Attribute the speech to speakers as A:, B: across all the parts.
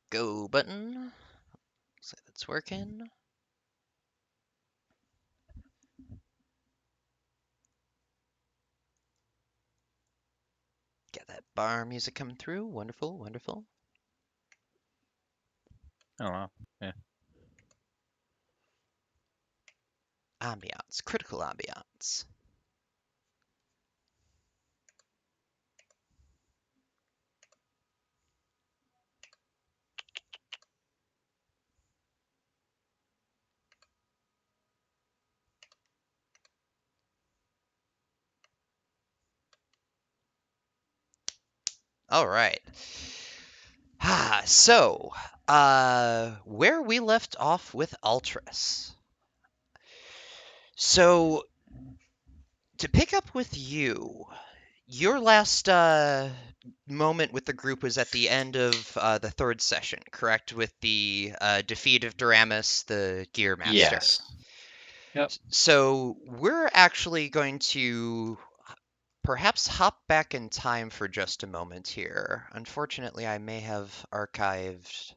A: Go button. Looks like that's working. Get that bar music coming through. Wonderful, wonderful.
B: Oh wow. Yeah.
A: Ambiance, critical ambiance. All right. So, where we left off with Altris. So, to pick up with you, your last moment with the group was at the end of the third session, correct? With the defeat of Doramus, the Gear Master.
B: Yes. Yep.
A: So, we're actually going to perhaps hop back in time for just a moment here. Unfortunately, I may have archived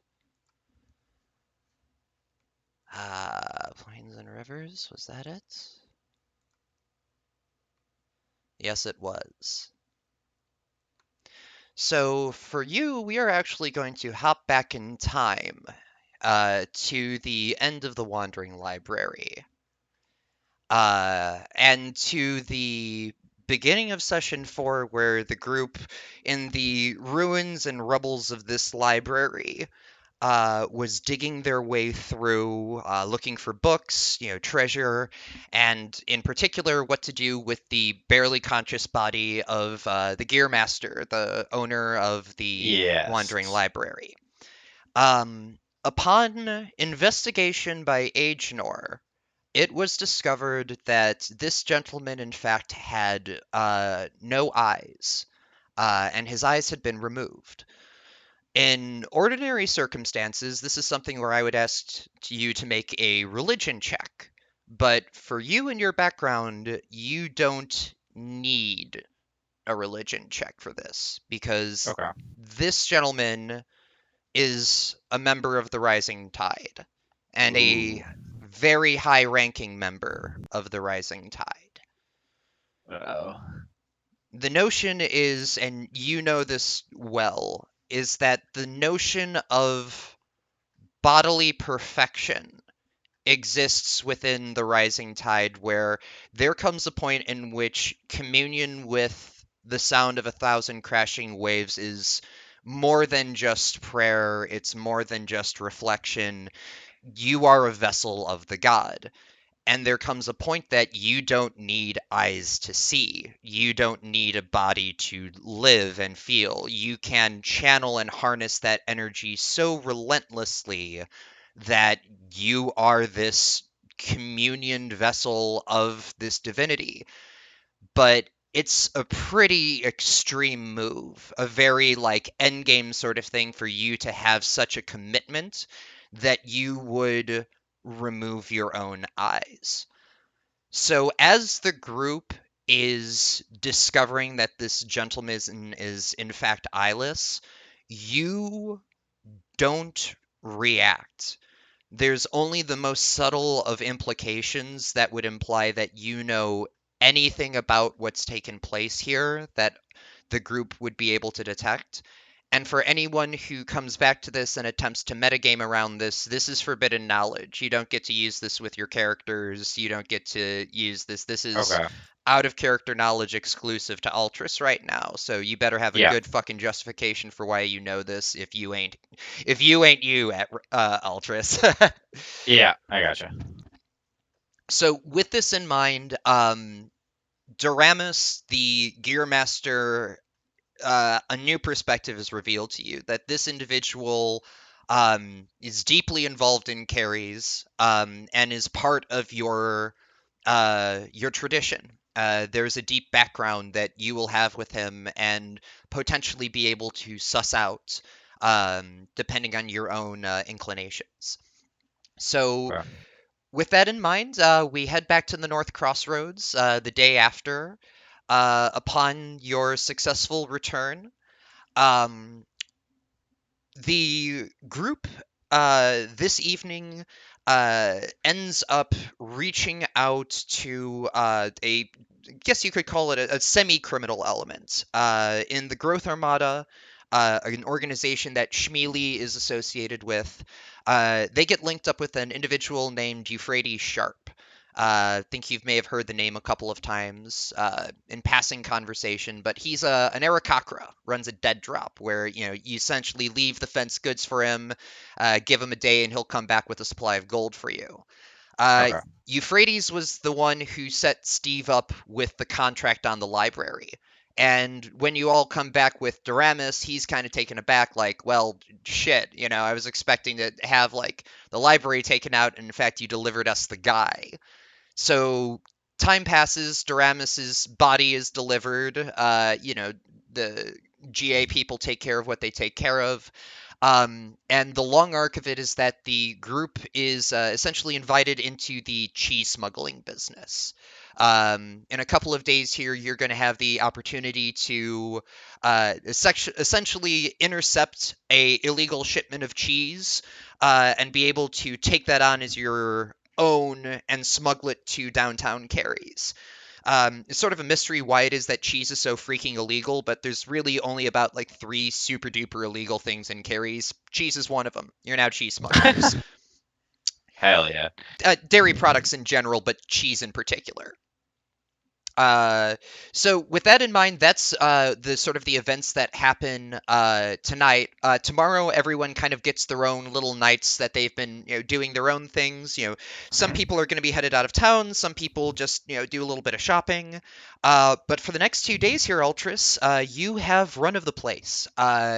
A: Plains and Rivers. Was that it? Yes, it was. So for you, we are actually going to hop back in time to the end of the Wandering Library and to the beginning of session 4, where the group in the ruins and rubbles of this library was digging their way through, looking for books, treasure, and in particular, what to do with the barely conscious body of the Gearmaster, the owner of the Wandering
B: Yes.
A: Library. Upon investigation by Agenor, it was discovered that this gentleman, in fact, had no eyes, and his eyes had been removed. In ordinary circumstances, this is something where I would ask you to make a religion check. But for you and your background, you don't need a religion check for this because
B: Okay.
A: this gentleman is a member of the Rising Tide and
B: Ooh.
A: a very high ranking member of the Rising Tide.
B: Oh.
A: The notion is, and you know this well, is that the notion of bodily perfection exists within the rising tide, where there comes a point in which communion with the sound of 1,000 crashing waves is more than just prayer, it's more than just reflection. You are a vessel of the god. And there comes a point that you don't need eyes to see. You don't need a body to live and feel. You can channel and harness that energy so relentlessly that you are this communioned vessel of this divinity. But it's a pretty extreme move, a very like endgame sort of thing for you to have such a commitment that you would remove your own eyes. So as the group is discovering that this gentleman is in fact eyeless, you don't react. There's only the most subtle of implications that would imply that you know anything about what's taken place here that the group would be able to detect. And for anyone who comes back to this and attempts to metagame around this, this is forbidden knowledge. You don't get to use this with your characters. You don't get to use this. This is
B: Okay.
A: out of character knowledge exclusive to Altris right now. So you better have a
B: Yeah.
A: good fucking justification for why you know this if you ain't you at Altris.
B: Yeah. I gotcha.
A: So with this in mind, Doramus, the Gearmaster, a new perspective is revealed to you that this individual is deeply involved in Keres and is part of your tradition. There's a deep background that you will have with him and potentially be able to suss out depending on your own inclinations. So,
B: Okay.
A: with that in mind, we head back to the North Crossroads the day after. Upon your successful return, um, The group this evening ends up reaching out to I guess you could call it a semi-criminal element in the Growth Armada, an organization that Schmeely is associated with. They get linked up with an individual named Euphrates Sharp. I think you may have heard the name a couple of times in passing conversation, but he's an Aarakocra, runs a dead drop where you essentially leave the fence goods for him, give him a day, and he'll come back with a supply of gold for you. Uh,
B: Okay.
A: Euphrates was the one who set Steve up with the contract on the library. And when you all come back with Doramus, he's kind of taken aback, like, well, shit, I was expecting to have, like, the library taken out, and in fact, you delivered us the guy. So time passes, Doramis's body is delivered. The GA people take care of what they take care of. And the long arc of it is that the group is essentially invited into the cheese smuggling business. In a couple of days here, you're going to have the opportunity to essentially intercept a illegal shipment of cheese and be able to take that on as your own and smuggle it to downtown Keres. It's sort of a mystery why it is that cheese is so freaking illegal, but there's really only about like three super duper illegal things in Keres. Cheese is one of them. You're now cheese smugglers.
B: Hell yeah.
A: Dairy products in general, but cheese in particular. Uh, so with that in mind, that's the sort of the events that happen tonight. Tomorrow, everyone kind of gets their own little nights that they've been, doing their own things. Some
B: Mhm.
A: people are going to be headed out of town. Some people just, do a little bit of shopping. But for the next 2 days here, Altris, you have run of the place.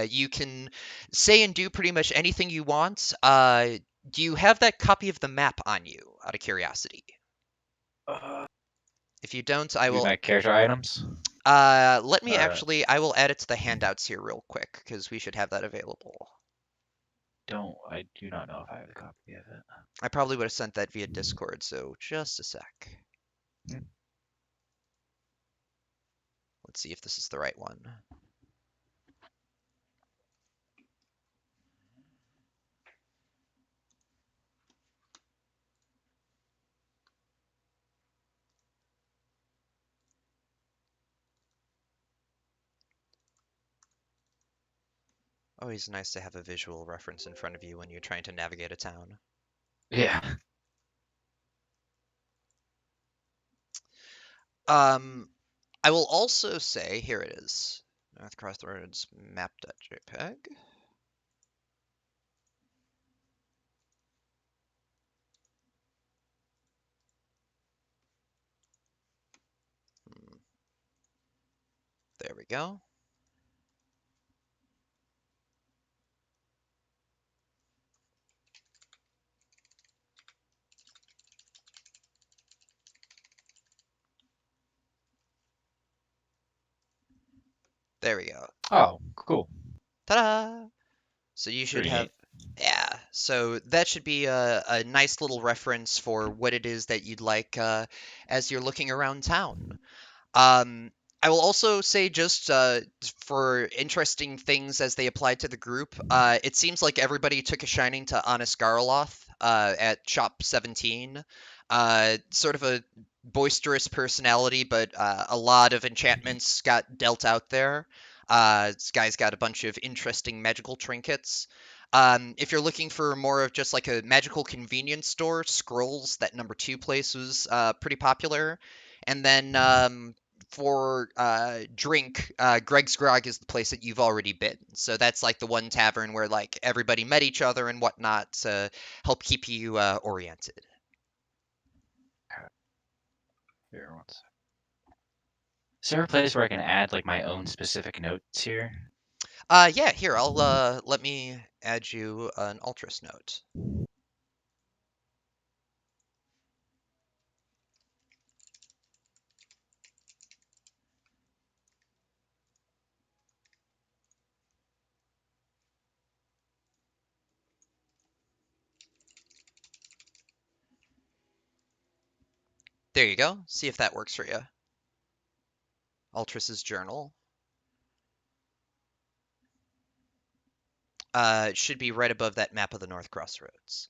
A: You can say and do pretty much anything you want. Do you have that copy of the map on you, out of curiosity?
B: Uh,
A: If you don't, I
B: do
A: will
B: my character items?
A: let me
B: Or
A: actually, I will add it to the handouts here real quick because we should have that available.
B: I do not know if I have a copy of it.
A: I probably would have sent that via Discord, so just a sec.
B: Hmm.
A: Let's see if this is the right one. Always nice to have a visual reference in front of you when you're trying to navigate a town.
B: Yeah.
A: Um, I will also say, here it is. North Crossroads map.jpg. Hmm, there we go. There we go.
B: Oh, cool.
A: Ta-da! So you should
B: Pretty
A: have,
B: neat.
A: yeah. So that should be a nice little reference for what it is that you'd like as you're looking around town. Um, I will also say, just for interesting things as they apply to the group, it seems like everybody took a shining to Honest Garloth at Shop 17. Sort of a boisterous personality, but a lot of enchantments got dealt out there. This guy's got a bunch of interesting magical trinkets. If you're looking for more of just like a magical convenience store, Scrolls, that number two place was pretty popular. And then for drink, Greg's Grog is the place that you've already been. So that's like the one tavern where like everybody met each other and whatnot to help keep you oriented.
B: Here, one sec. Is there a place where I can add like my own specific notes here?
A: Yeah, here, I'll let me add you an Altris note. There you go. See if that works for you. Altris's journal. It should be right above that map of the North Crossroads.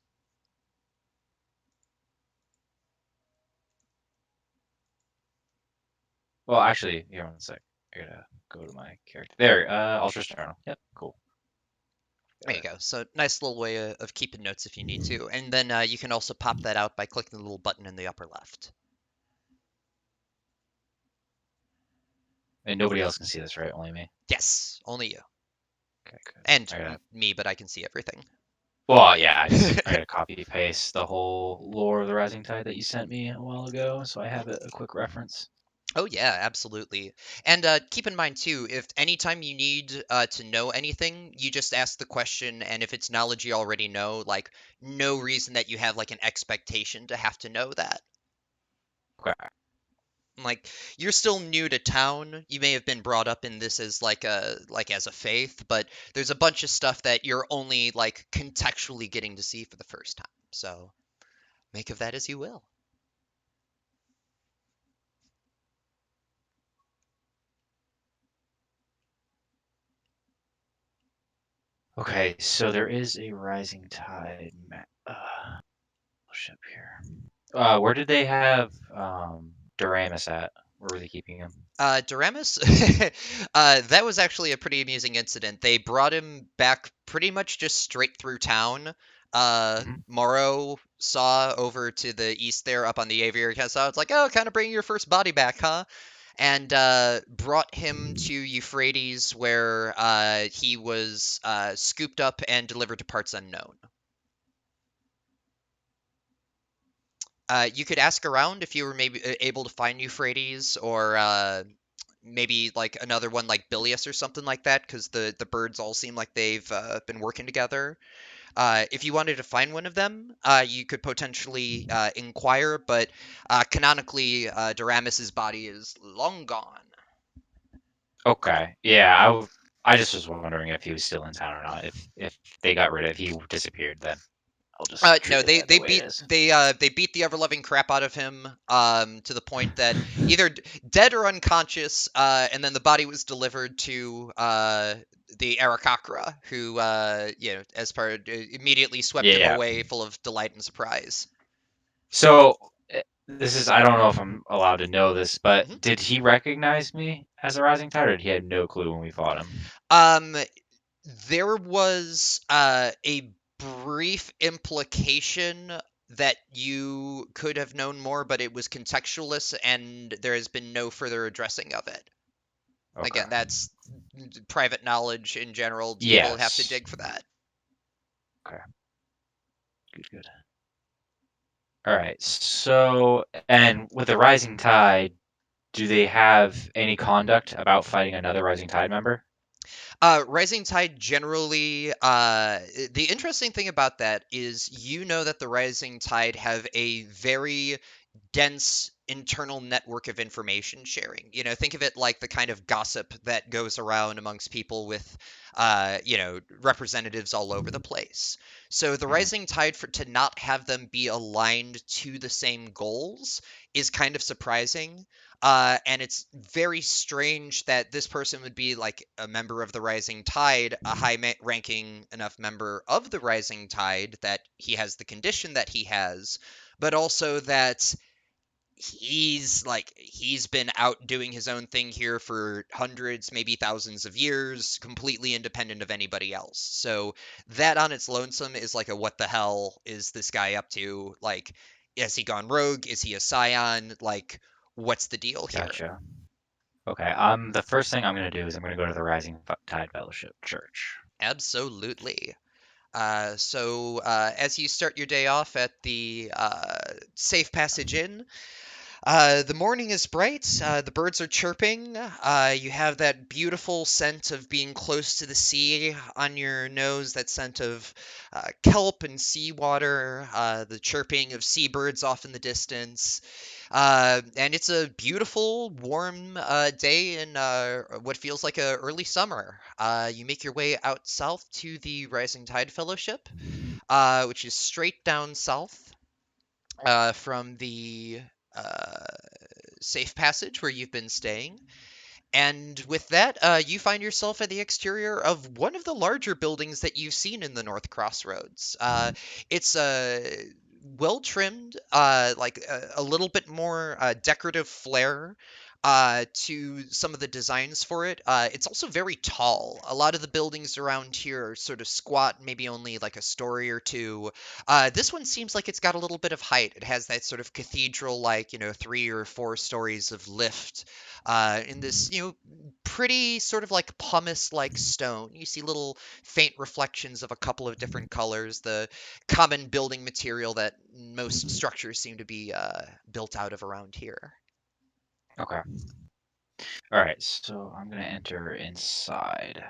B: Well, actually, here, one sec. I gotta go to my character. There, Altris Journal. Yep, cool.
A: There
B: Got
A: you
B: it.
A: go. So nice little way of keeping notes if you need to. And then you can also pop that out by clicking the little button in the upper left.
B: And nobody else can see this, right? Only me.
A: Yes, only you.
B: Okay, good.
A: And
B: I gotta.
A: me, but I can see everything.
B: Well, yeah, I gotta copy paste the whole lore of the Rising Tide that you sent me a while ago, so I have a quick reference.
A: Oh yeah, absolutely. And keep in mind too, if anytime you need to know anything, you just ask the question, and if it's knowledge you already know, like no reason that you have like an expectation to have to know that.
B: Okay.
A: Like you're still new to town. You may have been brought up in this as like as a faith, but there's a bunch of stuff that you're only like contextually getting to see for the first time. So make of that as you will.
B: Okay, so there is a Rising Tide ship here. Where did they have Doramus at? Where were they keeping him?
A: Doramus, that was actually a pretty amusing incident. They brought him back pretty much just straight through town.
B: Hmm.
A: Morrow saw over to the east there up on the aviary castle. It's like, oh, kind of bring your first body back, huh? And brought him to Euphrates where he was scooped up and delivered to parts unknown. You could ask around if you were maybe able to find Euphrates or maybe like another one like Bilius or something like that, because the birds all seem like they've been working together. If you wanted to find one of them, you could potentially inquire, but canonically, Doramis's body is long gone.
B: Okay, yeah, I just was wondering if he was still in town or not. If they got rid of, he disappeared, then I'll just
A: No,
B: treat it the way it is.
A: they beat the ever loving crap out of him to the point that either dead or unconscious, and then the body was delivered to the Arakakra, who as part immediately swept him
B: Yeah.
A: away, full of delight and surprise.
B: So this is, I don't know if I'm allowed to know this, but
A: Mhm.
B: did he recognize me as a Rising Tide, or he had no clue when we fought him?
A: Um, there was a brief implication that you could have known more, but it was contextualist, and there has been no further addressing of it.
B: Okay.
A: Again, that's private knowledge in general. People have to
B: Yes.
A: dig for that.
B: Okay. Good. Good. All right. So, and with the Rising Tide, do they have any conduct about fighting another Rising Tide member?
A: Rising Tide generally, the interesting thing about that is you know that the Rising Tide have a very dense internal network of information sharing. Think of it like the kind of gossip that goes around amongst people with, representatives all over the place. So the
B: Hmm.
A: Rising Tide, to not have them be aligned to the same goals is kind of surprising. And it's very strange that this person would be like a member of the Rising Tide, a high-ranking enough member of the Rising Tide that he has the condition that he has, but also that he's been out doing his own thing here for hundreds, maybe thousands of years, completely independent of anybody else. So that on its lonesome is like a what the hell is this guy up to? Like, has he gone rogue? Is he a scion? Like, what's the deal here?
B: Gotcha. Okay. The first thing I'm gonna do is I'm gonna go to the Rising Tide Fellowship Church.
A: Absolutely. So as you start your day off at the Safe Passage Inn, the morning is bright. The birds are chirping. You have that beautiful scent of being close to the sea on your nose, that scent of kelp and seawater, the chirping of seabirds off in the distance. And it's a beautiful, warm day in what feels like a early summer. You make your way out south to the Rising Tide Fellowship, which is straight down south from the uh, safe passage where you've been staying. And with that, you find yourself at the exterior of one of the larger buildings that you've seen in the North Crossroads. It's well trimmed, like a little bit more decorative flair to some of the designs for it. It's also very tall. A lot of the buildings around here are sort of squat, maybe only like a story or two. This one seems like it's got a little bit of height. It has that sort of cathedral like, 3 or 4 stories of lift in this, pretty sort of like pumice-like stone. You see little faint reflections of a couple of different colors, the common building material that most structures seem to be built out of around here.
B: Okay. All right. So I'm gonna enter inside.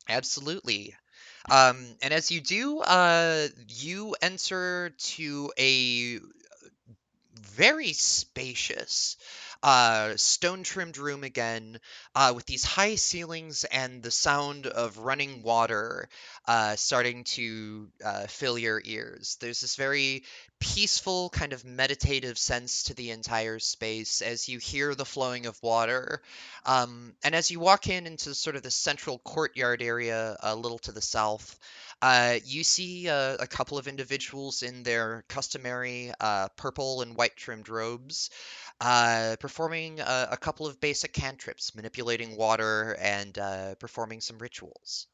A: Absolutely. And as you do, you enter to a very spacious, stone trimmed room again, with these high ceilings and the sound of running water starting to fill your ears. There's this very peaceful, kind of meditative sense to the entire space as you hear the flowing of water. And as you walk into sort of the central courtyard area a little to the south, you see a couple of individuals in their customary purple and white trimmed robes, performing a couple of basic cantrips, manipulating water and performing some rituals.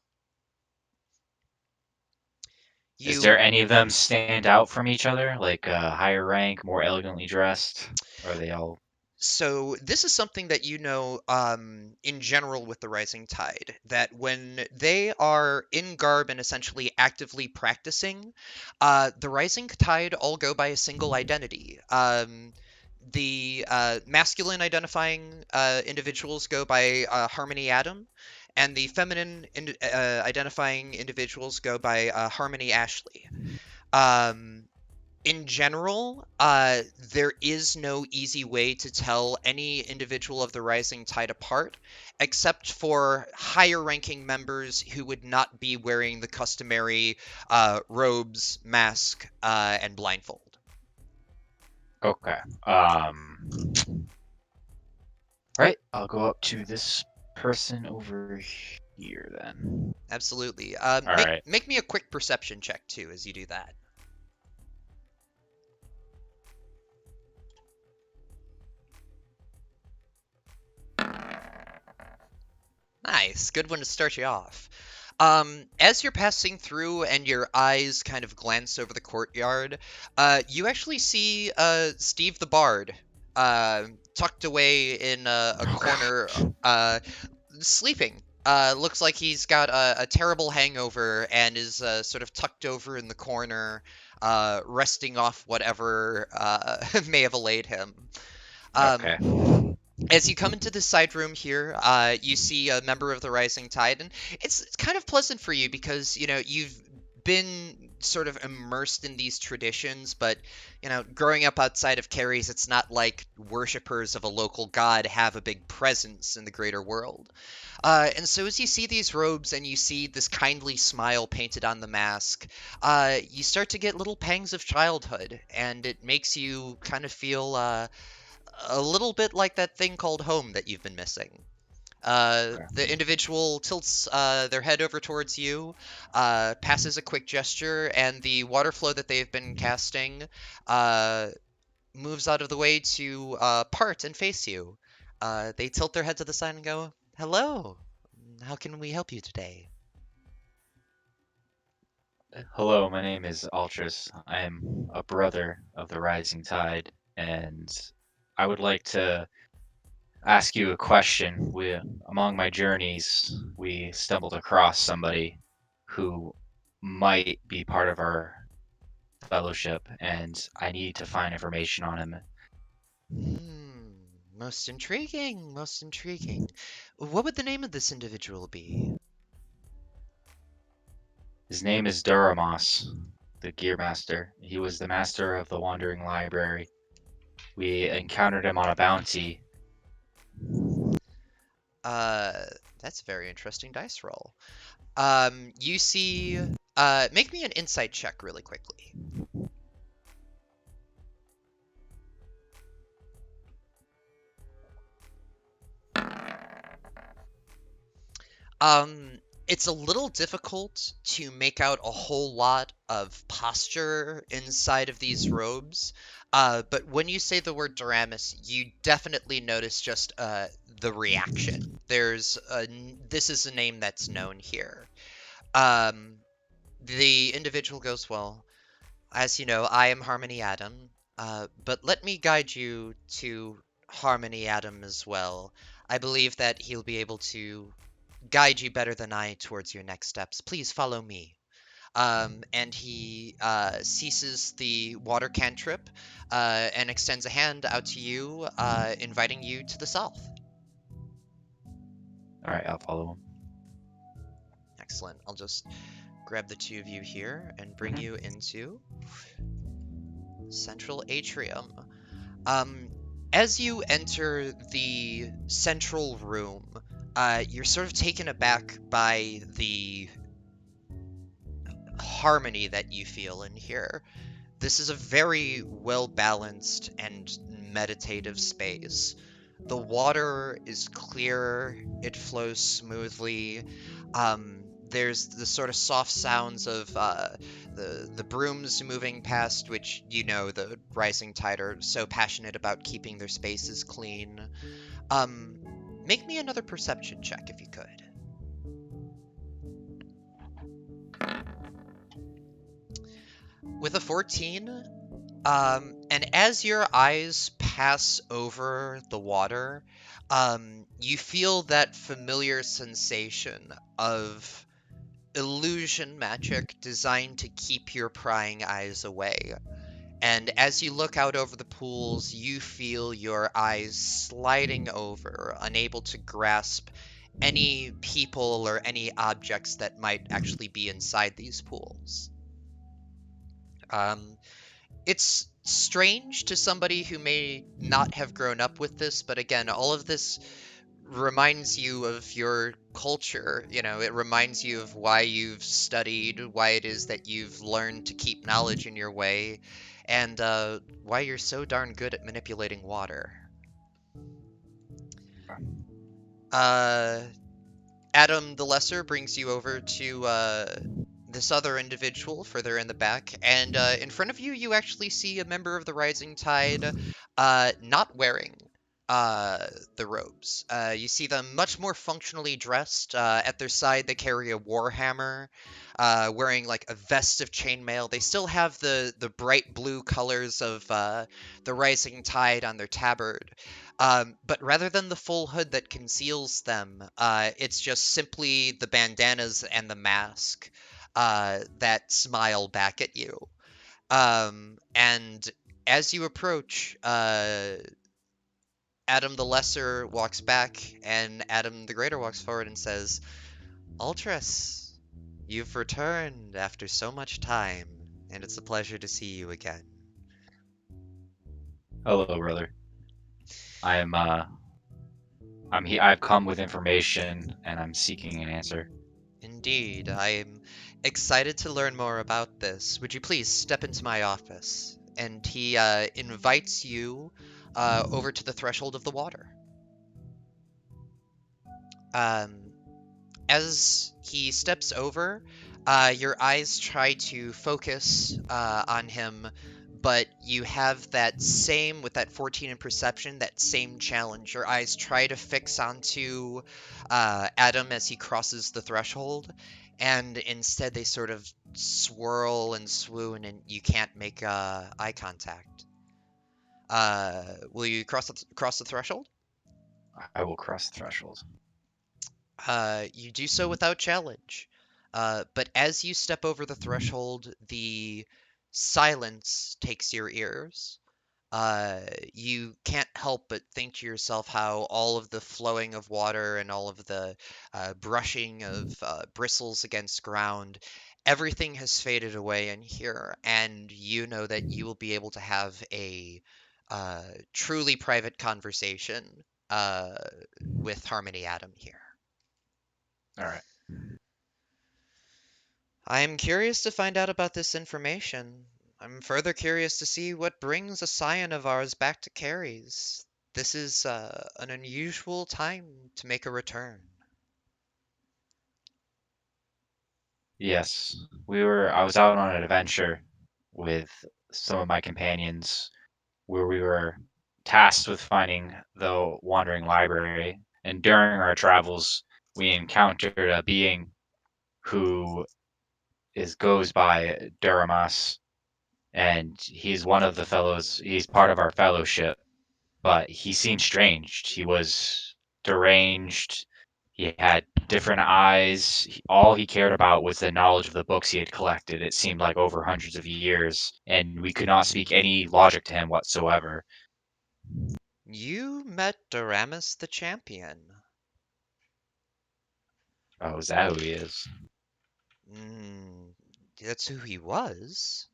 B: Is there
A: You
B: any of them stand out from each other, like higher rank, more elegantly dressed? Or are they all
A: So this is something that in general with the Rising Tide, that when they are in garb and essentially actively practicing, the Rising Tide all go by a single identity. The masculine identifying individuals go by Harmony Adam, and the feminine identifying individuals go by Harmony Ashley. Um, in general, there is no easy way to tell any individual of the Rising Tide apart, except for higher ranking members who would not be wearing the customary robes, mask, and blindfold.
B: okay? Um, right. I'll go up to this person over here then.
A: Absolutely.
B: All
A: Make
B: right.
A: make me a quick perception check too as you do that. Nice, good one to start you off. As you're passing through and your eyes kind of glance over the courtyard, you actually see Steve the Bard tucked away in a
B: Okay.
A: corner, sleeping. Looks like he's got a terrible hangover and is sort of tucked over in the corner, resting off whatever may have allayed him.
B: Okay.
A: Um, as you come into the side room here, you see a member of the Rising Tide, and it's kind of pleasant for you because you've been sort of immersed in these traditions, but growing up outside of Keres, it's not like worshippers of a local god have a big presence in the greater world. And so as you see these robes and you see this kindly smile painted on the mask, you start to get little pangs of childhood, and it makes you kind of feel a little bit like that thing called home that you've been missing.
B: Okay.
A: The individual tilts their head over towards you, passes a quick gesture, and the water flow that they've been casting uh, moves out of the way to part and face you. They tilt their head to the side and go, "Hello, how can we help you today?"
B: Hello, my name is Altris. I am a brother of the Rising Tide, and I would like to ask you a question. Among my journeys, we stumbled across somebody who might be part of our fellowship, and I need to find information on him.
A: Hmm, most intriguing, most intriguing. What would the name of this individual be?
B: His name is Duramos, the Gear Master. He was the master of the Wandering Library. We encountered him on a bounty.
A: Uh, that's a very interesting dice roll. You see, make me an insight check really quickly. Um, it's a little difficult to make out a whole lot of posture inside of these robes. But when you say the word Doramus, you definitely notice just the reaction. This is a name that's known here. Um, the individual goes, well, as you know, I am Harmony Adam, but let me guide you to Harmony Adam as well. I believe that he'll be able to guide you better than I towards your next steps. Please follow me. And he ceases the water cantrip and extends a hand out to you, inviting you to the south.
B: All right, I'll follow him.
A: Excellent. I'll just grab the two of you here and bring
B: Hmm.
A: you into central atrium. Um, as you enter the central room, you're sort of taken aback by the harmony that you feel in here. This is a very well balanced and meditative space. The water is clear, it flows smoothly. There's the sort of soft sounds of the brooms moving past, which you know the rising tide are so passionate about keeping their spaces clean. Um, make me another perception check if you could. With a 14, and as your eyes pass over the water, you feel that familiar sensation of illusion magic designed to keep your prying eyes away. And as you look out over the pools, you feel your eyes sliding over, unable to grasp any people or any objects that might actually be inside these pools. Um, it's strange to somebody who may not have grown up with this, but again, all of this reminds you of your culture. You know, it reminds you of why you've studied, why it is that you've learned to keep knowledge in your way, and why you're so darn good at manipulating water. Uh, Adam the Lesser brings you over to this other individual further in the back, and in front of you, you actually see a member of the Rising Tide not wearing uh, the robes. You see them much more functionally dressed. At their side, they carry a warhammer, wearing like a vest of chainmail. They still have the bright blue colors of the Rising Tide on their tabard, but rather than the full hood that conceals them, it's just simply the bandanas and the mask that smile back at you. And as you approach, Adam the Lesser walks back, and Adam the Greater walks forward and says, Altris, you've returned after so much time, and it's a pleasure to see you again.
B: Hello, brother. I am I'm he I've come with information and I'm seeking an answer.
A: Indeed, I'm excited to learn more about this. Would you please step into my office? And he invites you over to the threshold of the water. Um, as he steps over, your eyes try to focus on him, but you have that same, with that 14 in perception, that same challenge. Your eyes try to fix onto Adam as he crosses the threshold, and instead they sort of swirl and swoon, and you can't make eye contact. Will you cross the threshold?
B: I will cross the threshold.
A: You do so without challenge. But as you step over the threshold, the silence takes your ears. You can't help but think to yourself how all of the flowing of water and all of the brushing of bristles against ground, everything has faded away in here, and you know that you will be able to have a uh, truly private conversation uh, with Harmony Adam here.
B: All right.
A: I'm curious to find out about this information. I'm further curious to see what brings a scion of ours back to Keres. This is an unusual time to make a return.
B: Yes. I was out on an adventure with some of my companions where we were tasked with finding the wandering library. And during our travels, we encountered a being who goes by Duramas, and he's one of the fellows. He's part of our fellowship, but he seemed strange. He was deranged. He had different eyes. All he cared about was the knowledge of the books he had collected. It seemed like over hundreds of years, and we could not speak any logic to him whatsoever.
A: You met Doramus the Champion.
B: Oh, is that who he is?
A: Mm, that's who he was.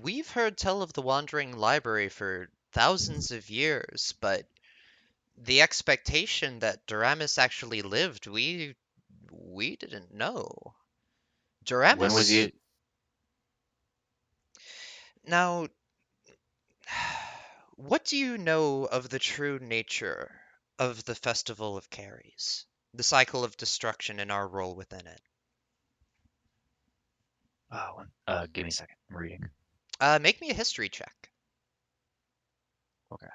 A: We've heard tell of the Wandering Library for thousands of years, but the expectation that Doramus actually lived, we didn't know.
B: When was
A: Doramus.
B: he?
A: Now, what do you know of the true nature of the Festival of Keres? The cycle of destruction and our role within it.
B: Oh, give me a second. I'm reading.
A: Make me a history check.
B: Okay.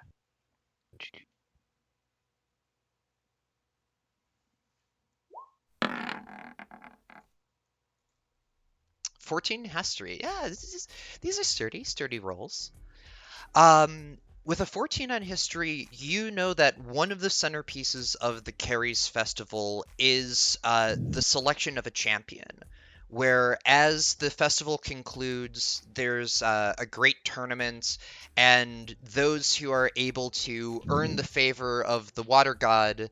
A: 14 history. Yeah, these are sturdy rolls. With a 14 on history, you know that one of the centerpieces of the Keres Festival is the selection of a champion. Where as the festival concludes, there's a great tournament, and those who are able to earn the favor of the water god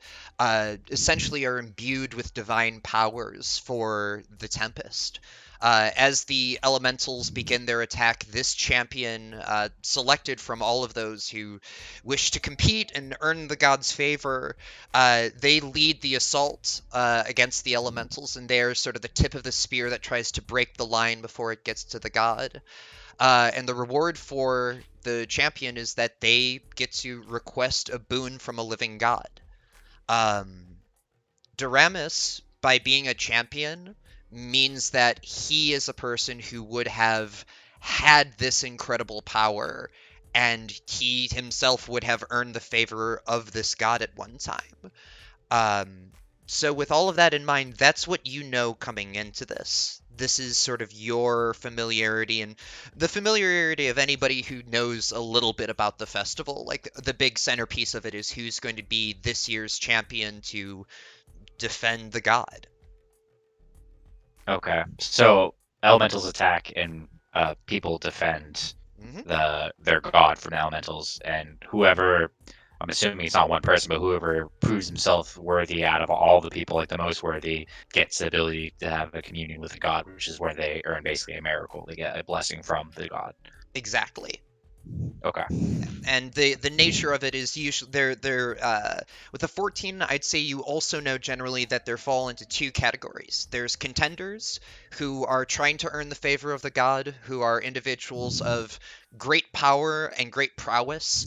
A: essentially are imbued with divine powers for the Tempest. As the elementals begin their attack, this champion, selected from all of those who wish to compete and earn the god's favor, they lead the assault against the elementals, and they're sort of the tip of the spear that tries to break the line before it gets to the god. And the reward for the champion is that they get to request a boon from a living god. Um, Doramus, by being a champion, means that he is a person who would have had this incredible power, and he himself would have earned the favor of this god at one time. Um, so, with all of that in mind, that's what you know coming into this. This is sort of your familiarity and the familiarity of anybody who knows a little bit about the festival. Like, the big centerpiece of it is who's going to be this year's champion to defend the god.
B: Okay. So elementals attack and people defend
A: Hmm.
B: their god from elementals, and whoever, I'm assuming it's not one person, but whoever proves himself worthy out of all the people, like the most worthy, gets the ability to have a communion with the god, which is where they earn basically a miracle. They get a blessing from the god.
A: Exactly.
B: Okay.
A: And the nature of it is usually they're with a 14, I'd say you also know generally that they fall into two categories. There's contenders who are trying to earn the favor of the god, who are individuals of great power and great prowess,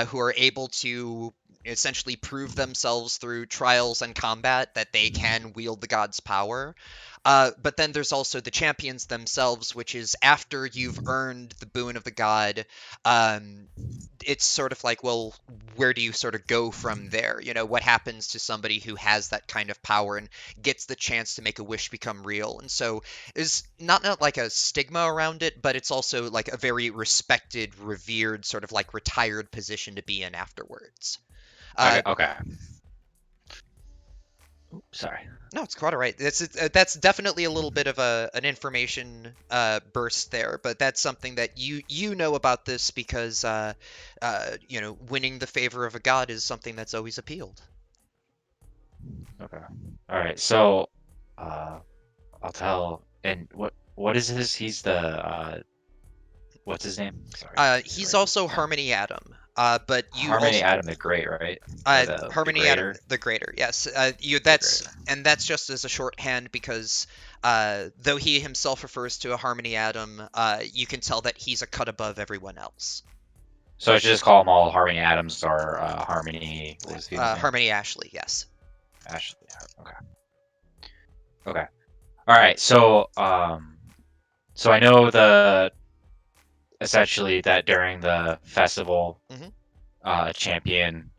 A: who are able to essentially prove themselves through trials and combat that they can wield the god's power. But then there's also the champions themselves, which is after you've earned the boon of the god. um, it's sort of like, well, where do you sort of go from there? What happens to somebody who has that kind of power and gets the chance to make a wish become real? And so is not like a stigma around it, but it's also like a very respected, revered, sort of like retired position to be in afterwards.
B: Okay.
A: Uh,
B: Okay. Sorry.
A: no, it's quite all right. That's definitely a little bit of an information burst there, but that's something that you know about this because winning the favor of a god is something that's always appealed.
B: Okay. All right. So, uh, I'll tell. And what is his? He's the what's his name? Sorry.
A: He's
B: Sorry.
A: also Harmony Adam, but you
B: Harmony
A: also
B: Adam the Great, right? Or the
A: Harmony Adam
B: Greater,
A: the Greater. Yes, you
B: the
A: that's
B: Greater.
A: and that's just as a shorthand because though he himself refers to a Harmony Adam, you can tell that he's a cut above everyone else.
B: So I should just call them all Harmony Adams or Harmony. What was the female's name?
A: Harmony Ashley, yes.
B: Ashley. Okay. Okay. All right, so I know the essentially that during the festival,
A: Hmm.
B: champion,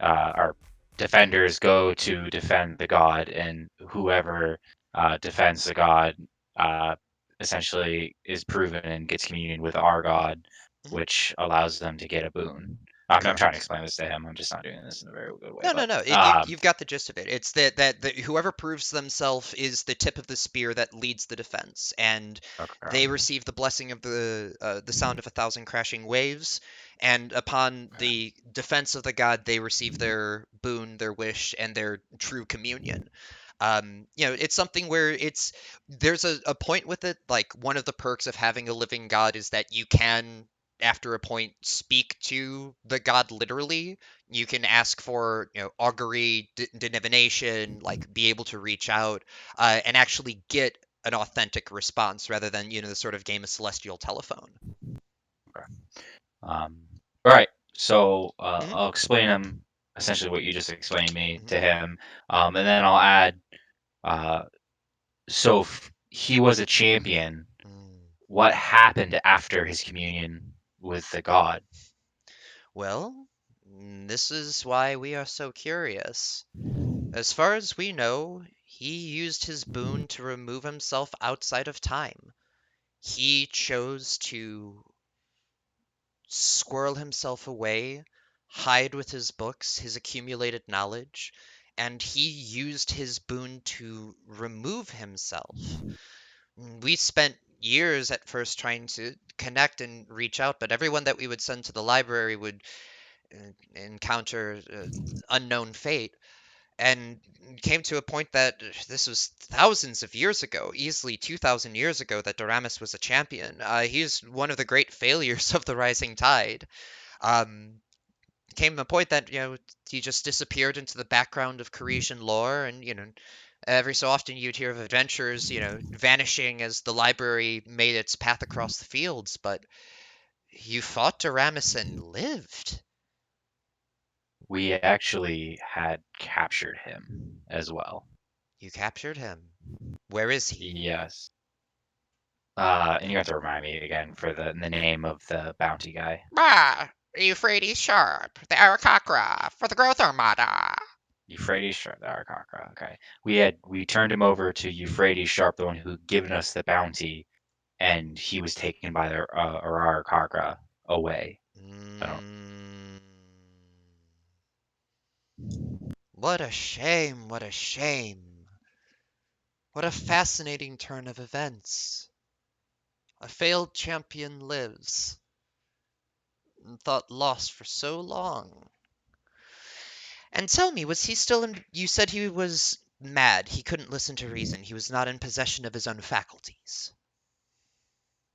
B: our defenders go to defend the god, and whoever defends the god uh, essentially is proven and gets communion with our god,
A: Hmm.
B: which allows them to get a boon. I'm trying to
A: Correct.
B: explain this to him. I'm just not doing this in a very good way,
A: No, no,
B: but
A: no. You've got the gist of it. It's that whoever proves themselves is the tip of the spear that leads the defense, and they
B: okay,
A: receive the blessing of the sound of a thousand crashing waves. And upon
B: okay.
A: the defense of the god, they receive their boon, their wish, and their true communion. It's something where there's a point with it. Like one of the perks of having a living god is that you can, after a point, speak to the god literally. You can ask for, augury, divination, like be able to reach out and actually get an authentic response rather than, the sort of game of celestial telephone.
B: Um, all right, so
A: Hmm.
B: I'll explain him essentially what you just explained me
A: Hmm.
B: to him, and then I'll add. Uh, so he was a champion.
A: Mm.
B: What happened after his communion with the god?
A: Well, this is why we are so curious. As far as we know, he used his boon to remove himself outside of time. He chose to squirrel himself away, hide with his books, his accumulated knowledge, and he used his boon to remove himself. We spent years at first trying to connect and reach out, but everyone that we would send to the library would encounter unknown fate. And came to a point that this was thousands of years ago, easily 2,000 years ago, that Doramus was a champion. He's one of the great failures of the Rising Tide. Um, Came to a point that he just disappeared into the background of Parisian lore, and every so often you'd hear of adventurers vanishing as the library made its path across the fields. But you fought Doramus and lived.
B: We actually had captured him as well.
A: You captured him. Where is he?
B: Yes. And you have to remind me again for the name of the bounty guy.
A: Bah! Euphrates Sharp, the Arakakra, for the Growth Armada.
B: Euphrates Sharp, the Arakakra. Okay. We turned him over to Euphrates Sharp, the one who given us the bounty, and he was taken by the Arakakra away. I don't.
A: Mm, what a shame, what a shame. What a fascinating turn of events. A failed champion lives, and thought lost for so long. And tell me, was he still in? You said he was mad. He couldn't listen to reason. He was not in possession of his own faculties.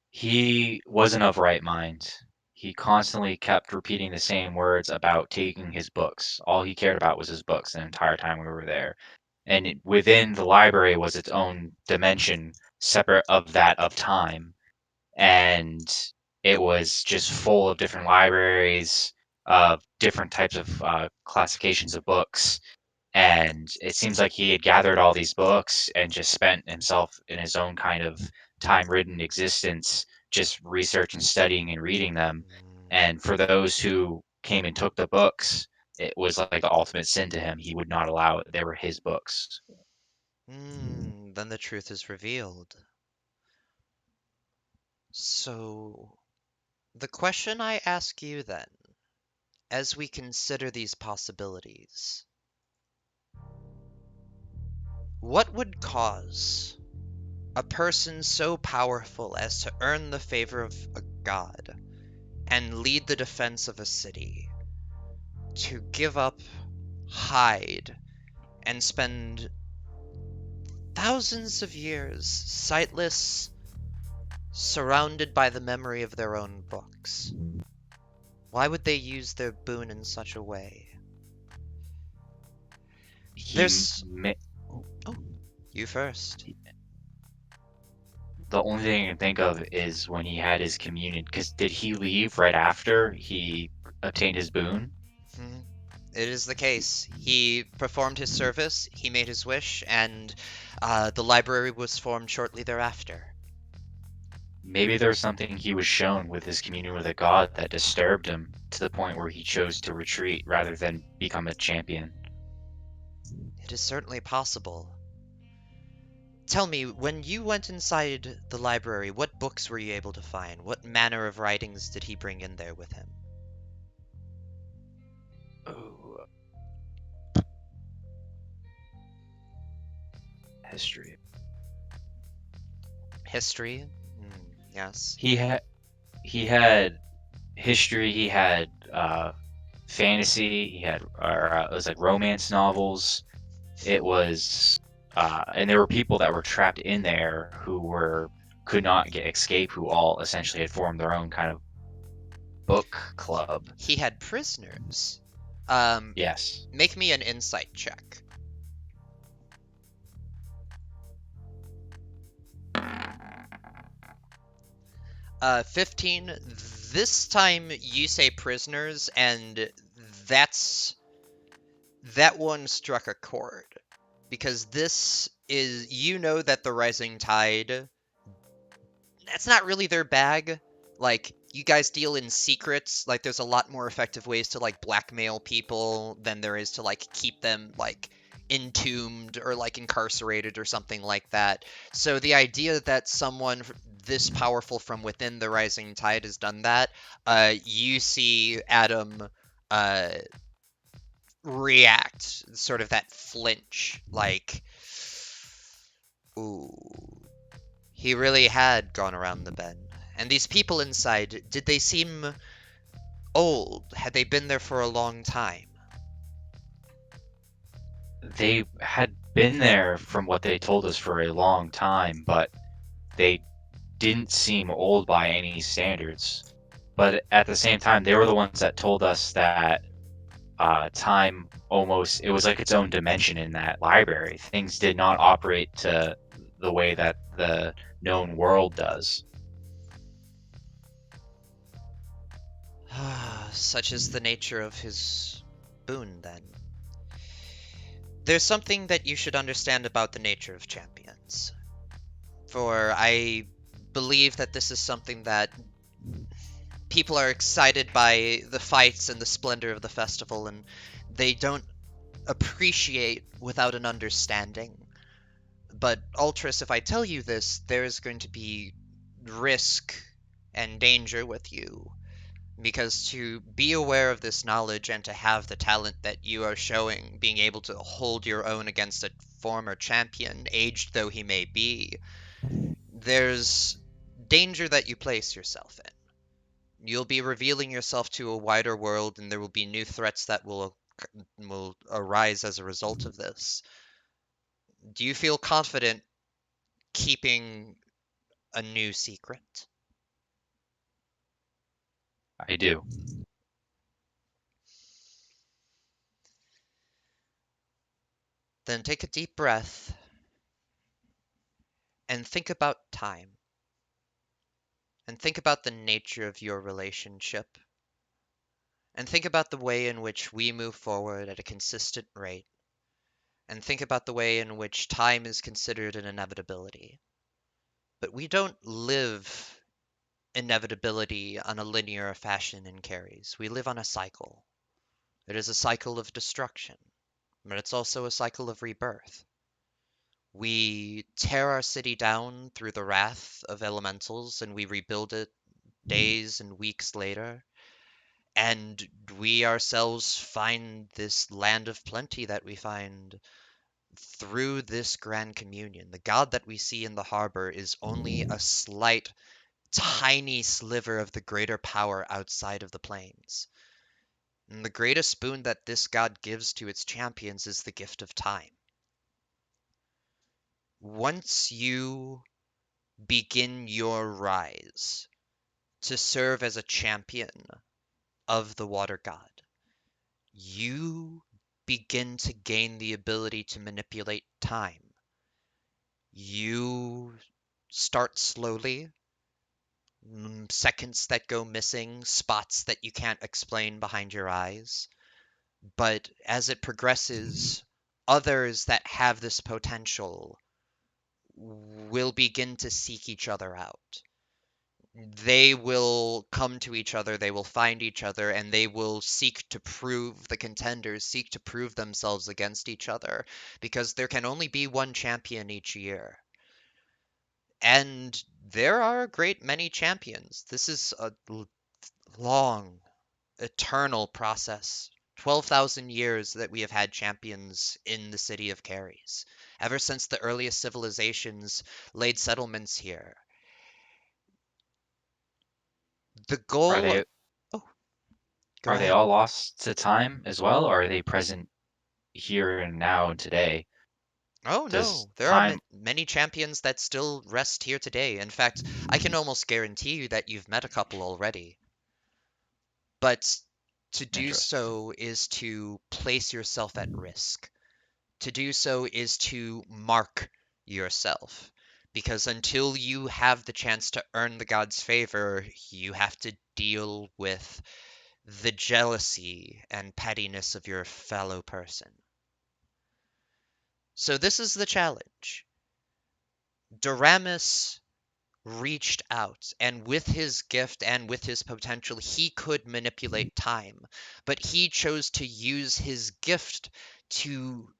B: He wasn't of right mind. He constantly kept repeating the same words about taking his books. All he cared about was his books the entire time we were there. And within the library was its own dimension separate of that of time. And it was just full of different libraries of different types of classifications of books, and it seems like he had gathered all these books and just spent himself in his own kind of time-ridden existence just researching, studying, and reading them. And for those who came and took the books, it was like the ultimate sin to him. He would not allow it. They were his books.
A: Then the truth is revealed. So, the question I ask you then, as we consider these possibilities, what would cause a person so powerful as to earn the favor of a god and lead the defense of a city to give up, hide, and spend thousands of years sightless, surrounded by the memory of their own books? Why would they use their boon in such a way?
B: He,
A: There's. Oh, you first.
B: the only thing I can think of is when he had his communion. Because did he leave right after he obtained his boon?
A: Hmm. It is the case. He performed his service, he made his wish, and the library was formed shortly thereafter.
B: Maybe there was something he was shown with his communion with a god that disturbed him to the point where he chose to retreat rather than become a champion.
A: It is certainly possible. Tell me, when you went inside the library, what books were you able to find? What manner of writings did he bring in there with him?
B: Oh, history.
A: History? Yes.
B: He had history. He had fantasy. He had it was like romance novels. It was and there were people that were trapped in there who were could not get escape. Who all essentially had formed their own kind of book club.
A: He had prisoners.
B: Yes.
A: Make me an insight check. 15. This time you say prisoners, and that's that one struck a chord. Because this is, you know that the Rising Tide, that's not really their bag. Like, you guys deal in secrets. Like, there's a lot more effective ways to, like, blackmail people than there is to, like, keep them, like, entombed or, like, incarcerated or something like that. So the idea that someone this powerful from within the Rising Tide has done that, you see Adam uh, react, sort of that flinch, like, ooh, he really had gone around the bend. And these people inside, did they seem old? Had they been there for a long time?
B: They had been there from what they told us for a long time, but they didn't seem old by any standards. But at the same time, they were the ones that told us that time almost it was like its own dimension in that library. Things did not operate to the way that the known world does.
A: Such is the nature of his boon, then. There's something that you should understand about the nature of champions. For I believe that this is something that people are excited by the fights and the splendor of the festival, and they don't appreciate without an understanding. But Altris, if I tell you this, there is going to be risk and danger with you. Because to be aware of this knowledge and to have the talent that you are showing, being able to hold your own against a former champion, aged though he may be, there's danger that you place yourself in. You'll be revealing yourself to a wider world, and there will be new threats that will arise as a result of this. Do you feel confident keeping a new secret?
B: I do.
A: Then take a deep breath and think about time. And think about the nature of your relationship. And think about the way in which we move forward at a consistent rate. And think about the way in which time is considered an inevitability. But we don't live inevitability on a linear fashion in Keres. We live on a cycle. It is a cycle of destruction, but it's also a cycle of rebirth. We tear our city down through the wrath of elementals, and we rebuild it days and weeks later. And we ourselves find this land of plenty that we find through this grand communion. The God that we see in the harbor is only a slight, tiny sliver of the greater power outside of the plains. And the greatest boon that this God gives to its champions is the gift of time. Once you begin your rise to serve as a champion of the water god, you begin to gain the ability to manipulate time. You start slowly, seconds that go missing, spots that you can't explain behind your eyes. But as it progresses, others that have this potential will begin to seek each other out. They will come to each other, they will find each other, and they will seek to prove the contenders, seek to prove themselves against each other, because there can only be one champion each year. And there are a great many champions. This is a long, eternal process. 12,000 years that we have had champions in the city of Keres. Ever since the earliest civilizations laid settlements here. The
B: Are
A: goal.
B: they
A: Oh, go
B: are they
A: ahead.
B: all lost to time as well, or are they present here and now and today?
A: Oh
B: Does
A: no, there are
B: time
A: many champions that still rest here today. In fact, I can almost guarantee you that you've met a couple already. But to do
B: interesting?
A: so is to place yourself at risk. To do so is to mark yourself. Because until you have the chance to earn the god's favor, you have to deal with the jealousy and pettiness of your fellow person. So this is the challenge. Doramus reached out, and with his gift and with his potential, he could manipulate time. But he chose to use his gift to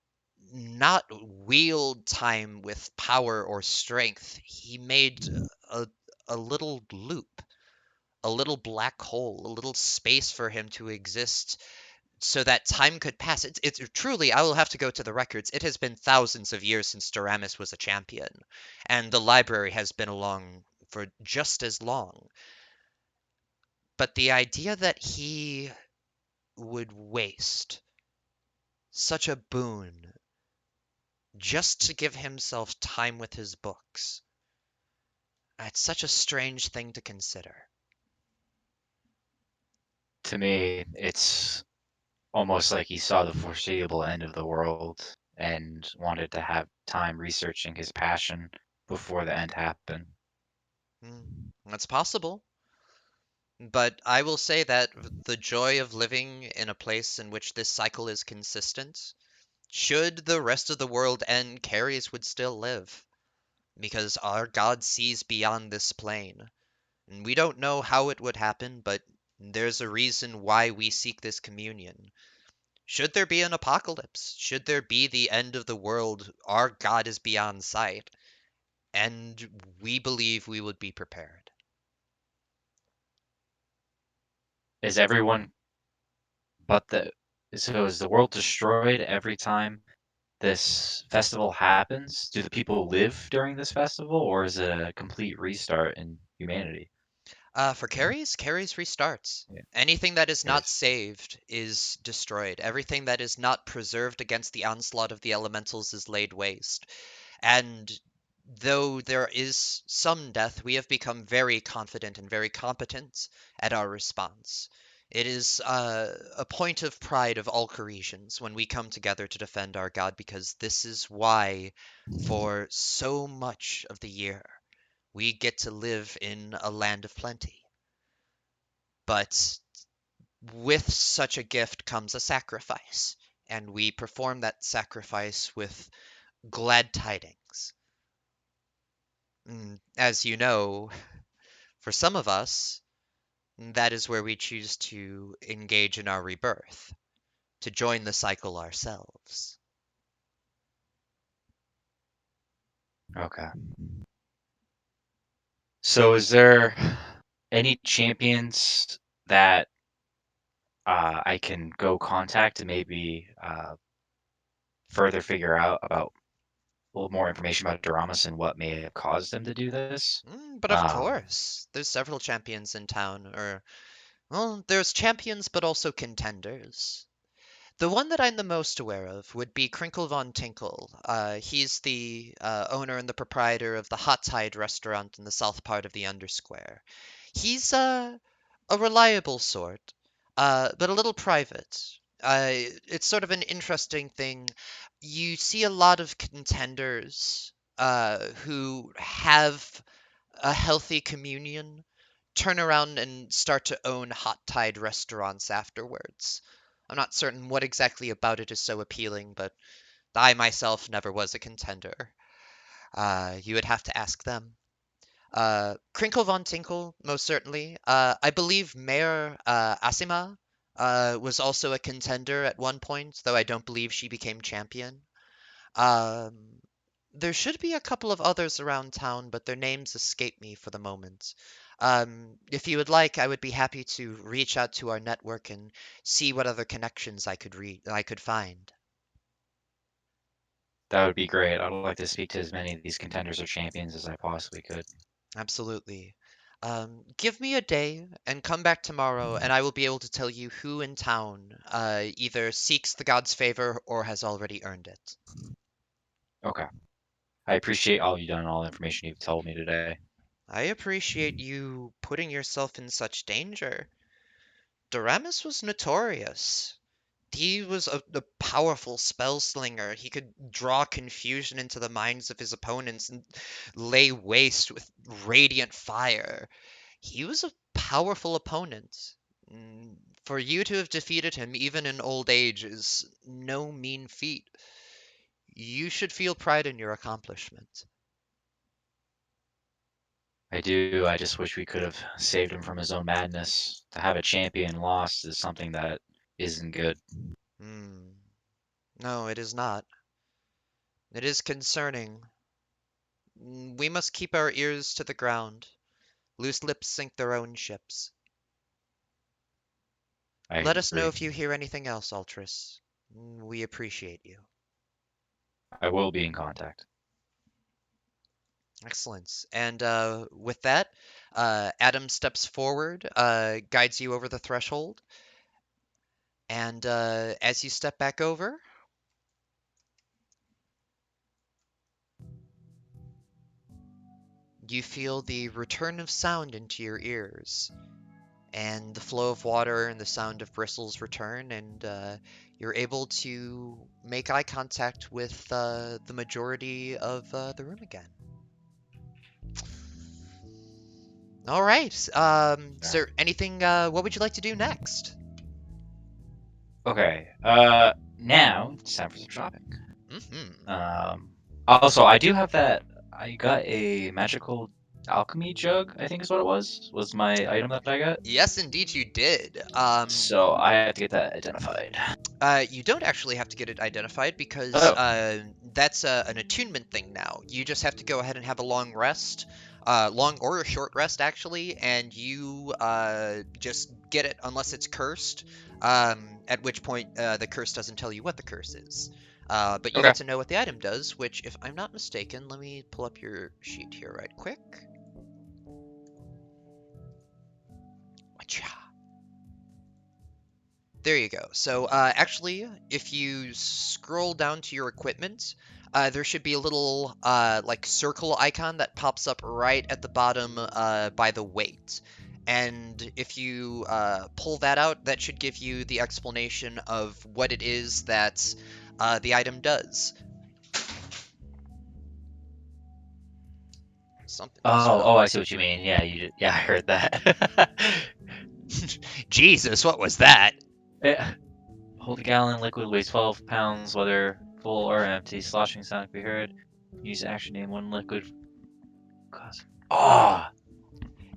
A: not wield time with power or strength. He made a, a little loop, a little black hole, a little space for him to exist so that time could pass. It's truly, I will have to go to the records. It has been thousands of years since Doramus was a champion, and the library has been along for just as long. But the idea that he would waste such a boon just to give himself time with his books, it's such a strange thing to consider.
B: To me, it's almost like he saw the foreseeable end of the world and wanted to have time researching his passion before the end happened.
A: Hmm, that's possible. But I will say that the joy of living in a place in which this cycle is consistent, should the rest of the world end, Keres would still live, because our God sees beyond this plane. And we don't know how it would happen, but there's a reason why we seek this communion. Should there be an apocalypse, should there be the end of the world, our God is beyond sight, and we believe we would be prepared.
B: Is everyone but the so is the world destroyed every time this festival happens? Do the people live during this festival, or is it a complete restart in humanity?
A: For Keres restarts.
B: Yeah,
A: Anything that is not
B: Keres.
A: saved is destroyed. Everything that is not preserved against the onslaught of the elementals is laid waste. And though there is some death, we have become very confident and very competent at our response. It is a point of pride of all Coresians when we come together to defend our God, because this is why, for so much of the year, we get to live in a land of plenty. But with such a gift comes a sacrifice, and we perform that sacrifice with glad tidings. As you know, for some of us, that is where we choose to engage in our rebirth, to join the cycle ourselves.
B: Okay. So is there any champions that I can go contact and maybe further figure out about a little more information about Doramus and what may have caused them to do this?
A: But of
B: Um,
A: course, there's several champions in town, or, well, there's champions but also contenders. The one that I'm the most aware of would be Crinkle Von Tinkle. He's the owner and the proprietor of the Hot Tide restaurant in the south part of the Undersquare. He's a reliable sort, but a little private. It's sort of an interesting thing. You see a lot of contenders who have a healthy communion turn around and start to own Hot Tide restaurants afterwards. I'm not certain what exactly about it is so appealing, but I myself never was a contender. You would have to ask them. Crinkle Von Tinkle, most certainly. I believe Mayor Asima was also a contender at one point, though I don't believe she became champion. Um, there should be a couple of others around town, but their names escape me for the moment. If you would like, I would be happy to reach out to our network and see what other connections I could find.
B: That would be great. I'd like to speak to as many of these contenders or champions as I possibly could.
A: Absolutely. Give me a day and come back tomorrow, and I will be able to tell you who in town either seeks the god's favor or has already earned it.
B: Okay. I appreciate all you've done and all the information you've told me today.
A: I appreciate you putting yourself in such danger. Doramus was notorious. He was a powerful spell slinger. He could draw confusion into the minds of his opponents and lay waste with radiant fire. He was a powerful opponent. For you to have defeated him, even in old age, is no mean feat. You should feel pride in your accomplishment.
B: I do. I just wish we could have saved him from his own madness. To have a champion lost is something that isn't good.
A: Hmm. No, it is not. It is concerning. We must keep our ears to the ground. Loose lips sink their own ships.
B: I
A: Let us know
B: agree.
A: if you hear anything else, Altris. We appreciate you.
B: I will be in contact.
A: Excellent. And with that, Adam steps forward, guides you over the threshold, and as you step back over, you feel the return of sound into your ears, and the flow of water and the sound of bristles return, and you're able to make eye contact with the majority of the room again. All right.
B: All
A: So anything, what would you like to do next?
B: right. Okay. Now it's time for some shopping.
A: Hmm.
B: Um, Also, I do have that. I got a magical alchemy jug, I think is what it was. Was my item that I got.
A: Yes, indeed you did.
B: So I have to get that identified.
A: You don't actually have to get it identified because
B: Oh,
A: that's an attunement thing now. You just have to go ahead and have a long rest, long or a short rest actually, and you just get it unless it's cursed. At which point the curse doesn't tell you what the curse is. But you
B: okay.
A: get to know what the item does, which, if I'm not mistaken, let me pull up your sheet here right quick. Whatcha? There you go. So actually, if you scroll down to your equipment, there should be a little like circle icon that pops up right at the bottom by the weight. And if you pull that out, that should give you the explanation of what it is that the item does. Something just
B: Oh,
A: fell.
B: I see what you mean. Yeah, yeah, I heard that.
A: Jesus, what was that?
B: Yeah. Hold a gallon, liquid weighs 12 pounds, whether full or empty. Sloshing sound can be heard. Use action name one liquid. Oh, no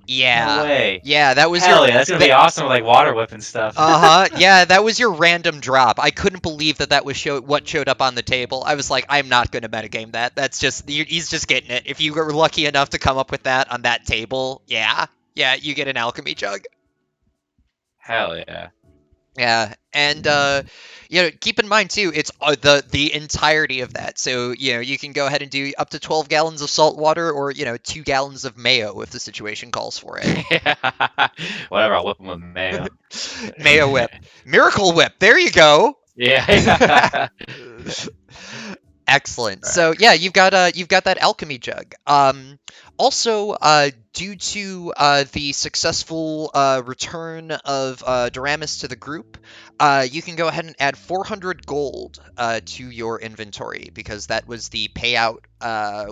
A: Yeah.
B: way.
A: Yeah, that was your
B: Hell yeah, that's gonna
A: that
B: be awesome with like water whip and stuff.
A: Uh-huh. Yeah, that was your random drop. I couldn't believe that that was what showed up on the table. I was like, I'm not going to metagame that. That's just he's just getting it. If you were lucky enough to come up with that on that table, yeah. Yeah, you get an alchemy jug.
B: Hell yeah.
A: Yeah, and keep in mind too, it's the entirety of that. So, you can go ahead and do up to 12 gallons of salt water or, 2 gallons of mayo if the situation calls for it.
B: Whatever, I'll whip them with mayo.
A: Mayo whip. Miracle whip. There you go.
B: Yeah.
A: Excellent.
B: Alright.
A: So yeah, you've got that alchemy jug. Also, due to the successful return of Doramus to the group, you can go ahead and add 400 gold to your inventory because that was the payout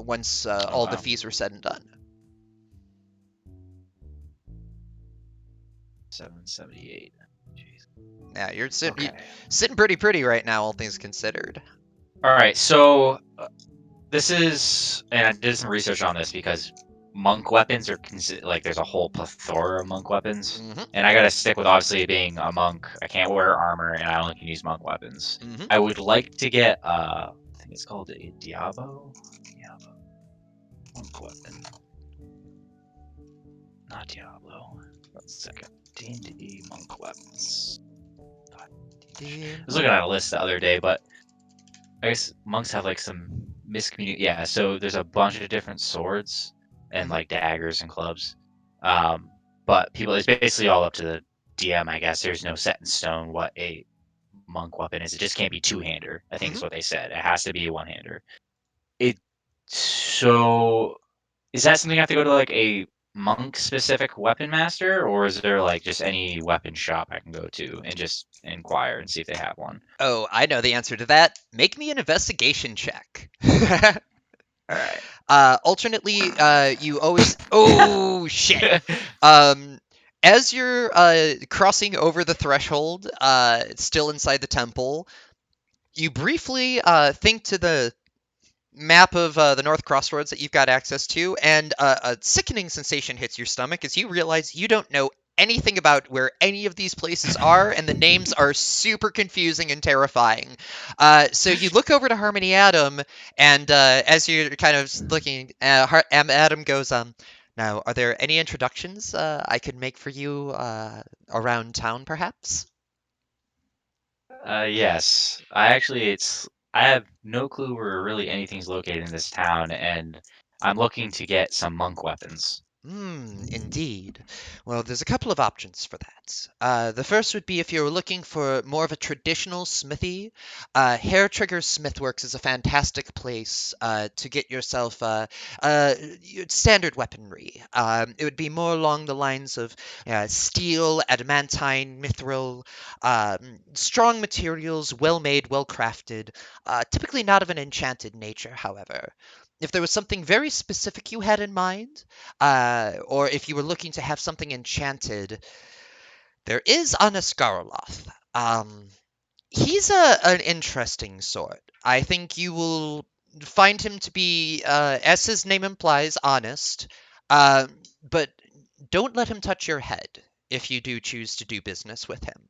A: once
B: Oh
A: all the
B: wow.
A: fees were said and done.
B: 778. Jeez.
A: Yeah, you're
B: Okay.
A: sitting pretty pretty right now, all things considered.
B: All right. So this is, and I did some research on this because monk weapons are like there's a whole plethora of monk weapons,
A: Mm-hmm.
B: and I gotta stick with obviously being a monk. I can't wear armor, and I only can use monk weapons.
A: Mm-hmm.
B: I would like to get I think it's called a Diabo monk weapon, not Diablo. One second. D&D monk weapons. I was looking at a list the other day, but I guess monks have like some miscommunication. Yeah, so there's a bunch of different swords and
A: Mm-hmm.
B: like daggers and clubs. Um, but people, it's basically all up to the DM, I guess. There's no set in stone what a monk weapon is. It just can't be two-hander, I think
A: Mm-hmm.
B: is what they said. It has to be a one-hander. It so is that something I have to go to like a monk specific weapon master, or is there like just any weapon shop I can go to and just inquire and see if they have one?
A: Oh, I know the answer to that. Make me an investigation check.
B: All right.
A: Alternately, you always. Oh shit. Um, as you're crossing over the threshold, still inside the temple, you briefly think to the map of the North Crossroads that you've got access to, and a sickening sensation hits your stomach as you realize you don't know anything about where any of these places are, and the names are super confusing and terrifying. So you look over to Harmony Adam, and as you're kind of looking, Adam goes, now, are there any introductions I could make for you around town, perhaps?
B: Yes. I have no clue where really anything's located in this town, and I'm looking to get some monk weapons.
A: Hmm, indeed. Well, there's a couple of options for that. The first would be if you're looking for more of a traditional smithy, Hair Trigger Smithworks is a fantastic place to get yourself standard weaponry. It would be more along the lines of steel, adamantine, mithril, strong materials, well made, well crafted, typically not of an enchanted nature, however. If there was something very specific you had in mind, or if you were looking to have something enchanted, there is Anaskaraloth. He's an interesting sort. I think you will find him to be, as his name implies, honest. Uh, but don't let him touch your head if you do choose to do business with him.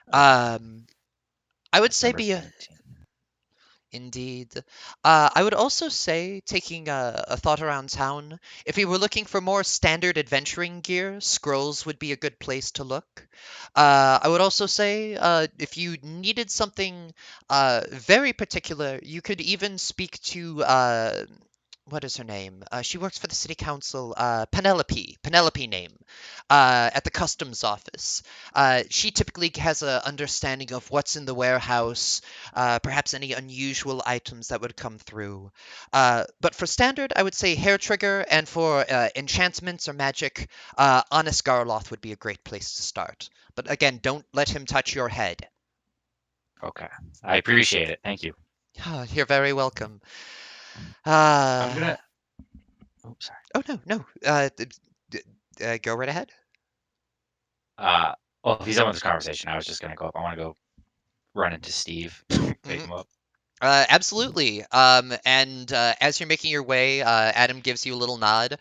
B: Okay.
A: Um, I would
B: That's
A: say
B: number
A: be
B: 13.
A: Indeed. I would also say, taking a thought around town, if you were looking for more standard adventuring gear, Scrolls would be a good place to look. I would also say, if you needed something very particular, you could even speak to what is her name? She works for the city council. Penelope name, at the customs office. She typically has an understanding of what's in the warehouse, perhaps any unusual items that would come through. But for standard, I would say Hair Trigger, and for enchantments or magic, Honest Garloth would be a great place to start. But again, don't let him touch your head.
B: Okay. I appreciate it. Thank you.
A: You're very welcome.
B: I'm
A: Uh,
B: gonna. Oops, sorry.
A: oh no, no. Go right ahead.
B: Uh, well, if he's done with this conversation, I was just gonna go up. I want to go run into Steve, pick
A: Mhm.
B: him up.
A: Absolutely. And as you're making your way, Adam gives you a little nod.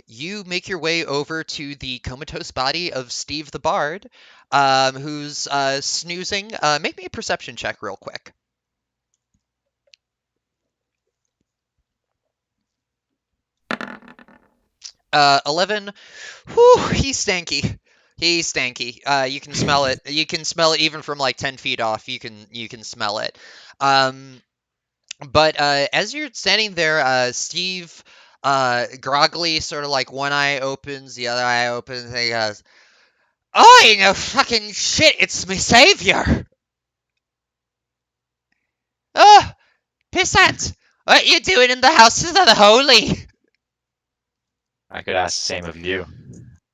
A: You make your way over to the comatose body of Steve the Bard, who's snoozing. Make me a perception check real quick. 11. Whew, he's stanky. He's stanky. You can smell it. You can smell it even from like 10 feet off. You can smell it. Um, But as you're standing there, Steve, groggily, sort of like one eye opens, the other eye opens, and he goes, "Oh, no fucking shit! It's my savior! Oh, pissant! What you doing in the houses of the holy?
B: I could ask the same of you.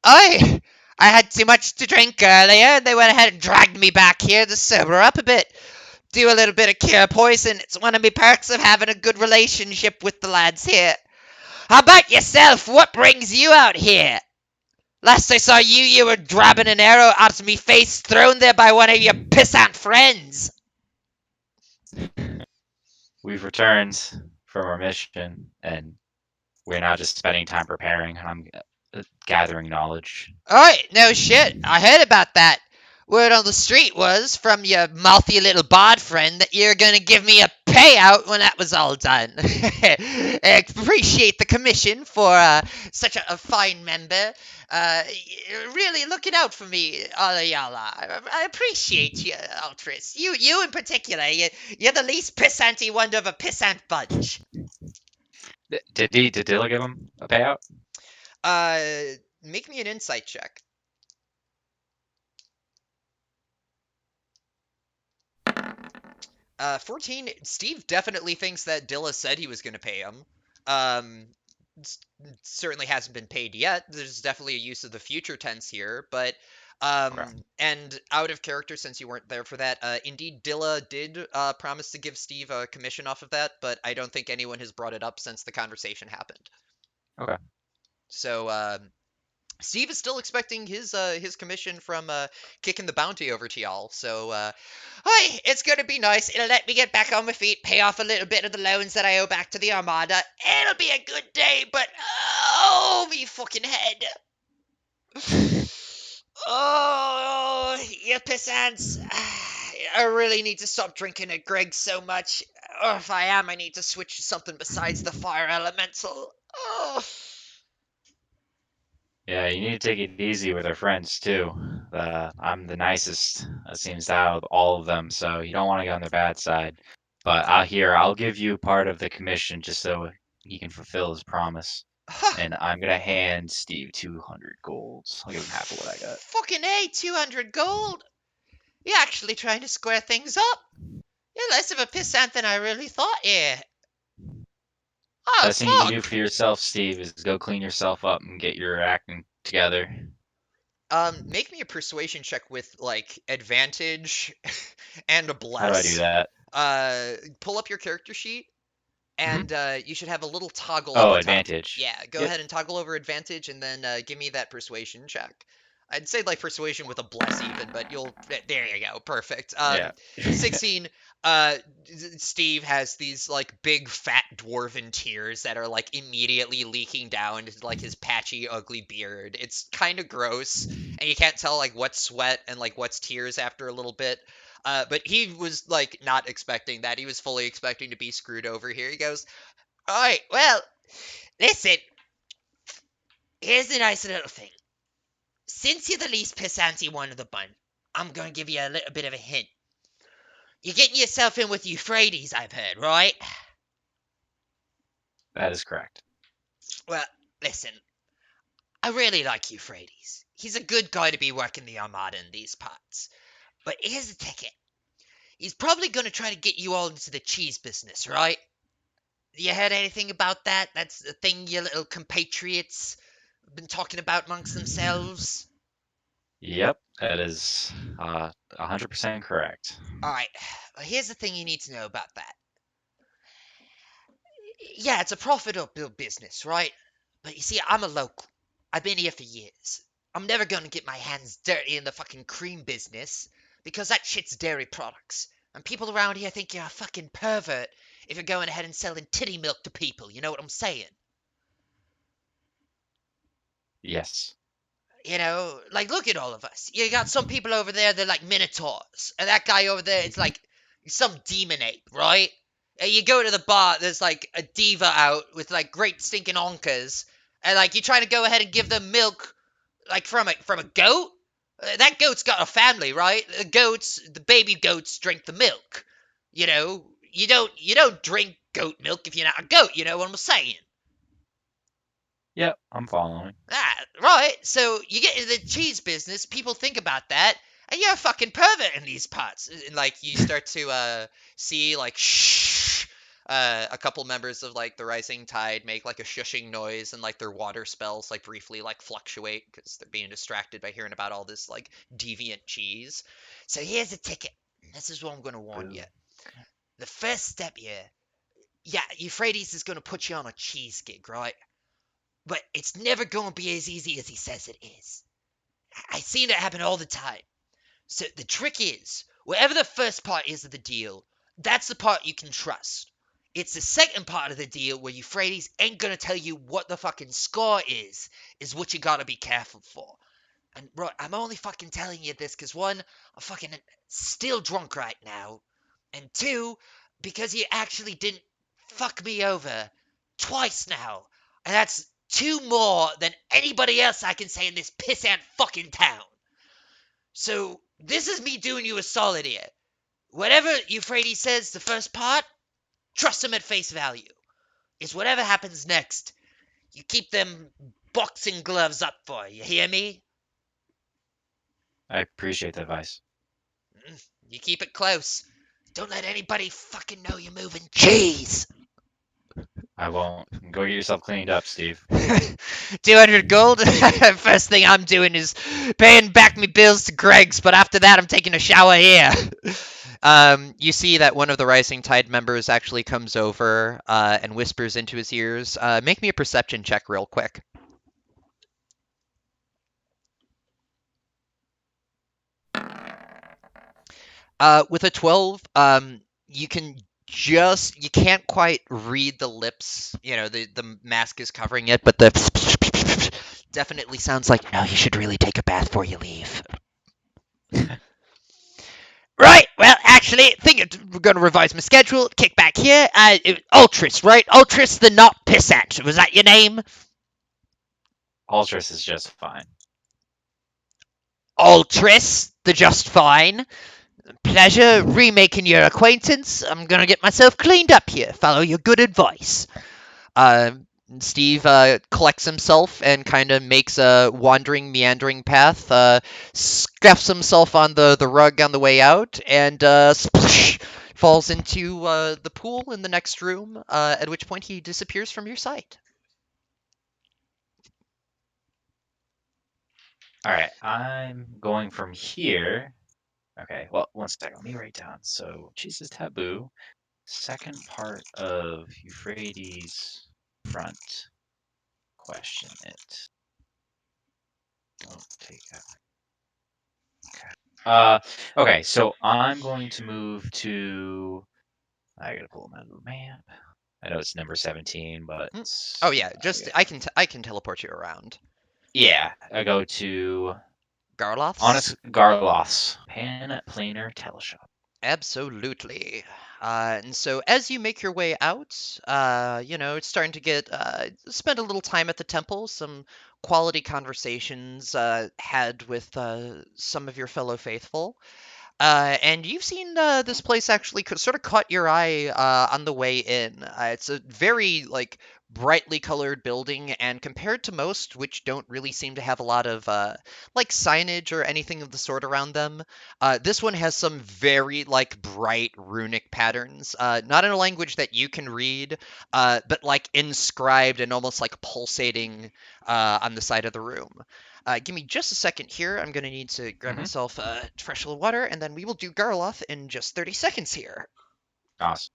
A: I had too much to drink earlier, and they went ahead and dragged me back here to sober up a bit. Do a little bit of cure poison. It's one of me perks of having a good relationship with the lads here. How about yourself? What brings you out here?" Last I saw you, you were grabbing an arrow out of me face, thrown there by one of your pissant friends.
B: We've returned from our mission, and we're now just spending time preparing. I'm gathering knowledge.
A: Alright, no shit. I heard about that. Word on the street was from your mouthy little bod friend that you're gonna give me a payout when that was all done. I appreciate the commission for such a fine member. Really looking out for me, all of y'all are. I appreciate you, Altris. You in particular. You're the least pissanty one of a pissant bunch.
B: Did Dilla give him a payout?
A: Make me an insight check. 14. Steve definitely thinks that Dilla said he was going to pay him. Um, certainly hasn't been paid yet. There's definitely a use of the future tense here, but
B: Okay.
A: and out of character since you weren't there for that. Indeed, Dilla did promise to give Steve a commission off of that, but I don't think anyone has brought it up since the conversation happened.
B: Okay.
A: So Steve is still expecting his commission from kicking the bounty over to y'all. So hi, it's gonna be nice. It'll let me get back on my feet, pay off a little bit of the loans that I owe back to the Armada. It'll be a good day, but oh me fucking head. Oh, you pissants. I really need to stop drinking at Greg so much. Or if I am, I need to switch to something besides the fire elemental. Oh.
B: Yeah, you need to take it easy with our friends too. I'm the nicest, it seems, out of all of them, so you don't want to get on their bad side. But I'll give you part of the commission just so he can fulfill his promise. And I'm gonna hand Steve 200 golds. I'll give him half of what I got.
A: Fucking A, 200 gold. You're actually trying to square things up. You're less of a pissant than I really thought, yeah. Oh,
B: Best thing you can do
A: fuck.
B: for yourself, Steve, is go clean yourself up and get your acting together.
A: Make me a persuasion check with, like, advantage and a
B: How do I do
A: bless.
B: that?
A: Pull up your character sheet,
B: Hmm.
A: and you should have a little toggle at
B: Oh,
A: the top.
B: advantage.
A: Yeah, go
B: Yep.
A: ahead and toggle over advantage, and then give me that persuasion check. I'd say like persuasion with a bless even, but you'll there you go, perfect.
B: Yeah.
A: 16. Steve has these like big fat dwarven tears that are like immediately leaking down into like his patchy ugly beard. It's kind of gross, and you can't tell like what's sweat and like what's tears after a little bit. But he was like not expecting that. He was fully expecting to be screwed over here. He goes, "All right, well, listen, here's a nice little thing. Since you're the least pissanty one of the bunch, I'm gonna give you a little bit of a hint. You're getting yourself in with Euphrates, I've heard, right?
B: That is correct.
A: Well, listen, I really like Euphrates. He's a good guy to be working the Armada in these parts. But here's the ticket. He's probably gonna try to get you all into the cheese business, right? You heard anything about that? That's the thing your little compatriots have been talking about amongst themselves.
B: Yep, that is 100% correct.
A: Alright, well, here's the thing you need to know about that. Yeah, it's a profitable business, right? But you see, I'm a local. I've been here for years. I'm never gonna get my hands dirty in the fucking cream business because that shit's dairy products. And people around here think you're a fucking pervert if you're going ahead and selling titty milk to people, you know what I'm saying?
B: Yes.
A: You know, like look at all of us. You got some people over there, they're like minotaurs, and that guy over there, it's like some demon ape, right? And you go to the bar, there's like a diva out with like great stinking onkers, and like you try to go ahead and give them milk, like from a goat. That goat's got a family, right? The baby goats drink the milk. You know, you don't drink goat milk if you're not a goat. You know what I'm saying?
B: Yep, I'm following.
A: Ah, right. So you get into the cheese business, people think about that, and you're a fucking pervert in these parts. And like you start to see like shh. A couple members of like the Rising Tide make like a shushing noise, and like their water spells like briefly like fluctuate because they're being distracted by hearing about all this like deviant cheese. So here's a ticket. This is what I'm gonna warn you.
B: Boo.
A: The first step here, yeah, Euphrates is gonna put you on a cheese gig, right? but it's never going to be as easy as he says it is. I seen it happen all the time. So the trick is, whatever the first part is of the deal, that's the part you can trust. It's the second part of the deal where Euphrates ain't gonna tell you what the fucking score is what you gotta be careful for. And bro, I'm only fucking telling you this because one, I'm fucking still drunk right now, and two, because you actually didn't fuck me over twice now, and that's two more than anybody else I can say in this pissant fucking town. So this is me doing you a solid here. Whatever Euphrates says, the first part, trust him at face value. It's whatever happens next. You keep them boxing gloves up for you. Hear me?
B: I appreciate the advice.
A: You keep it close. Don't let anybody fucking know you're moving cheese.
B: I won't. Go get yourself cleaned up, Steve.
A: 200 gold? First thing I'm doing is paying back me bills to Greg's, but after that I'm taking a shower here. You see that one of the Rising Tide members actually comes over and whispers into his ears. Make me a perception check real quick. With a 12, you can't quite read the lips. The mask is covering it, but the definitely sounds like, no, you should really take a bath before you leave. Right. Well, actually, I think we're going to revise my schedule. Kick back here. Altris, right? Altris the not pissant. Was that your name?
B: Altris is just fine.
A: Altris the just fine. Pleasure remaking your acquaintance. I'm going to get myself cleaned up here. Follow your good advice. Uh, Steve collects himself and kind of makes a wandering, meandering path, scuffs himself on the rug on the way out, and splash, falls into the pool in the next room, at which point he disappears from your sight.
B: All right, I'm going from here. Okay, well, one second. Let me write down. So, Jesus taboo. Second part of Euphrates front. Question it. Don't take that. Okay. Okay, so I'm going to move to. I gotta pull my little map. I know it's number 17, but
A: Mm. Oh yeah,
B: I
A: just
B: got,
A: I can teleport you around.
B: yeah, I go to
A: Garloths?
B: Honest Garloth's Pan-Planar Teleshop.
A: Absolutely. And so as you make your way out, it's starting to get spend a little time at the temple, some quality conversations had with some of your fellow faithful. And you've seen this place actually sort of caught your eye on the way in. It's a very brightly colored building, and compared to most, which don't really seem to have a lot of signage or anything of the sort around them, this one has some very bright runic patterns. Not in a language that you can read, but inscribed and almost pulsating on the side of the room. Give me just a second here. I'm going to need to grab
B: Mm-hmm.
A: myself fresh little water, and then we will do Garloth in just 30 seconds here.
B: Awesome.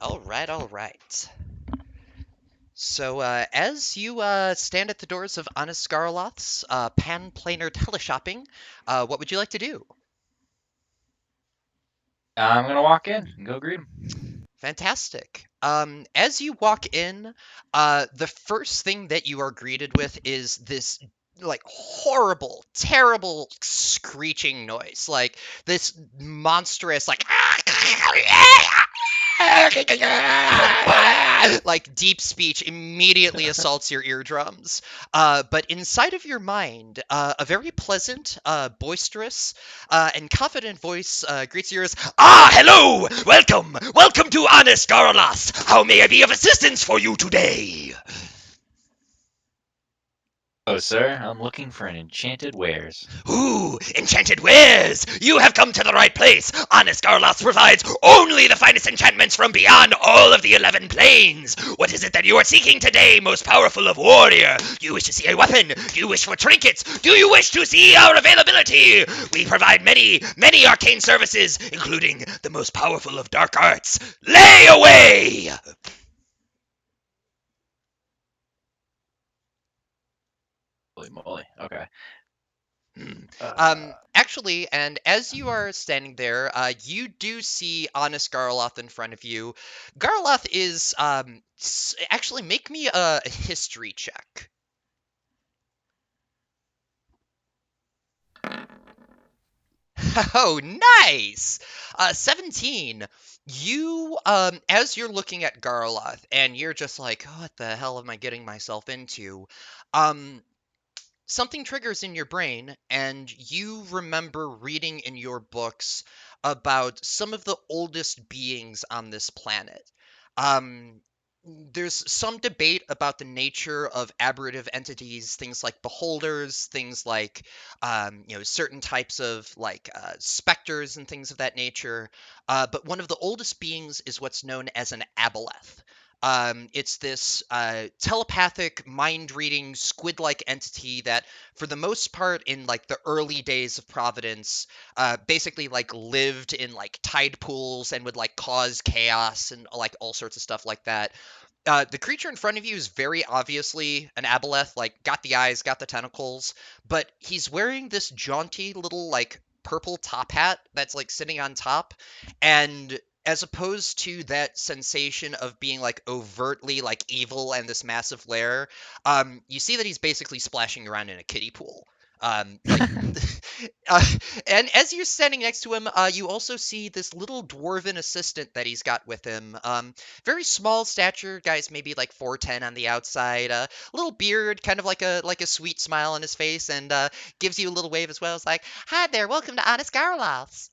A: All right, all right. So, as you stand at the doors of Honest Garloth's pan-planar teleshopping, what would you like to do?
B: I'm gonna walk in and go greet him.
A: Fantastic. As you walk in, the first thing that you are greeted with is this like horrible, terrible screeching noise, like this monstrous like deep speech immediately assaults your eardrums. But inside of your mind, a very pleasant, boisterous, and confident voice greets your ears. Ah, hello! Welcome! Welcome to Honest Garlas! How may I be of assistance for you today?
B: Oh, sir, I'm looking for an enchanted wares.
A: Ooh, enchanted wares! You have come to the right place! Honest Garlas provides only the finest enchantments from beyond all of the 11 planes! What is it that you are seeking today, most powerful of warrior? Do you wish to see a weapon? Do you wish for trinkets? Do you wish to see our availability? We provide many, many arcane services, including the most powerful of dark arts. Lay away!
B: Holy moly. Okay.
A: Hmm.
B: Uh,
A: Actually, and as you are standing there, you do see honest Garloth in front of you. Garloth is actually make me a history check. Oh, nice! 17. You, as you're looking at Garloth, and you're just like, oh, what the hell am I getting myself into? Um, Something triggers in your brain and you remember reading in your books about some of the oldest beings on this planet. Um, there's some debate about the nature of aberrative entities, things like beholders, things like certain types of specters and things of that nature. But one of the oldest beings is what's known as an aboleth. It's this telepathic, mind-reading, squid-like entity that, for the most part, in like the early days of Providence, basically like lived in like tide pools and would like cause chaos and like all sorts of stuff like that. The creature in front of you is very obviously an aboleth, like got the eyes, got the tentacles, but he's wearing this jaunty little like purple top hat that's like sitting on top, and as opposed to that sensation of being like overtly like evil and this massive lair, you see that he's basically splashing around in a kiddie pool. Like Uh, and as you're standing next to him, you also see this little dwarven assistant that he's got with him. Very small stature, guy's maybe like 4'10" on the outside. Little beard, kind of like a sweet smile on his face, and gives you a little wave as well. It's like, "Hi there, welcome to Honest Garloths."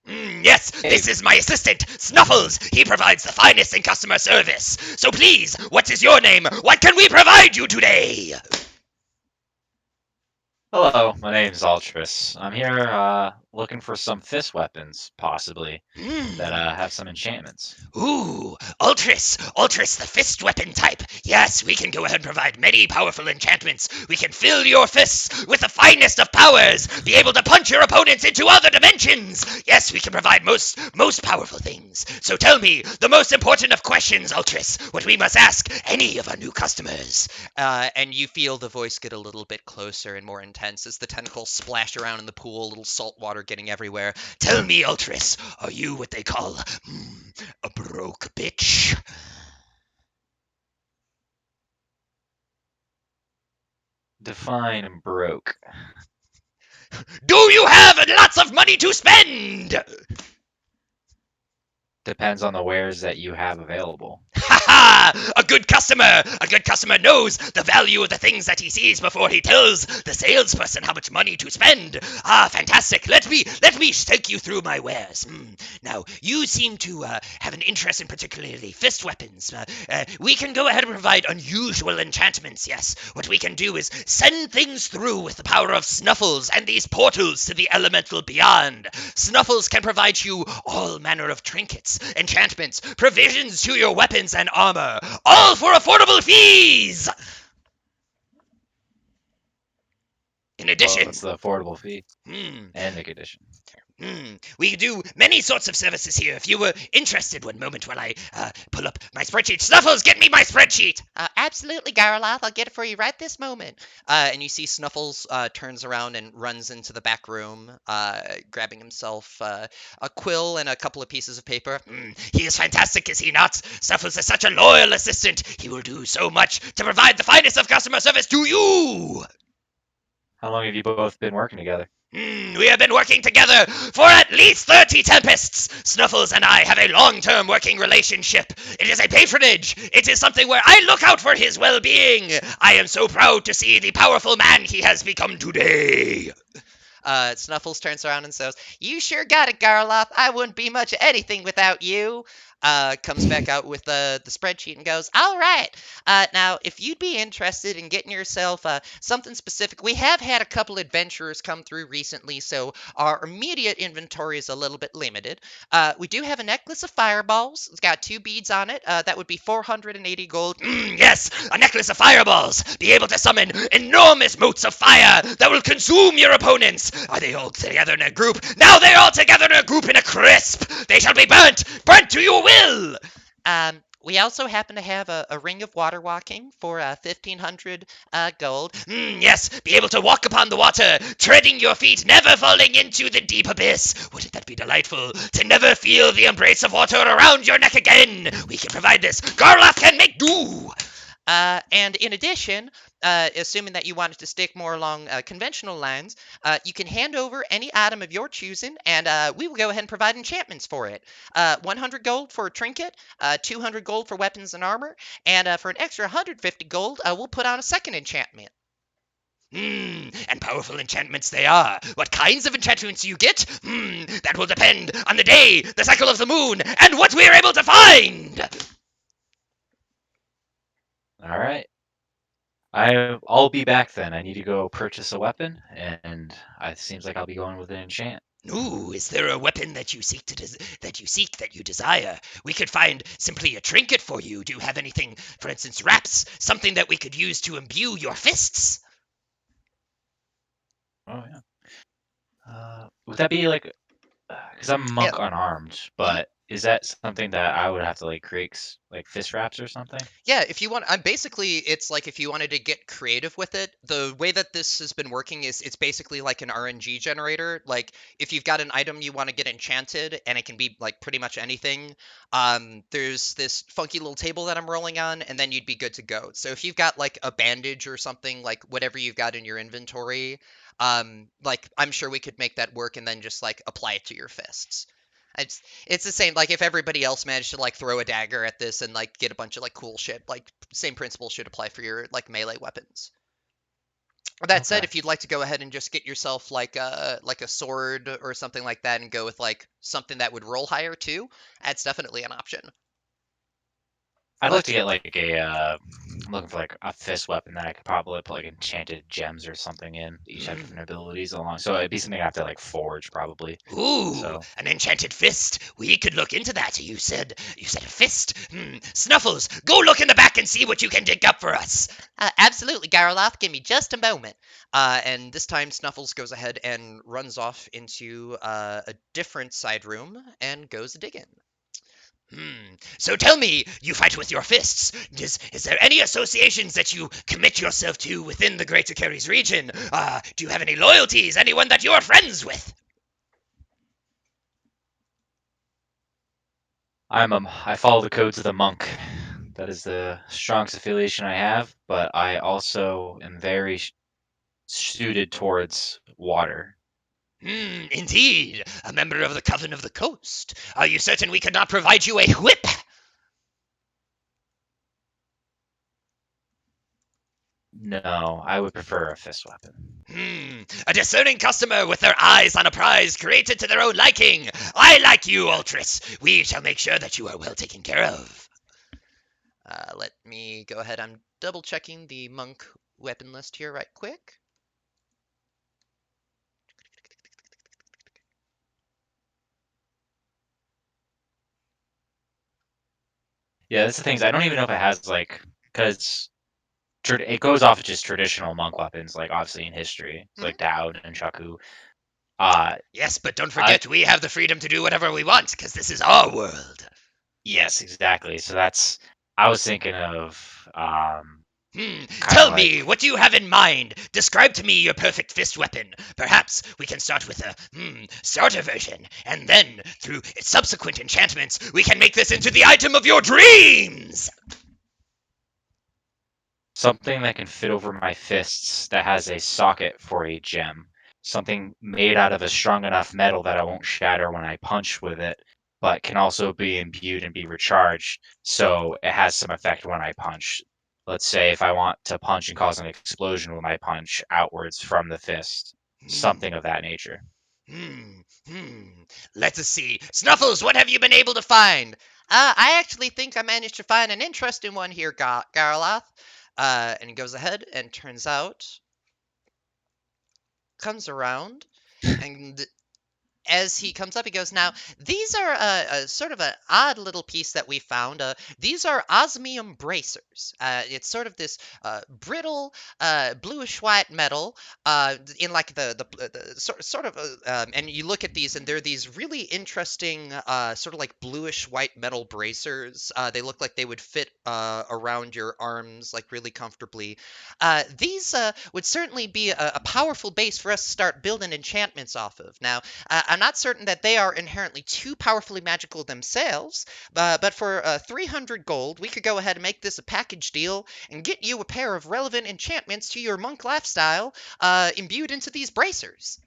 A: Yes,
B: hey,
A: this is my assistant, Snuffles. He provides the finest in customer service. So please, what is your name? What can we provide you today?
B: hello, my name's Altris. I'm here looking for some fist weapons, possibly, that
A: Hmm.
B: have some enchantments.
A: Ooh, Altris! Altris, the fist weapon type! Yes, we can go ahead and provide many powerful enchantments. We can fill your fists with the finest of powers, be able to punch your opponents into other dimensions! Yes, we can provide most powerful things. So tell me, the most important of questions, Altris, what we must ask any of our new customers. And you feel the voice get a little bit closer and more intense as the tentacles splash around in the pool, little salt water getting everywhere. Tell me, Altris, are you what they call a broke bitch?
B: Define broke.
A: Do you have lots of money to spend?
B: Depends on the wares that you have available.
A: Ha ha! A good customer knows the value of the things that he sees before he tells the salesperson how much money to spend. Ah, fantastic! Let me take you through my wares. Now, you seem to have an interest in particularly fist weapons. We can go ahead and provide unusual enchantments. Yes, what we can do is send things through with the power of Snuffles and these portals to the elemental beyond. Snuffles can provide you all manner of trinkets, enchantments, provisions to your weapons and armor, all for affordable fees! In
B: Well, it's
A: addition,
B: the affordable fee
A: hmm,
B: and the condition.
A: We do many sorts of services here. If you were interested, one moment while I pull up my spreadsheet. Snuffles, get me my spreadsheet! Absolutely, Garloth. I'll get it for you right this moment. And you see Snuffles turns around and runs into the back room, grabbing himself a quill and a couple of pieces of paper. He is fantastic, is he not? Snuffles is such a loyal assistant. He will do so much to provide the finest of customer service to you.
B: How long have you both been working together?
A: We have been working together for at least 30 tempests. Snuffles and I have a long-term working relationship. It is a patronage. It is something where I look out for his well-being. I am so proud to see the powerful man he has become today. Snuffles turns around and says, "You sure got it, Garloth. I wouldn't be much of anything without you." Comes back out with the spreadsheet and goes, "All right. Now, if you'd be interested in getting yourself something specific, we have had a couple adventurers come through recently, so our immediate inventory is a little bit limited. We do have a necklace of fireballs. It's got 2 beads on it. That would be 480 gold. Yes, a necklace of fireballs. Be able to summon enormous motes of fire that will consume your opponents. Are they all together in a group? Now they're all together in a group in a crisp. They shall be burnt to your will. We also happen to have a ring of water walking for 1,500 gold. Yes, be able to walk upon the water, treading your feet, never falling into the deep abyss. Wouldn't that be delightful? To never feel the embrace of water around your neck again. We can provide this. Garloth can make do. And in addition, assuming that you wanted to stick more along conventional lines, you can hand over any item of your choosing, and we will go ahead and provide enchantments for it. 100 gold for a trinket, 200 gold for weapons and armor, and for an extra 150 gold, we'll put on a second enchantment. And powerful enchantments they are. What kinds of enchantments you get? That will depend on the day, the cycle of the moon, and what we are able to find.
B: All right. I'll be back then. I need to go purchase a weapon, and it seems like I'll be going with an enchant.
A: Ooh, is there a weapon that you seek that you desire? We could find simply a trinket for you. Do you have anything, for instance, wraps, something that we could use to imbue your fists?
B: Oh yeah. Would that be like, because I'm
A: Yeah.
B: monk unarmed,
A: Mhm.
B: but is that something that I would have to like create like fist wraps or something?
A: Yeah, if you want, I'm basically, it's like if you wanted to get creative with it, the way that this has been working is it's basically like an RNG generator. Like if you've got an item you want to get enchanted, and it can be like pretty much anything, there's this funky little table that I'm rolling on, and then you'd be good to go. So if you've got like a bandage or something, like whatever you've got in your inventory, like I'm sure we could make that work, and then just like apply it to your fists. It's the same. Like if everybody else managed to like throw a dagger at this and like get a bunch of like cool shit, like same principle should apply for your like melee weapons. That said,
B: Okay.
A: if you'd like to go ahead and just get yourself like a sword or something like that and go with like something that would roll higher too, that's definitely an option.
B: I'd like to
A: Let's
B: get like I'm looking for like a fist weapon that I could probably put like enchanted gems or something in. Each have different abilities along, so it'd be something I have to like forge probably.
A: Ooh,
B: So
A: an enchanted fist. We could look into that. You said a fist. Snuffles, go look in the back and see what you can dig up for us. Absolutely, Garloth. Give me just a moment. And this time, Snuffles goes ahead and runs off into a different side room and goes digging. So tell me, you fight with your fists. Is there any associations that you commit yourself to within the Greater Keres region? Do you have any loyalties? Anyone that you are friends with?
B: I follow the codes of the monk. That is the strongest affiliation I have, but I also am very suited towards water.
A: Indeed, a member of the Coven of the Coast. Are you certain we could not provide you a whip?
B: No, I would prefer a fist weapon.
A: A discerning customer with their eyes on a prize created to their own liking. I like you, Altris. We shall make sure that you are well taken care of. Let me go ahead. I'm double checking the monk weapon list here right quick.
B: Yeah, that's the things. I don't even know if it has like because it goes off of just traditional monk weapons, like obviously in history, like Dao and Shaku.
A: Yes, but don't forget, we have the freedom to do whatever we want, because this is our world.
B: Yes, exactly. So that's I was thinking of kind of
A: Tell
B: like
A: me, what do you have in mind? Describe to me your perfect fist weapon. Perhaps we can start with a starter version, and then, through subsequent enchantments, we can make this into the item of your dreams!
B: something that can fit over my fists that has a socket for a gem. Something made out of a strong enough metal that I won't shatter when I punch with it, but can also be imbued and be recharged, so it has some effect when I punch. Let's say if I want to punch and cause an explosion with my punch outwards from the fist, something of that nature.
A: Hmm, hmm. Let us see. Snuffles, what have you been able to find? I actually think I managed to find an interesting one here, Garloth. And he goes ahead and turns out, comes around, and as he comes up, he goes, "Now, these are a sort of an odd little piece that we found. These are osmium bracers. It's sort of this brittle, bluish-white metal in like the sort of, and you look at these, and they're these really interesting, sort of like bluish-white metal bracers. They look like they would fit around your arms like really comfortably. These would certainly be a powerful base for us to start building enchantments off of. Now, I'm not certain that they are inherently too powerfully magical themselves, but for 300 gold, we could go ahead and make this a package deal and get you a pair of relevant enchantments to your monk lifestyle imbued into these bracers."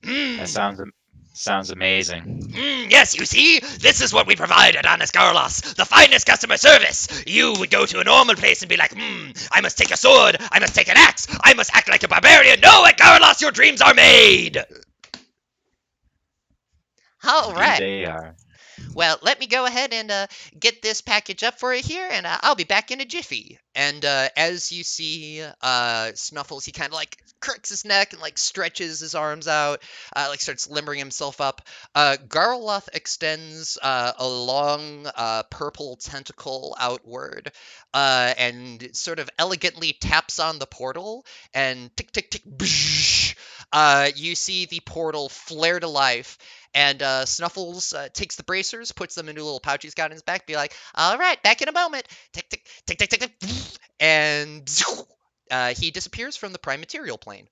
B: That
A: Mm.
B: sounds amazing.
A: Yes, you see, this is what we provide at Honest Garlos, the finest customer service. You would go to a normal place and be like, I must take a sword, I must take an axe, I must act like a barbarian. No, at Garlos, your dreams are made. All
B: Indeed,
A: right.
B: they are.
A: Well, let me go ahead and get this package up for you here, and I'll be back in a jiffy. And as you see Snuffles, he kind of like cracks his neck and like stretches his arms out, like starts limbering himself up. Garloth extends a long purple tentacle outward and sort of elegantly taps on the portal, and tick, tick, tick, bsh, you see the portal flare to life, and Snuffles takes the bracers, puts them into a little pouch he's got in his back, be like, "All right, back in a moment." Tick, tick, tick, tick, tick, tick, and he disappears from the prime material plane.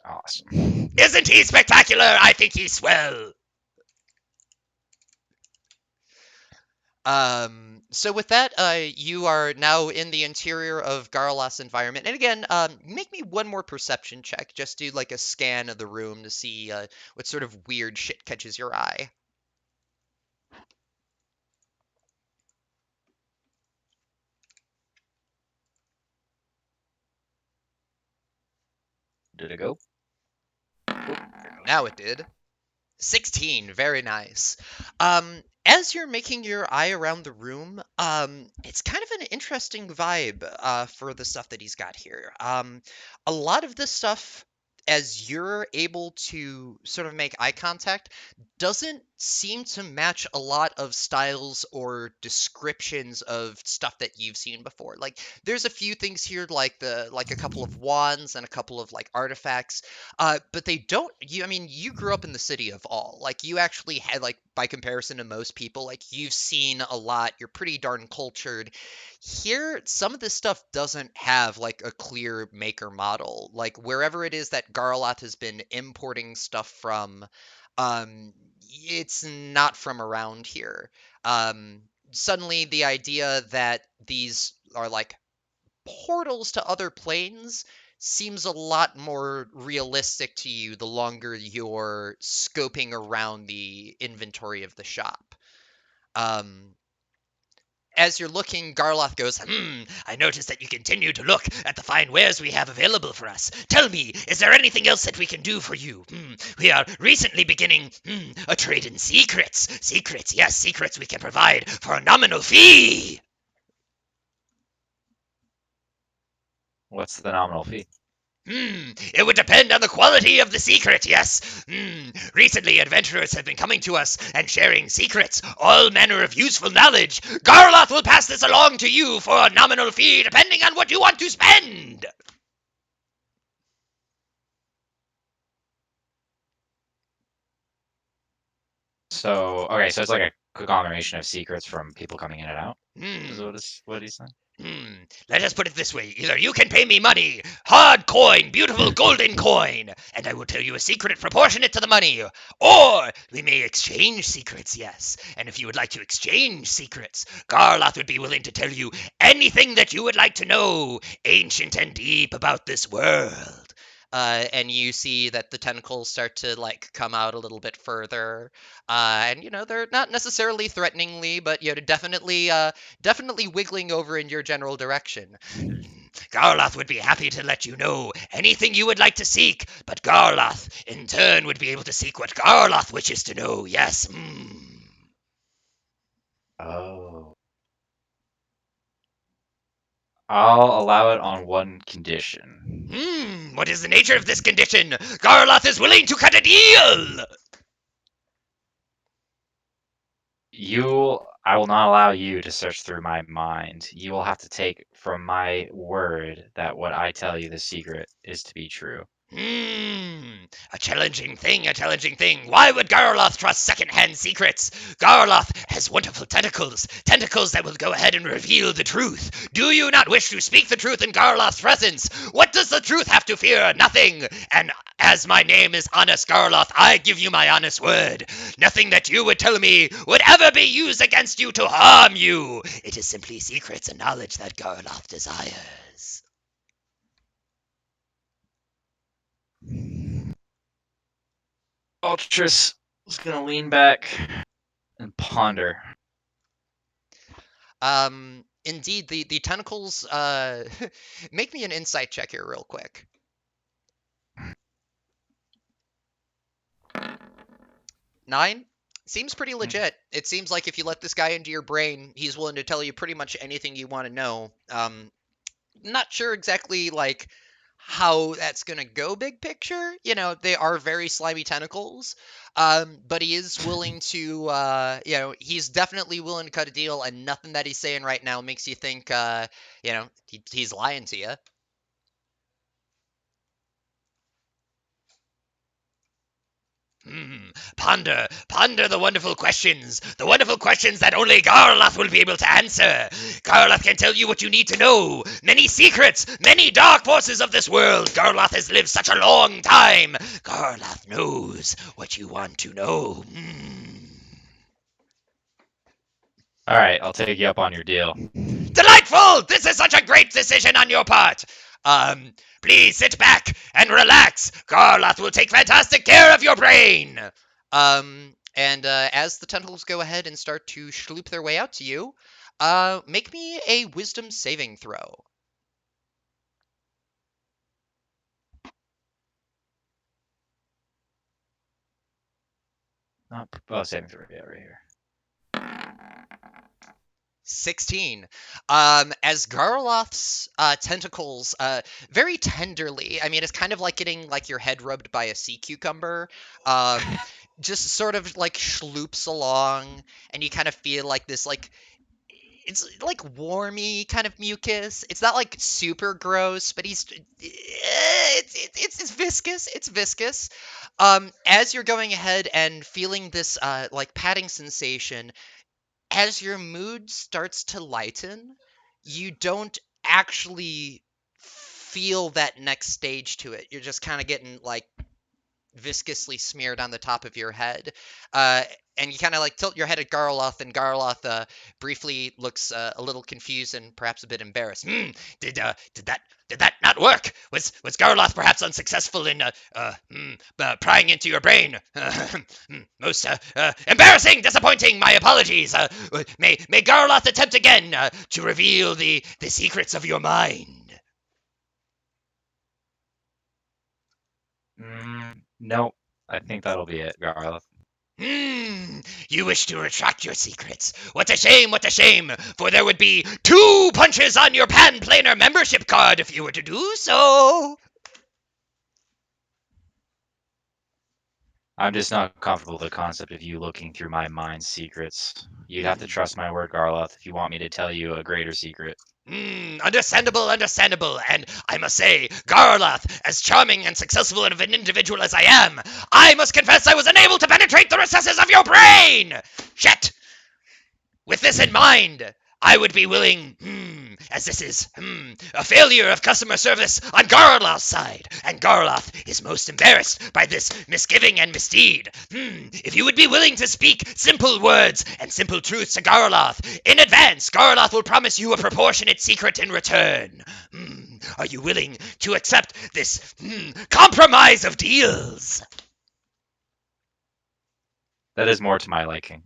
B: Awesome.
A: Isn't he spectacular? I think he's swell. So with that, you are now in the interior of Garlas' environment. And again, make me one more perception check. Just do like a scan of the room to see what sort of weird shit catches your eye.
B: Did it go?
A: Now it did. 16, very nice. As you're making your eye around the room, it's kind of an interesting vibe for the stuff that he's got here. A lot of this stuff, as you're able to sort of make eye contact, doesn't seem to match a lot of styles or descriptions of stuff that you've seen before. Like, there's a few things here, like a couple of wands and a couple of like artifacts, but they don't. I mean, you grew up in the city of all. Like, you actually had, like, by comparison to most people, like, you've seen a lot. You're pretty darn cultured. Here, some of this stuff doesn't have like a clear maker model. Like, wherever it is that Garloth has been importing stuff from, it's not from around here. Suddenly, the idea that these are like portals to other planes seems a lot more realistic to you the longer you're scoping around the inventory of the shop. Um, as you're looking, Garloth goes, I notice that you continue to look at the fine wares we have available for us. Tell me, is there anything else that we can do for you? We are recently beginning a trade in secrets. Secrets, yes, secrets we can provide for a nominal fee.
B: What's the nominal fee?
A: It would depend on the quality of the secret, yes. Recently, adventurers have been coming to us and sharing secrets, all manner of useful knowledge. Garloth will pass this along to you for a nominal fee, depending on what you want to spend.
B: So, okay, so it's like a conglomeration of secrets from people coming in and out. Is
A: Hmm.
B: what he's saying?
A: Let us put it this way. Either you can pay me money, hard coin, beautiful golden coin, and I will tell you a secret proportionate to the money, or we may exchange secrets, yes. And if you would like to exchange secrets, Garloth would be willing to tell you anything that you would like to know, ancient and deep, about this world. And you see that the tentacles start to like come out a little bit further, and they're not necessarily threateningly, but definitely wiggling over in your general direction. Garloth would be happy to let you know anything you would like to seek, but Garloth, in turn, would be able to seek what Garloth wishes to know. Yes.
B: Oh. I'll allow it on one condition.
A: What is the nature of this condition? Garloth is willing to cut a deal!
B: I will not allow you to search through my mind. You will have to take from my word that what I tell you the secret is to be true.
A: A challenging thing, a challenging thing. Why would Garloth trust second-hand secrets? Garloth has wonderful tentacles, tentacles that will go ahead and reveal the truth. Do you not wish to speak the truth in Garloth's presence? What does the truth have to fear? Nothing. And as my name is Honest Garloth, I give you my honest word. Nothing that you would tell me would ever be used against you to harm you. It is simply secrets and knowledge that Garloth desires.
B: Altris is gonna lean back and ponder.
A: Indeed, the tentacles, make me an insight check here real quick. 9? Seems pretty legit. It seems like if you let this guy into your brain, he's willing to tell you pretty much anything you want to know. Not sure exactly, like, how that's gonna go big picture. They are very slimy tentacles. But he is willing to, he's definitely willing to cut a deal, and nothing that he's saying right now makes you think, he's lying to you. Ponder the wonderful questions that only Garloth will be able to answer. Garloth can tell you what you need to know. Many secrets, many dark forces of this world. Garloth has lived such a long time. Garloth knows what you want to know.
B: All right, I'll take you up on your deal.
A: Delightful! This is such a great decision on your part. Please sit back and relax. Garloth will take fantastic care of your brain. And as the tentacles go ahead and start to schloop their way out to you, make me a wisdom saving throw.
B: Saving throw, yeah, right here.
A: 16. As Garloth's tentacles very tenderly, I mean, it's kind of like getting like your head rubbed by a sea cucumber, just sort of like schloops along, and you kind of feel like this, like, it's like warmy kind of mucus. It's not like super gross, but it's viscous. It's viscous. As you're going ahead and feeling this like patting sensation, as your mood starts to lighten, you don't actually feel that next stage to it. You're just kind of getting like viscously smeared on the top of your head. Uh, and you kind of like tilt your head at Garloth, and Garloth briefly looks a little confused and perhaps a bit embarrassed. Did that not work? Was Garloth perhaps unsuccessful in prying into your brain? Most embarrassing, disappointing. My apologies. May Garloth attempt again to reveal the secrets of your mind.
B: Nope. I think that'll be it, Garloth.
A: You wish to retract your secrets. What a shame, what a shame, for there would be 2 punches on your Pan-Planar membership card if you were to do so.
B: I'm just not comfortable with the concept of you looking through my mind's secrets. You'd have to
A: Hmm.
B: trust my word, Garloth, if you want me to tell you a greater secret.
A: Understandable, understandable, and I must say, Garloth, as charming and successful of an individual as I am, I must confess I was unable to penetrate the recesses of your brain! Shit! With this in mind, I would be willing, as this is, a failure of customer service on Garloth's side, and Garloth is most embarrassed by this misgiving and misdeed. If you would be willing to speak simple words and simple truths to Garloth, in advance, Garloth will promise you a proportionate secret in return. Are you willing to accept this, compromise of deals?
B: That is more to my liking.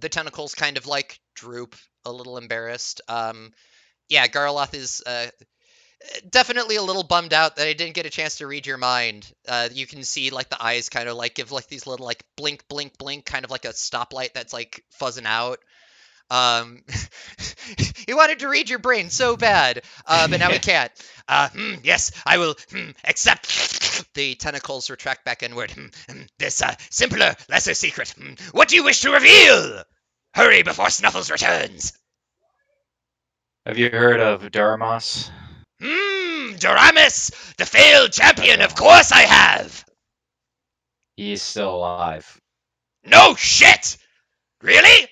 A: The tentacles kind of like droop a little embarrassed. Yeah, Garloth is definitely a little bummed out that I didn't get a chance to read your mind. You can see like the eyes kind of like give like these little like blink, blink, blink, kind of like a stoplight that's like fuzzing out. Um, he wanted to read your brain so bad, but now he can't. Yes, I will accept. The tentacles retract back inward. This simpler, lesser secret. What do you wish to reveal? Hurry before Snuffles returns.
B: Have you heard of Duramos?
A: Doramus, the failed champion, of
B: Duramos.
A: course I have!
B: He's still alive.
A: No shit! Really?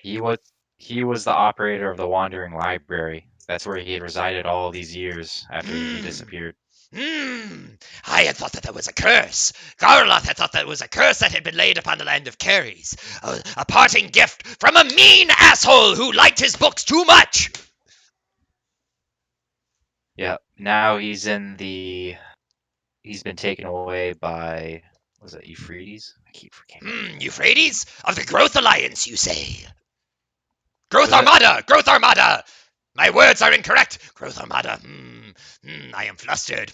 B: He was the operator of the Wandering Library. That's where he had resided all these years after he
A: Hmm.
B: disappeared.
A: I had thought that that was a curse. Garloth had thought that was a curse that had been laid upon the land of Keres. A parting gift from a mean asshole who liked his books too much!
B: Yeah. Now he's in the. He's been taken away by. Was it Euphrates? I keep forgetting.
A: Euphrates? Of the Growth Alliance, you say? Growth
B: Was it?
A: Armada! Growth Armada! My words are incorrect! Growth Armada. I am flustered.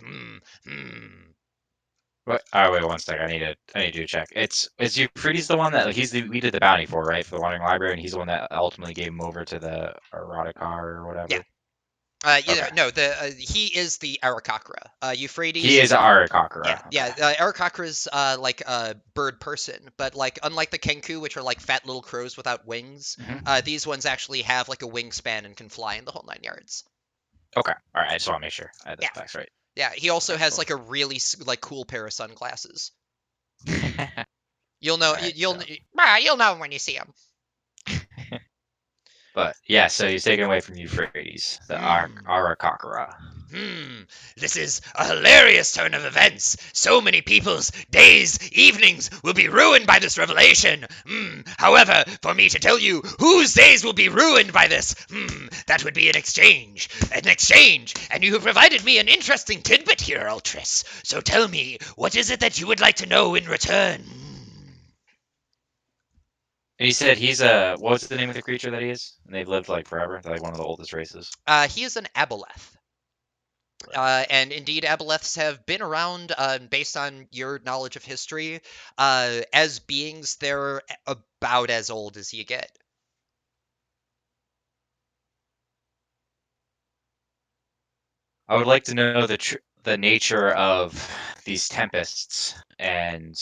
B: What? Oh wait, one second. I need to do a check. Is Euphrates the one that like, we did the bounty for, right? For the Wandering Library, and he's the one that ultimately gave him over to the Erotica or
A: Yeah.
B: whatever.
A: Yeah,
B: Okay.
A: no, he is the Arakakra.
B: He
A: Euphrates
B: is
A: is
B: Arakakra.
A: yeah.
B: Okay.
A: Arakakakra's like a bird person, but like unlike the Kenku, which are like fat little crows without wings,
B: Mm-hmm.
A: these ones actually have like a wingspan and can fly in the whole 9 yards.
B: Okay. All right. I just want to make sure I had the
A: Yeah,
B: facts right.
A: yeah. He also
B: Okay.
A: has
B: Cool.
A: like a really like cool pair of sunglasses.
B: All
A: You'll know.
B: right.
A: You'll know when you see them.
B: But yeah, so he's taken away from Euphrates, the
A: Hmm.
B: Arakakra.
A: This is a hilarious turn of events. So many people's days, evenings will be ruined by this revelation. However, for me to tell you whose days will be ruined by this, that would be an exchange. An exchange. And you have provided me an interesting tidbit here, Altris. So tell me, what is it that you would like to know in return?
B: And he said he's a what's the name of the creature that he is? And they've lived like forever. They're like one of the oldest races.
A: He is an aboleth. And indeed, aboleths have been around, based on your knowledge of history, as beings. They're about as old as you get.
B: I would like to know the nature of these tempests and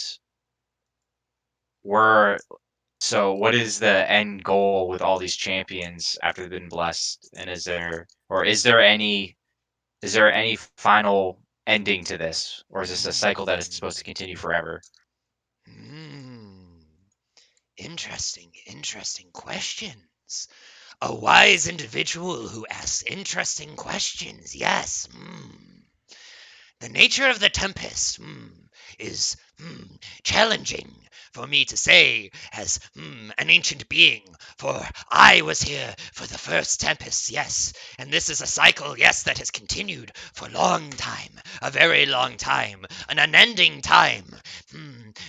B: were so what is the end goal with all these champions after they've been blessed? And is there any final ending to this, or is this a cycle that is supposed to continue forever?
A: Hmm. Interesting questions. A wise individual who asks interesting questions. Yes. The nature of the tempest is challenging for me to say as an ancient being, for I was here for the first tempest, yes, and this is a cycle, yes, that has continued for a long time, a very long time, an unending time.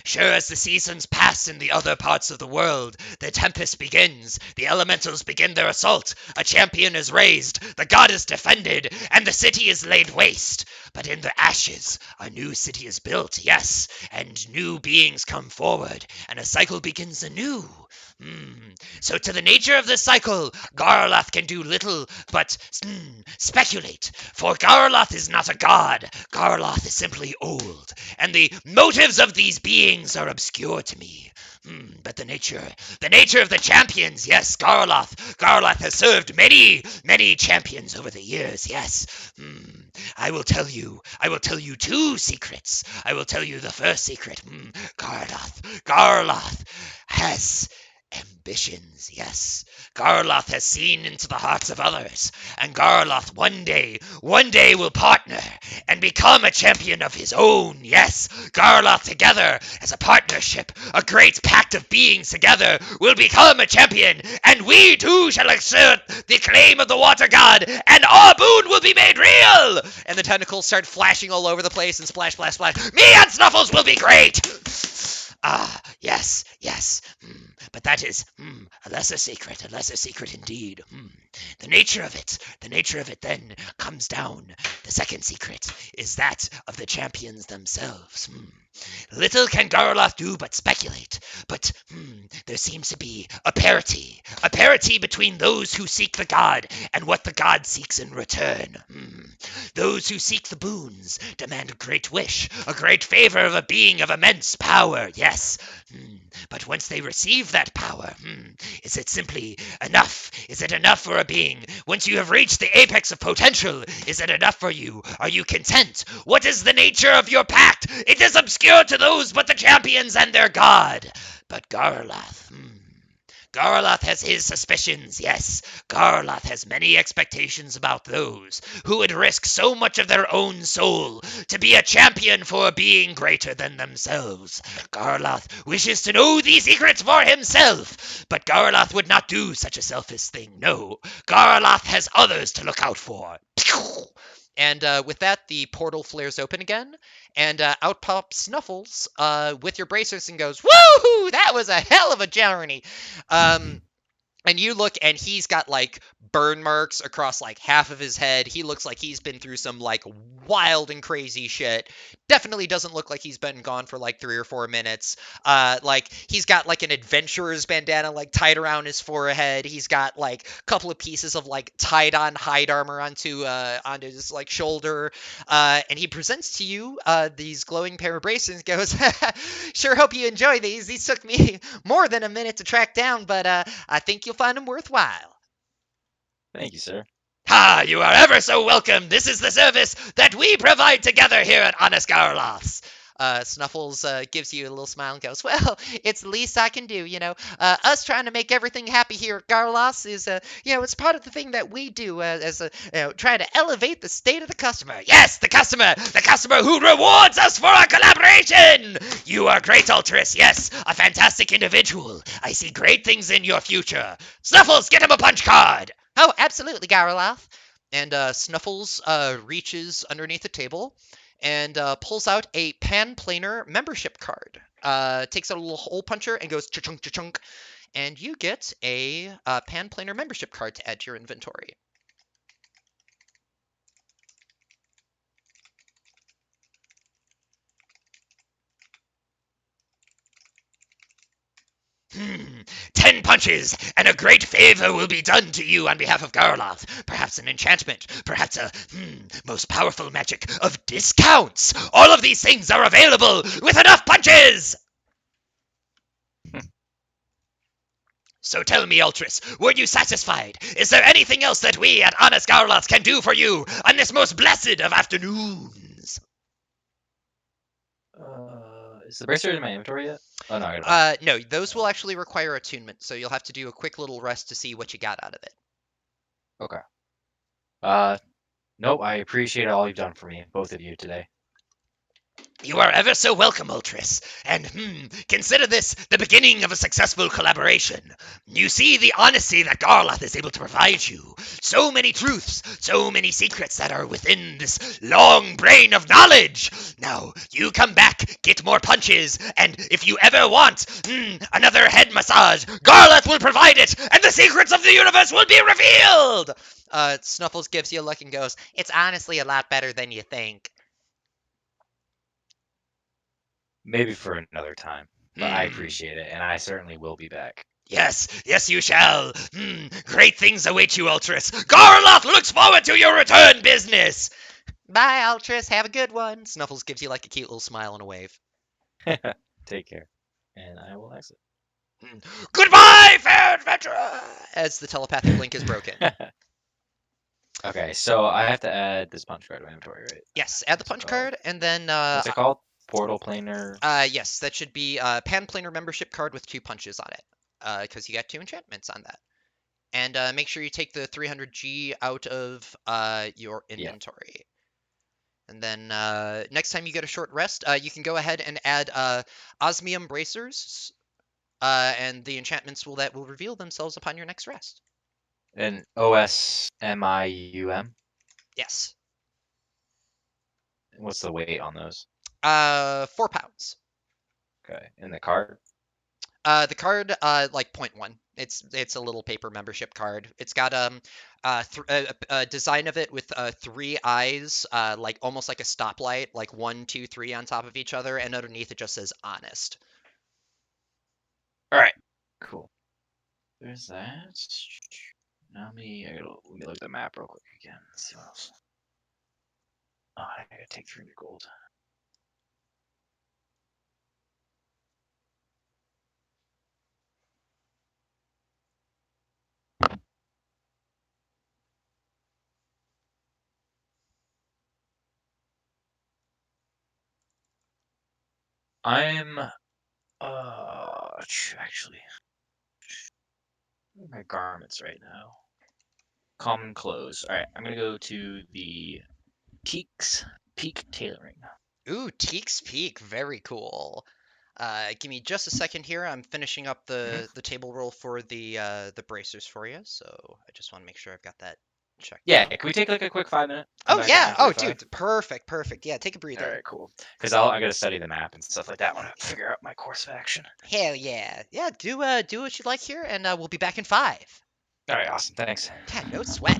A: Sure as the seasons pass in the other parts of the world, the tempest begins, the elementals begin their assault, a champion is raised, the god is defended, and the city is laid waste. But in the ashes, a new city is built, yes, and new beings come forward, and a cycle begins anew. So to the nature of this cycle, Garloth can do little but speculate. For Garloth is not a god. Garloth is simply old, and the motives of these beings are obscure to me. But the nature of the champions, yes, Garloth has served many champions over the years, yes. I will tell you two secrets. I will tell you the first secret. Garloth has ambitions, yes. Garloth has seen into the hearts of others, and Garloth one day will partner and become a champion of his own, yes. Garloth together as a partnership, a great pact of beings together, will become a champion, and we too shall assert the claim of the water god, and our boon will be made real! And the tentacles start flashing all over the place, and splash, splash, splash. Me and Snuffles will be great! Yes. But that is a lesser secret indeed. The nature of it then comes down. The second secret is that of the champions themselves. Little can Garloth do but speculate, but there seems to be a parity between those who seek the god and what the god seeks in return. Those who seek the boons demand a great wish, a great favor of a being of immense power, yes. But once they receive that power, is it simply enough? Is it enough for a being? Once you have reached the apex of potential, is it enough for you? Are you content? What is the nature of your pact? It is obscure to those but the champions and their god. But Garloth has his suspicions, yes. Garloth has many expectations about those who would risk so much of their own soul to be a champion for a being greater than themselves. Garloth wishes to know these secrets for himself, but Garloth would not do such a selfish thing, no. Garloth has others to look out for. And with that, the portal flares open again, and out pops Snuffles with your bracers and goes, "Woohoo! That was a hell of a journey." And you look, and he's got like burn marks across like half of his head. He looks like he's been through some like wild and crazy shit. Definitely doesn't look like he's been gone for like 3 or 4 minutes. Like he's got like an adventurer's bandana like tied around his forehead. He's got like a couple of pieces of like tied on hide armor onto his like shoulder. And he presents to you these glowing pair of braces and goes, "Sure hope you enjoy these. These took me more than a minute to track down, but I think you'll find them worthwhile."
B: Thank you, sir.
A: "Ha! You are ever so welcome. This is the service that we provide together here at Honest Garloths." Snuffles gives you a little smile and goes, "Well, it's the least I can do, you know. Us trying to make everything happy here at Garloths is, it's part of the thing that we do try to elevate the state of the customer. Yes, the customer who rewards us for our collaboration. You are great, Altris. Yes, a fantastic individual. I see great things in your future. Snuffles, get him a punch card." "Oh, absolutely, Garloth." And Snuffles reaches underneath the table and pulls out a pan-planar membership card. Takes out a little hole puncher and goes cha-chunk, cha-chunk, and you get a pan-planar membership card to add to your inventory. Hmm. 10 punches, and a great favor will be done to you on behalf of Garloth. Perhaps an enchantment, perhaps a most powerful magic of discounts. All of these things are available with enough punches! So tell me, Altris, were you satisfied? Is there anything else that we at Honest Garloth can do for you on this most blessed of afternoons?
B: Is the bracer in my inventory yet? Oh, no, I got it.
A: No, those will actually require attunement, so you'll have to do a quick little rest to see what you got out of it.
B: Okay. Nope, I appreciate all you've done for me, both of you, today.
A: You are ever so welcome, Altris, and consider this the beginning of a successful collaboration. You see the honesty that Garloth is able to provide you. So many truths, so many secrets that are within this long brain of knowledge. Now, you come back, get more punches, and if you ever want another head massage, Garloth will provide it, and the secrets of the universe will be revealed! Snuffles gives you a look and goes, "It's honestly a lot better than you think."
B: Maybe for another time, but I appreciate it, and I certainly will be back.
A: Yes, yes, you shall. Great things await you, Altris. Garloth looks forward to your return business. Bye, Altris. Have a good one. Snuffles gives you like a cute little smile and a wave.
B: Take care. And I will exit.
A: Goodbye, fair adventurer! As the telepathic link is broken.
B: Okay, so I have to add this punch card to my inventory, right?
A: Yes, add the
B: What's it
A: punch
B: called?
A: card, and then
B: What's it called? Portal Planer.
A: yes, that should be a Panplaner membership card with 2 punches on it, because you got 2 enchantments on that. And make sure you take the 300G out of your
B: Yeah.
A: inventory. And then next time you get a short rest, you can go ahead and add Osmium Bracers, and the enchantments will reveal themselves upon your next rest.
B: And OSMIUM.
A: Yes.
B: What's the weight on those?
A: 4 pounds.
B: Okay. And the card?
A: The card, like 0.1. It's a little paper membership card. It's got a design of it with 3 eyes, like almost like a stoplight, like 1, 2, 3 on top of each other, and underneath it just says honest.
B: All right. Cool. There's that. Now let me look at the map real quick again. Let's see what else. Oh, I gotta take 300 gold. I'm actually my garments right now. Common clothes. All right, I'm gonna go to the Peak Tailoring.
A: Ooh, Teak's Peak, very cool. Give me just a second here. I'm finishing up
B: Mm-hmm.
A: the table roll for the bracers for you, so I just want to make sure I've got that checked
B: Yeah,
A: out.
B: can we take like a quick 5 minute? Come
A: Oh
B: back at
A: yeah. Oh
B: 9:45.
A: dude, perfect, perfect. Yeah, take a
B: All
A: breather.
B: right, cool. Because I gotta study the map and stuff like that. I want to figure out my course of action.
A: Hell yeah. Yeah, do what you like here, and we'll be back in 5.
B: All right, awesome. Thanks.
A: Yeah, no sweat.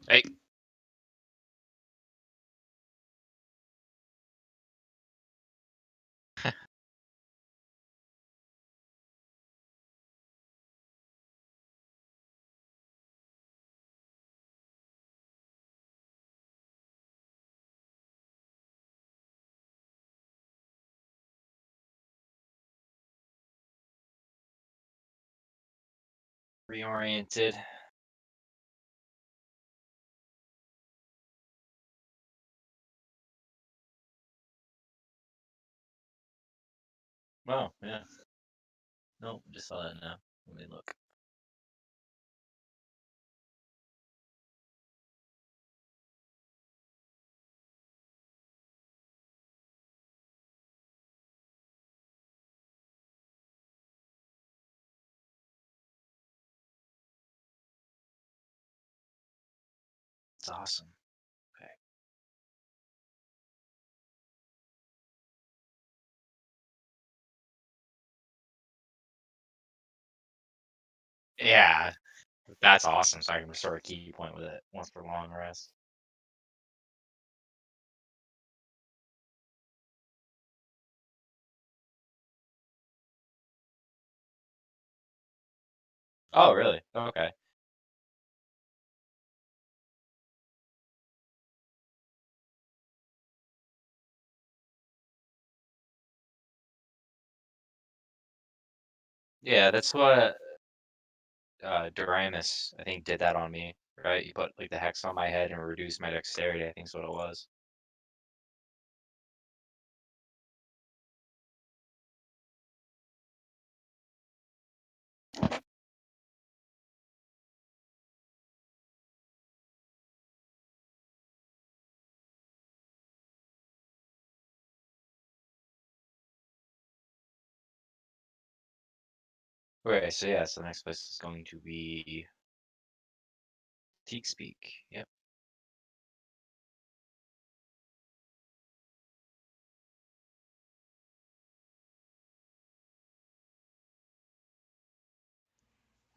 B: Hey. Reoriented. Oh, yeah. No, just saw that now. Let me look. It's awesome. Okay. Yeah, that's awesome. So I can restore a key point with it once for long rest. Oh, really? Okay. Yeah, that's what Doramus, I think, did that on me, right? You put like the hex on my head and reduced my dexterity, I think is what it was. Okay, so yeah, so the next place is going to be Teak Speak. Yep.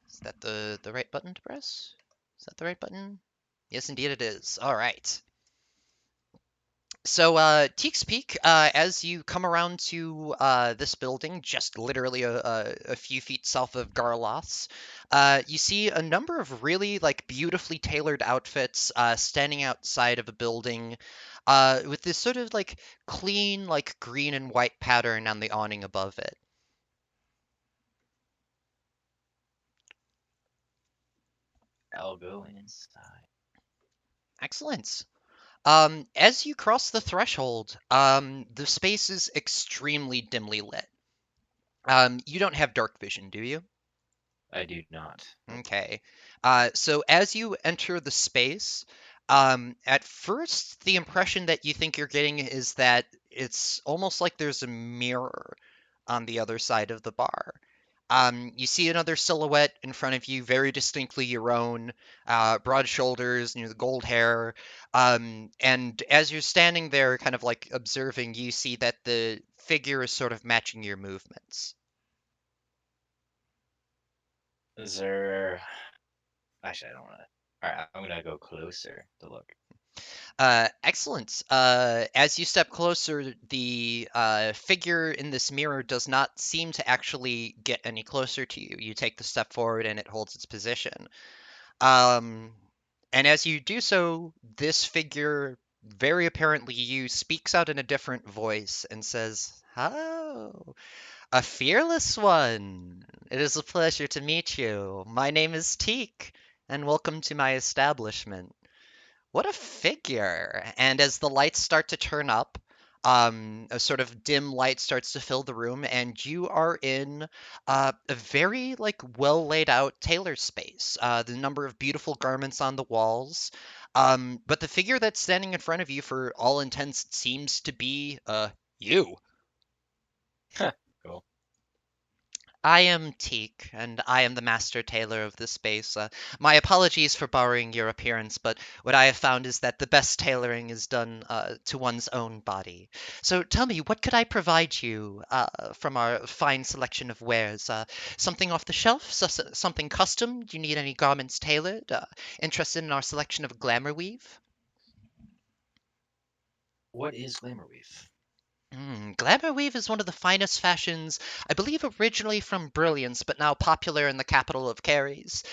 A: Is that the right button to press? Is that the right button? Yes, indeed it is. All right. So, Teek's Peak, as you come around to this building, just literally a few feet south of Garloth's, you see a number of really like beautifully tailored outfits standing outside of a building with this sort of like clean, like green and white pattern on the awning above it.
B: I'll go inside.
A: Excellent. As you cross the threshold, the space is extremely dimly lit. You don't have dark vision, do you?
B: I do not. Nope.
A: Okay. So as you enter the space, at first, the impression that you think you're getting is that it's almost like there's a mirror on the other side of the bar. You see another silhouette in front of you, very distinctly your own, broad shoulders, the gold hair. And as you're standing there, kind of like observing, you see that the figure is sort of matching your movements.
B: Is there? Actually, I don't want to. All right, I'm gonna go closer to look.
A: Excellent. As you step closer, the figure in this mirror does not seem to actually get any closer to you. You take the step forward and it holds its position. Um, and as you do so, this figure, very apparently you, speaks out in a different voice and says, "Oh, a fearless one. It is a pleasure to meet you. My name is Teak, and welcome to my establishment." What a figure! And as the lights start to turn up, a sort of dim light starts to fill the room, and you are in a very like well laid out tailor space. The number of beautiful garments on the walls, but the figure that's standing in front of you, for all intents, seems to be you.
B: Cool.
A: I am Teak, and I am the master tailor of this space. My apologies for borrowing your appearance, but what I have found is that the best tailoring is done to one's own body. So tell me, what could I provide you from our fine selection of wares? Something off the shelf? Something custom? Do you need any garments tailored? Interested in our selection of glamour weave?
B: What is glamour weave?
A: Glamour weave is one of the finest fashions, I believe originally from Brilliance, but now popular in the capital of Keres.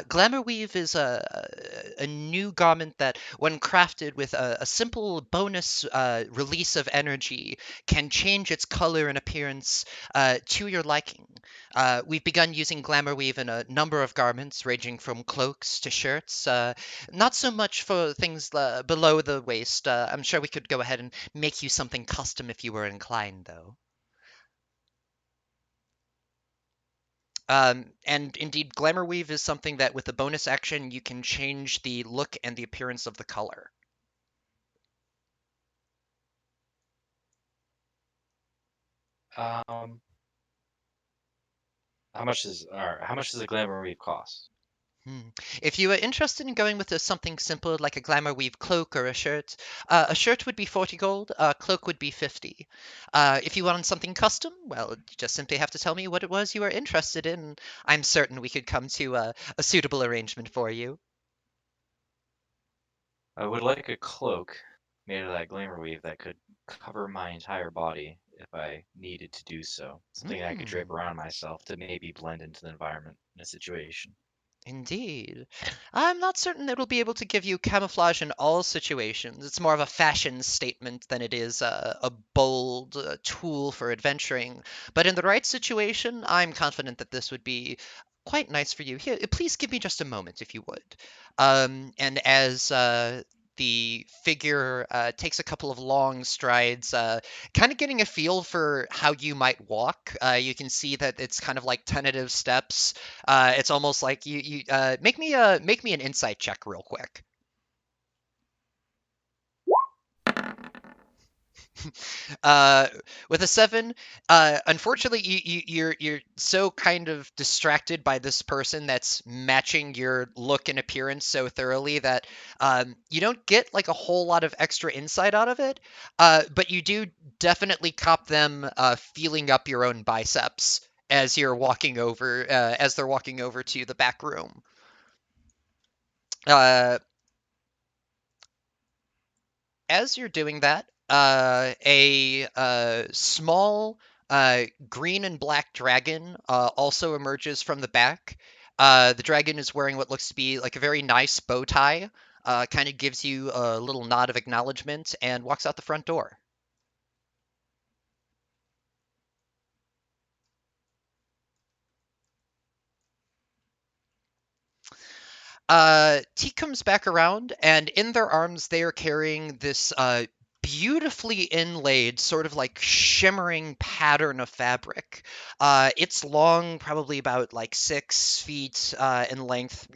A: Glamour weave is a new garment that, when crafted with a simple bonus release of energy, can change its color and appearance to your liking. We've begun using glamour weave in a number of garments, ranging from cloaks to shirts. Not so much for things below the waist. I'm sure we could go ahead and make you something custom if you were inclined, though. And indeed, Glamour Weave is something that, with a bonus action, you can change the look and the appearance of the color.
B: Um, how much does a glamour weave cost?
A: Hmm. If you are interested in going with something simple like a Glamour Weave cloak or a shirt would be 40 gold, a cloak would be 50. If you want something custom, well, you just simply have to tell me what it was you were interested in. I'm certain we could come to a suitable arrangement for you.
B: I would like a cloak made of that glamour weave that could cover my entire body if I needed to do so. Something I could drape
A: Hmm.
B: around myself to maybe blend into the environment in a situation.
A: Indeed. I'm not certain it'll be able to give you camouflage in all situations. It's more of a fashion statement than it is a bold tool for adventuring. But in the right situation, I'm confident that this would be quite nice for you. Here, please give me just a moment, if you would. And as the figure takes a couple of long strides, kind of getting a feel for how you might walk, you can see that it's kind of like tentative steps. It's almost like you make me an insight check real quick. Uh, with a seven, unfortunately, you're so kind of distracted by this person that's matching your look and appearance so thoroughly that you don't get like a whole lot of extra insight out of it. But you do definitely cop them feeling up your own biceps as as they're walking over to the back room. Uh, as you're doing that, a small green and black dragon also emerges from the back. The dragon is wearing what looks to be like a very nice bow tie, kind of gives you a little nod of acknowledgement, and walks out the front door. T comes back around, and in their arms they are carrying this beautifully inlaid, sort of like shimmering pattern of fabric. It's long, probably about like 6 feet in length,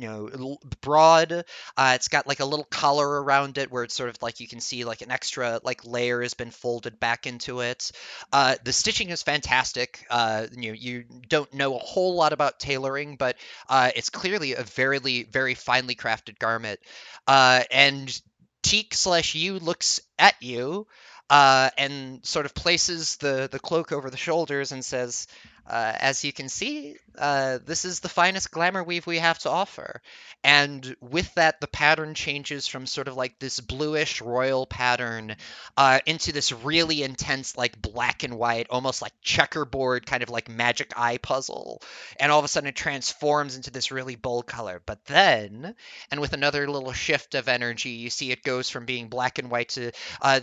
A: broad. It's got like a little collar around it where it's sort of like you can see like an extra like layer has been folded back into it. The stitching is fantastic. You don't know a whole lot about tailoring, but it's clearly a very finely crafted garment. And Teak slash you looks at you and sort of places the cloak over the shoulders and says, as you can see, this is the finest glamour weave we have to offer. And with that, the pattern changes from sort of like this bluish royal pattern into this really intense, like black and white, almost like checkerboard kind of like magic eye puzzle. And all of a sudden it transforms into this really bold color. But then, and with another little shift of energy, you see it goes from being black and white to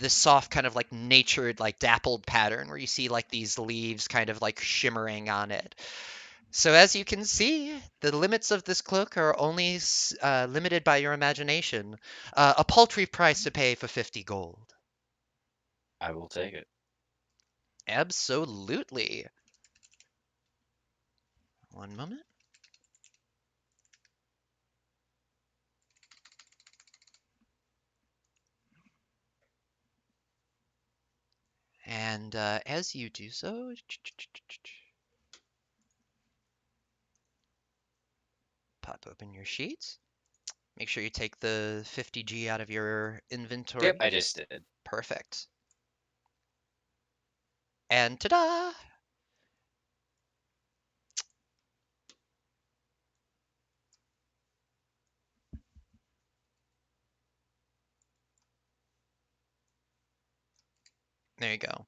A: this soft kind of like natured, like dappled pattern where you see like these leaves kind of like shimmering on it. So as you can see, the limits of this cloak are only limited by your imagination. A paltry price to pay for 50 gold.
B: I will take it.
A: Absolutely. One moment. And as you do so, Pop open your sheets. Make sure you take the 50G out of your
B: Yep,
A: inventory.
B: I just did.
A: Perfect. And ta-da! There you go.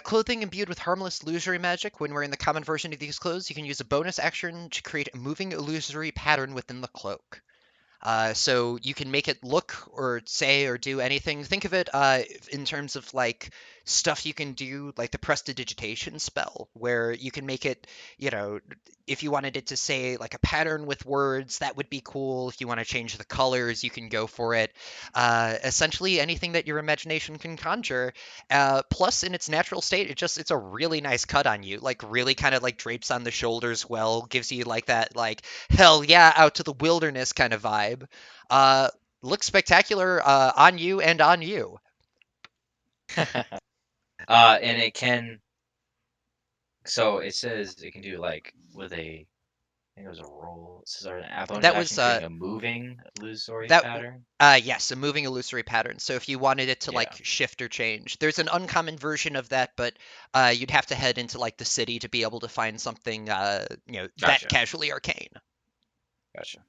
A: Clothing imbued with harmless illusory magic. When wearing the common version of these clothes, you can use a bonus action to create a moving illusory pattern within the cloak. So you can make it look or say or do anything. Think of it in terms of like stuff you can do, like the prestidigitation spell, where you can make it, you know, if you wanted it to say like a pattern with words, that would be cool. If you want to change the colors, you can go for it. Essentially, anything that your imagination can conjure. Plus, in its natural state, it's a really nice cut on you, like really kind of like drapes on the shoulders well, gives you like that like hell yeah out to the wilderness kind of vibe. Uh, looks spectacular on you and on you.
B: And it can. So it says it can do like with a. I think it was a roll. It says a bonus
A: That
B: action
A: was
B: creating a moving illusory
A: that
B: pattern.
A: yes, a moving illusory pattern. So if you wanted it to
B: Yeah,
A: like shift or change, there's an uncommon version of that, but you'd have to head into like the city to be able to find something that
B: gotcha,
A: casually arcane.
B: gotcha.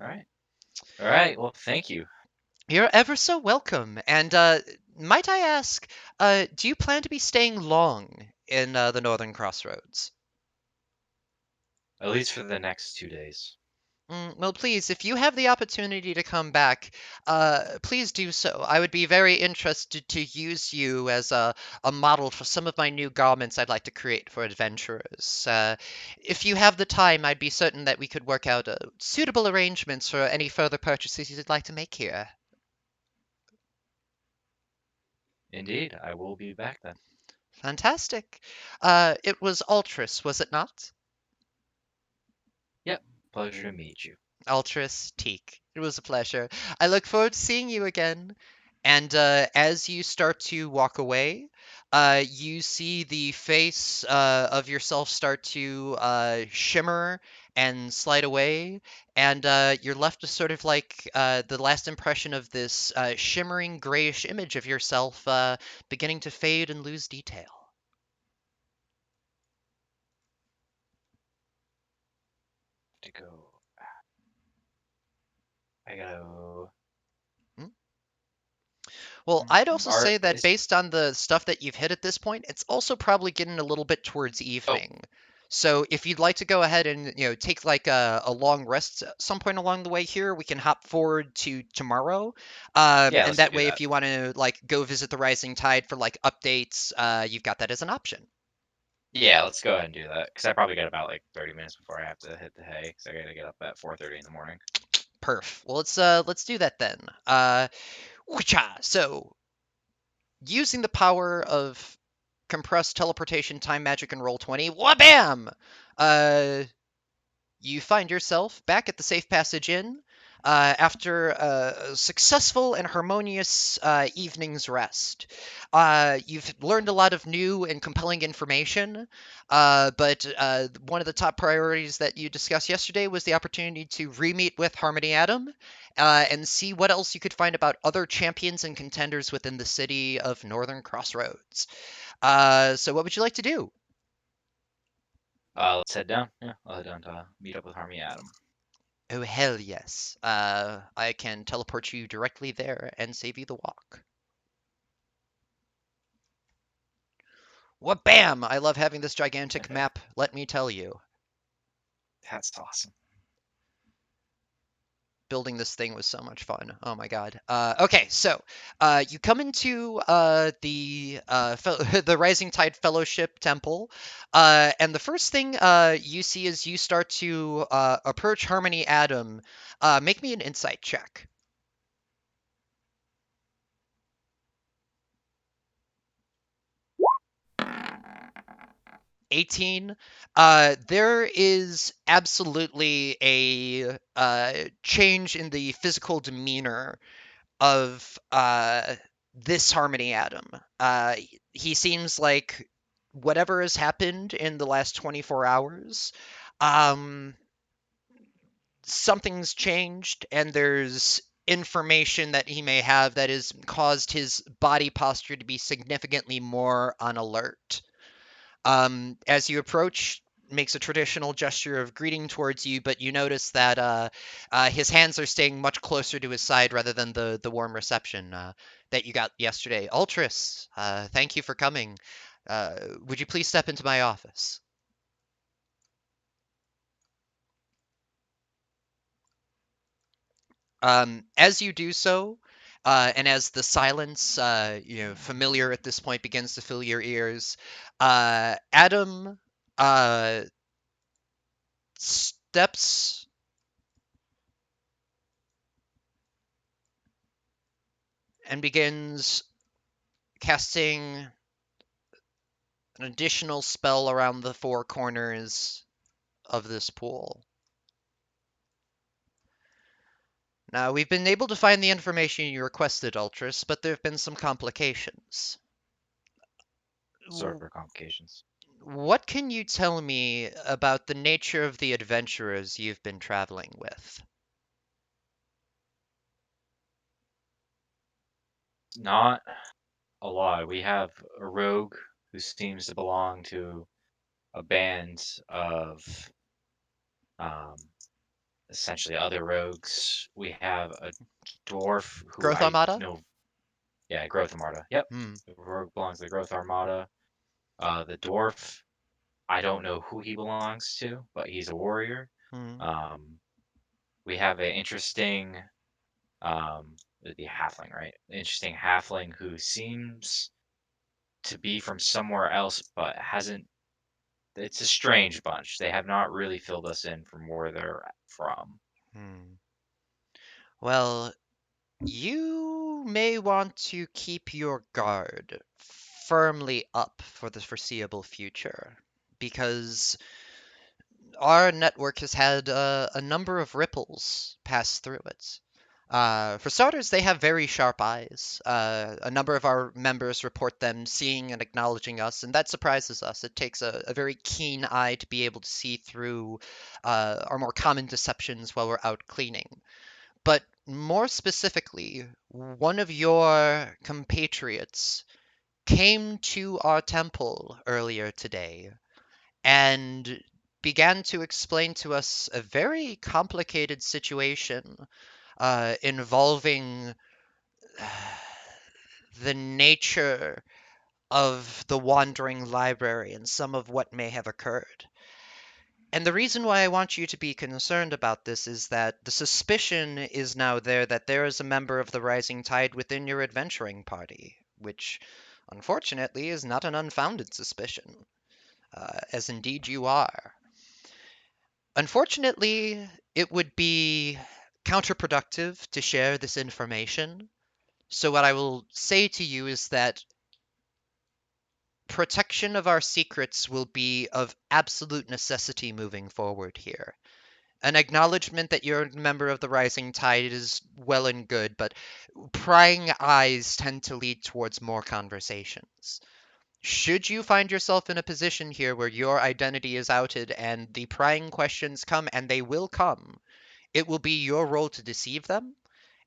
B: All right, all right. Well, thank you.
A: You're ever so welcome. And might I ask, do you plan to be staying long in the Northern Crossroads?
B: At least for the next 2 days.
A: Well, please, if you have the opportunity to come back, please do so. I would be very interested to use you as a model for some of my new garments I'd like to create for adventurers. If you have the time, I'd be certain that we could work out suitable arrangements for any further purchases you'd like to make here.
B: Indeed, I will be back then.
A: Fantastic. It was Altris, was it not?
B: Yep. Pleasure to meet you.
A: Altris, Teak. It was a pleasure. I look forward to seeing you again. And as you start to walk away, you see the face of yourself start to shimmer and slide away, and you're left with sort of like the last impression of this shimmering grayish image of yourself beginning to fade and lose detail.
B: To go. I gotta.
A: Hmm? Well, I'd also
B: Are
A: say that
B: is
A: based on the stuff that you've hit at this point, it's also probably getting a little bit towards
B: oh
A: evening. So if you'd like to go ahead and take like a long rest at some point along the way here, we can hop forward to tomorrow.
B: yeah,
A: And
B: let's go
A: that
B: do
A: way, if
B: that.
A: you want to like go visit the Rising Tide for like updates, you've got that as an option.
B: Yeah, let's go ahead and do that because I probably got about like 30 minutes before I have to hit the hay because I gotta get up at 4:30 in the morning.
A: Perf. Well, let's do that then. So using the power of compressed teleportation, time magic, and roll 20, wha-bam! Uh, you find yourself back at the Safe Passage Inn after a successful and harmonious evening's rest. You've learned a lot of new and compelling information, but one of the top priorities that you discussed yesterday was the opportunity to re-meet with Harmony Adam and see what else you could find about other champions and contenders within the city of Northern Crossroads. So what would you like to do?
B: Let's head down. Yeah, I'll head down to meet up with Harmony Adam.
A: Oh, hell yes. I can teleport you directly there and save you the walk. What bam! I love having this gigantic map, let me tell you.
B: That's awesome.
A: Building this thing was so much fun. Oh my god. Okay, so you come into the Rising Tide Fellowship Temple, and the first thing you see as you start to approach Harmony Adam, make me an insight check. 18. There is absolutely a change in the physical demeanor of this Harmony Atom. He seems like whatever has happened in the last 24 hours, um, something's changed and there's information that he may have that has caused his body posture to be significantly more on alert. As you approach, makes a traditional gesture of greeting towards you, but you notice that his hands are staying much closer to his side rather than the warm reception that you got yesterday. Altris, thank you for coming. Would you please step into my office? As you do so, and as the silence, familiar at this point, begins to fill your ears, Adam uh, steps and begins casting an additional spell around the four corners of this pool. Now, we've been able to find the information you requested, Ultras, but there have been some complications.
B: Sort of complications.
A: What can you tell me about the nature of the adventurers you've been traveling with?
B: Not a lot. We have a rogue who seems to belong to a band of um, essentially other rogues. We have a dwarf who
A: Growth
B: I
A: Armada?
B: know, yeah, Growth Armada. Yep,
A: Hmm.
B: the rogue belongs to the Growth Armada. The dwarf, I don't know who he belongs to, but he's a warrior.
A: Hmm.
B: Um, we have an interesting, the halfling, right? Interesting halfling who seems to be from somewhere else, but hasn't. It's a strange bunch. They have not really filled us in from where they're from.
A: Hmm. Well, you may want to keep your guard firmly up for the foreseeable future, because our network has had a number of ripples pass through it. For starters, they have very sharp eyes. A number of our members report them seeing and acknowledging us, and that surprises us. It takes a very keen eye to be able to see through our more common deceptions while we're out cleaning. But more specifically, one of your compatriots came to our temple earlier today and began to explain to us a very complicated situation involving the nature of the wandering library and some of what may have occurred. And the reason why I want you to be concerned about this is that the suspicion is now there that there is a member of the Rising Tide within your adventuring party, which unfortunately is not an unfounded suspicion, as indeed you are. Unfortunately, it would be counterproductive to share this information. So, what I will say to you is that protection of our secrets will be of absolute necessity moving forward here. An acknowledgement that you're a member of the Rising Tide is well and good, but prying eyes tend to lead towards more conversations. Should you find yourself in a position here where your identity is outed and the prying questions come, and they will come, it will be your role to deceive them.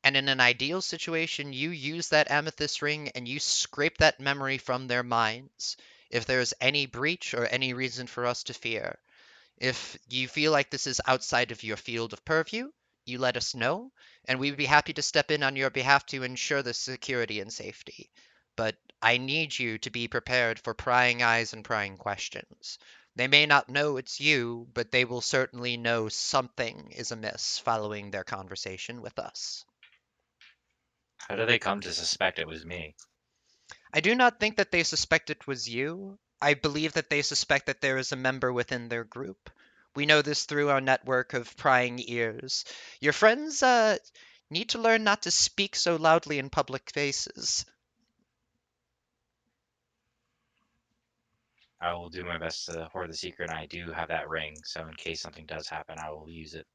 A: And in an ideal situation, you use that amethyst ring and you scrape that memory from their minds. If there's any breach or any reason for us to fear, if you feel like this is outside of your field of purview, you let us know, and we would be happy to step in on your behalf to ensure the security and safety. But I need you to be prepared for prying eyes and prying questions. They may not know it's you, but they will certainly know something is amiss following their conversation with us.
B: How do they come to suspect it was me?
A: I do not think that they suspect it was you. I believe that they suspect that there is a member within their group. We know this through our network of prying ears. Your friends need to learn not to speak so loudly in public spaces.
B: I will do my best to hoard the secret, and I do have that ring, so in case something does happen, I will use it.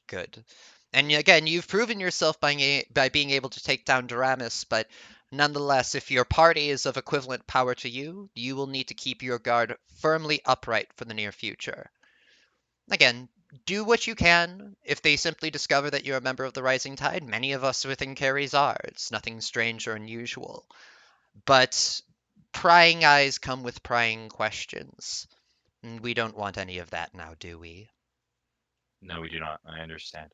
A: Good. And again, you've proven yourself by being able to take down Doramus, but nonetheless, if your party is of equivalent power to you, you will need to keep your guard firmly upright for the near future. Again, Do what you can. If they simply discover that you're a member of the Rising Tide, many of us within Keres are. It's nothing strange or unusual. But prying eyes come with prying questions. And we don't want any of that now, do we?
B: No, we do not. I understand.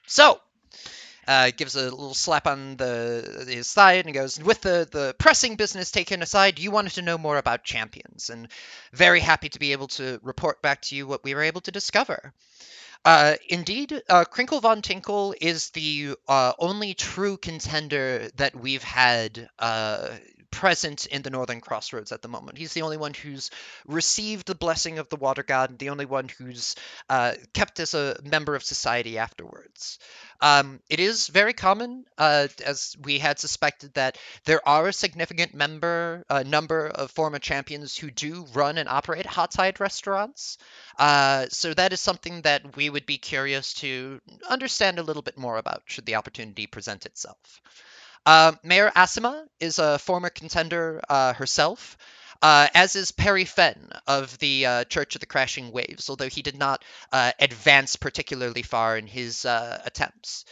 A: So, gives a little slap on his side and goes, with the pressing business taken aside, you wanted to know more about champions, and very happy to be able to report back to you what we were able to discover. Indeed, Crinkle Von Tinkle is the only true contender that we've had present in the Northern Crossroads at the moment. He's the only one who's received the blessing of the Water God, and the only one who's kept as a member of society afterwards. It is very common, as we had suspected, that there are a significant number of former champions who do run and operate hot side restaurants. So that is something that we would be curious to understand a little bit more about should the opportunity present itself. Mayor Asima is a former contender herself, as is Perry Fenn of the Church of the Crashing Waves, although he did not advance particularly far in his attempts.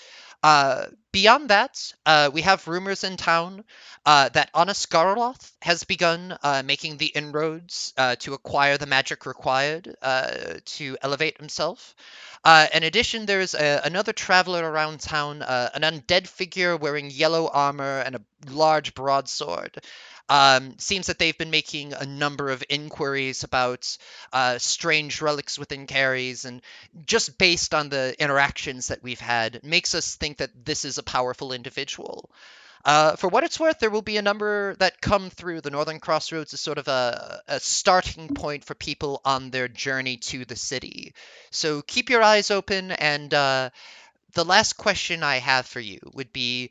A: Beyond that, we have rumors in town that Honest Garloth has begun making the inroads to acquire the magic required to elevate himself. In addition, there's another traveler around town, an undead figure wearing yellow armor and a large broadsword. Seems that they've been making a number of inquiries about strange relics within Caries, and just based on the interactions that we've had, makes us think that this is a powerful individual. For what it's worth, there will be a number that come through the Northern Crossroads as sort of a starting point for people on their journey to the city. So keep your eyes open. And the last question I have for you would be,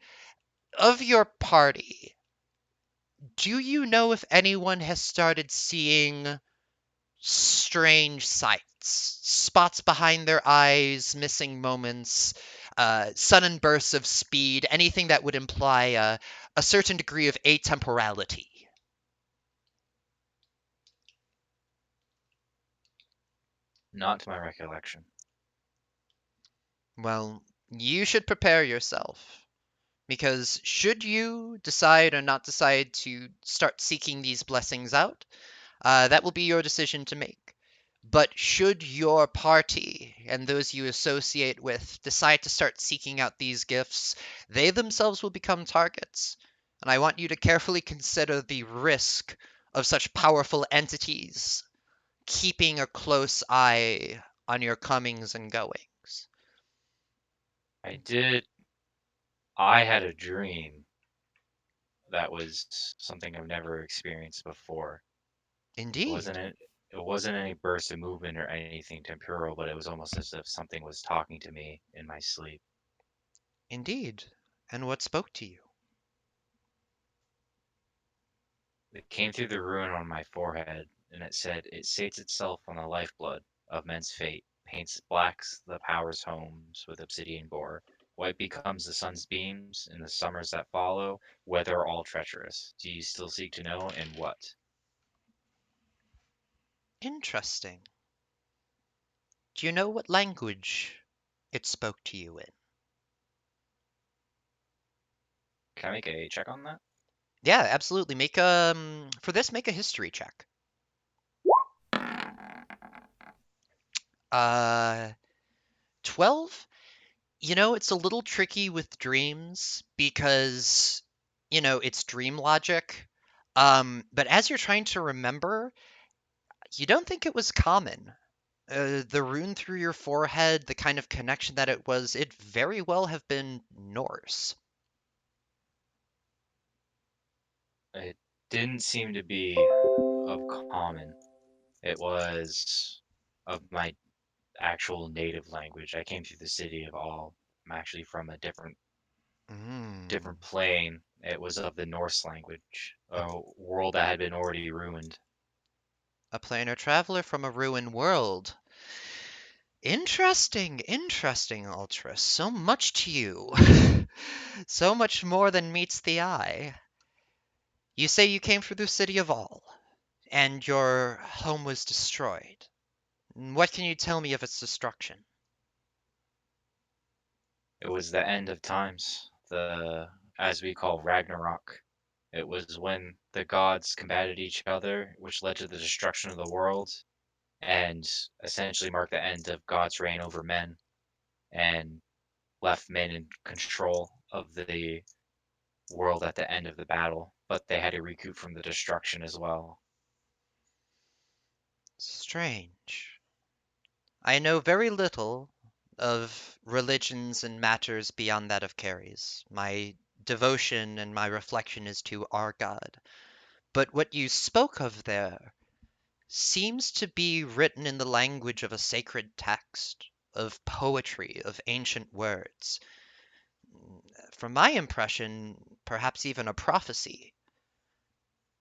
A: of your party, do you know if anyone has started seeing strange sights, spots behind their eyes, missing moments, sudden bursts of speed, anything that would imply a certain degree of atemporality?
B: Not to my recollection.
A: Well, you should prepare yourself. Because should you decide or not decide to start seeking these blessings out, that will be your decision to make. But should your party and those you associate with decide to start seeking out these gifts, they themselves will become targets. And I want you to carefully consider the risk of such powerful entities keeping a close eye on your comings and goings.
B: I did. I had a dream that was something I've never experienced before. It
A: Indeed,
B: wasn't it. It wasn't any burst of movement or anything temporal, but it was almost as if something was talking to me in my sleep.
A: indeed. And what spoke to you?
B: It came through the ruin on my forehead, and it said, "It sates itself on the lifeblood of men's fate, paints blacks the powers' homes with obsidian gore. White becomes the sun's beams in the summers that follow, weather all treacherous. Do you still seek to know, and what?"
A: Interesting. Do you know what language it spoke to you in?
B: Can I make a check on that?
A: Yeah, absolutely. For this, make a history check. Uh 12? It's a little tricky with dreams because it's dream logic. But as you're trying to remember, you don't think it was common. The rune through your forehead, the kind of connection that it was, it very well have been Norse.
B: It didn't seem to be of common. It was of my actual native language. I came through the city of All. I'm actually from a different
A: Mm.
B: plane. It was of the Norse language,
A: A,
B: a world that had been already ruined.
A: a planar traveler from a ruined world. Interesting, interesting, Altris. So much to you. So much more than meets the eye. You say you came through the city of All, and your home was destroyed. What can you tell me of its destruction?
B: It was the end of times, the as we call Ragnarok. It was when the gods combated each other, which led to the destruction of the world and essentially marked the end of God's reign over men and left men in control of the world at the end of the battle. But they had to recoup from the destruction as well.
A: Strange. I know very little of religions and matters beyond that of Keres. My devotion and my reflection is to our God. But what you spoke of there seems to be written in the language of a sacred text, of poetry, of ancient words. From my impression, perhaps even a prophecy.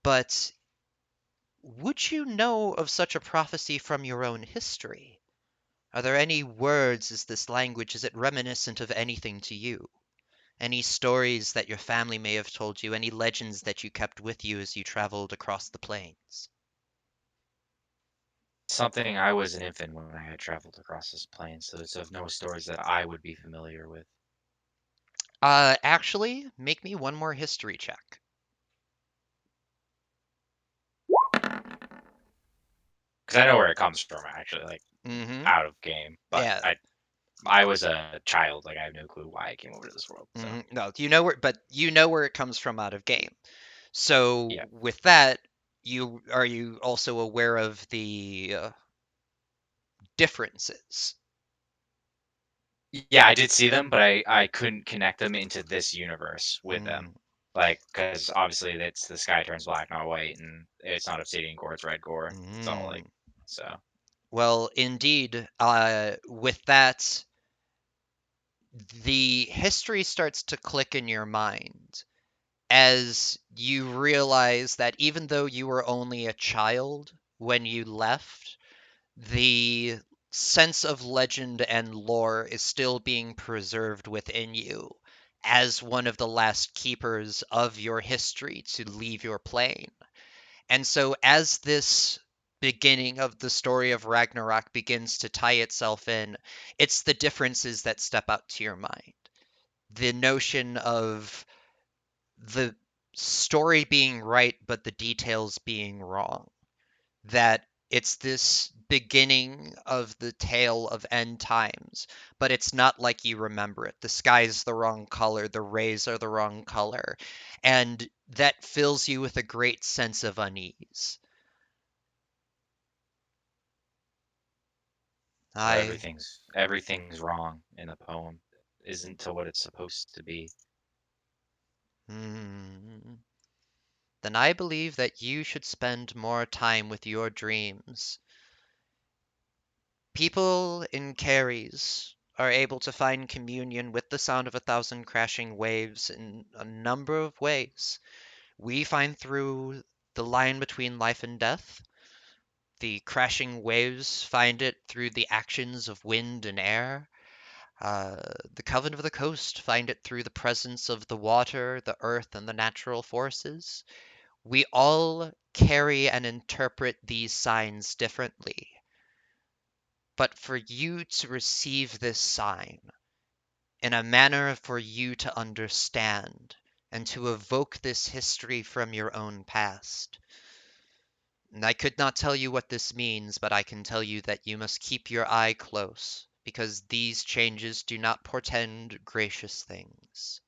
A: But would you know of such a prophecy from your own history? Are there any words, is this language, is it reminiscent of anything to you? Any stories that your family may have told you, any legends that you kept with you as you traveled across the plains?
B: Something I was an infant when I had traveled across this plane, so it's of no stories that I would be familiar with.
A: Actually, make me one more history check.
B: Because I know where it comes from, actually, like
A: Mm-hmm.
B: out of game. But
A: Yeah.
B: I was a child, like I have no clue why I came over to this world. So
A: No, you know where, but you know where it comes from out of game. So
B: yeah,
A: with that, you also aware of the differences?
B: yeah, I did see them, but I couldn't connect them into this universe with them.
A: Mm,
B: Like, because obviously it's the sky turns black, not white, and it's not obsidian core, it's red core. It's all like
A: mm.
B: so.
A: Well, indeed, with that, the history starts to click in your mind as you realize that even though you were only a child when you left, the sense of legend and lore is still being preserved within you as one of the last keepers of your history to leave your plane. And so, as this beginning of the story of Ragnarok begins to tie itself in, it's the differences that step out to your mind. The notion of the story being right, but the details being wrong. That it's this beginning of the tale of end times, but it's not like you remember it. The sky's the wrong color, the rays are the wrong color, and that fills you with a great sense of unease.
B: So
A: I,
B: everything's wrong in the poem, isn't to what it's supposed to be.
A: hmm, then I believe that you should spend more time with your dreams. People in Keres are able to find communion with the sound of a thousand crashing waves in a number of ways. We find through the line between life and death. The crashing waves find it through the actions of wind and air. Uh, the Coven of the Coast find it through the presence of the water, the earth, and the natural forces. We all carry and interpret these signs differently. But for you to receive this sign in a manner for you to understand and to evoke this history from your own past. And I could not tell you what this means, but I can tell you that you must keep your eye close, because these changes do not portend gracious things.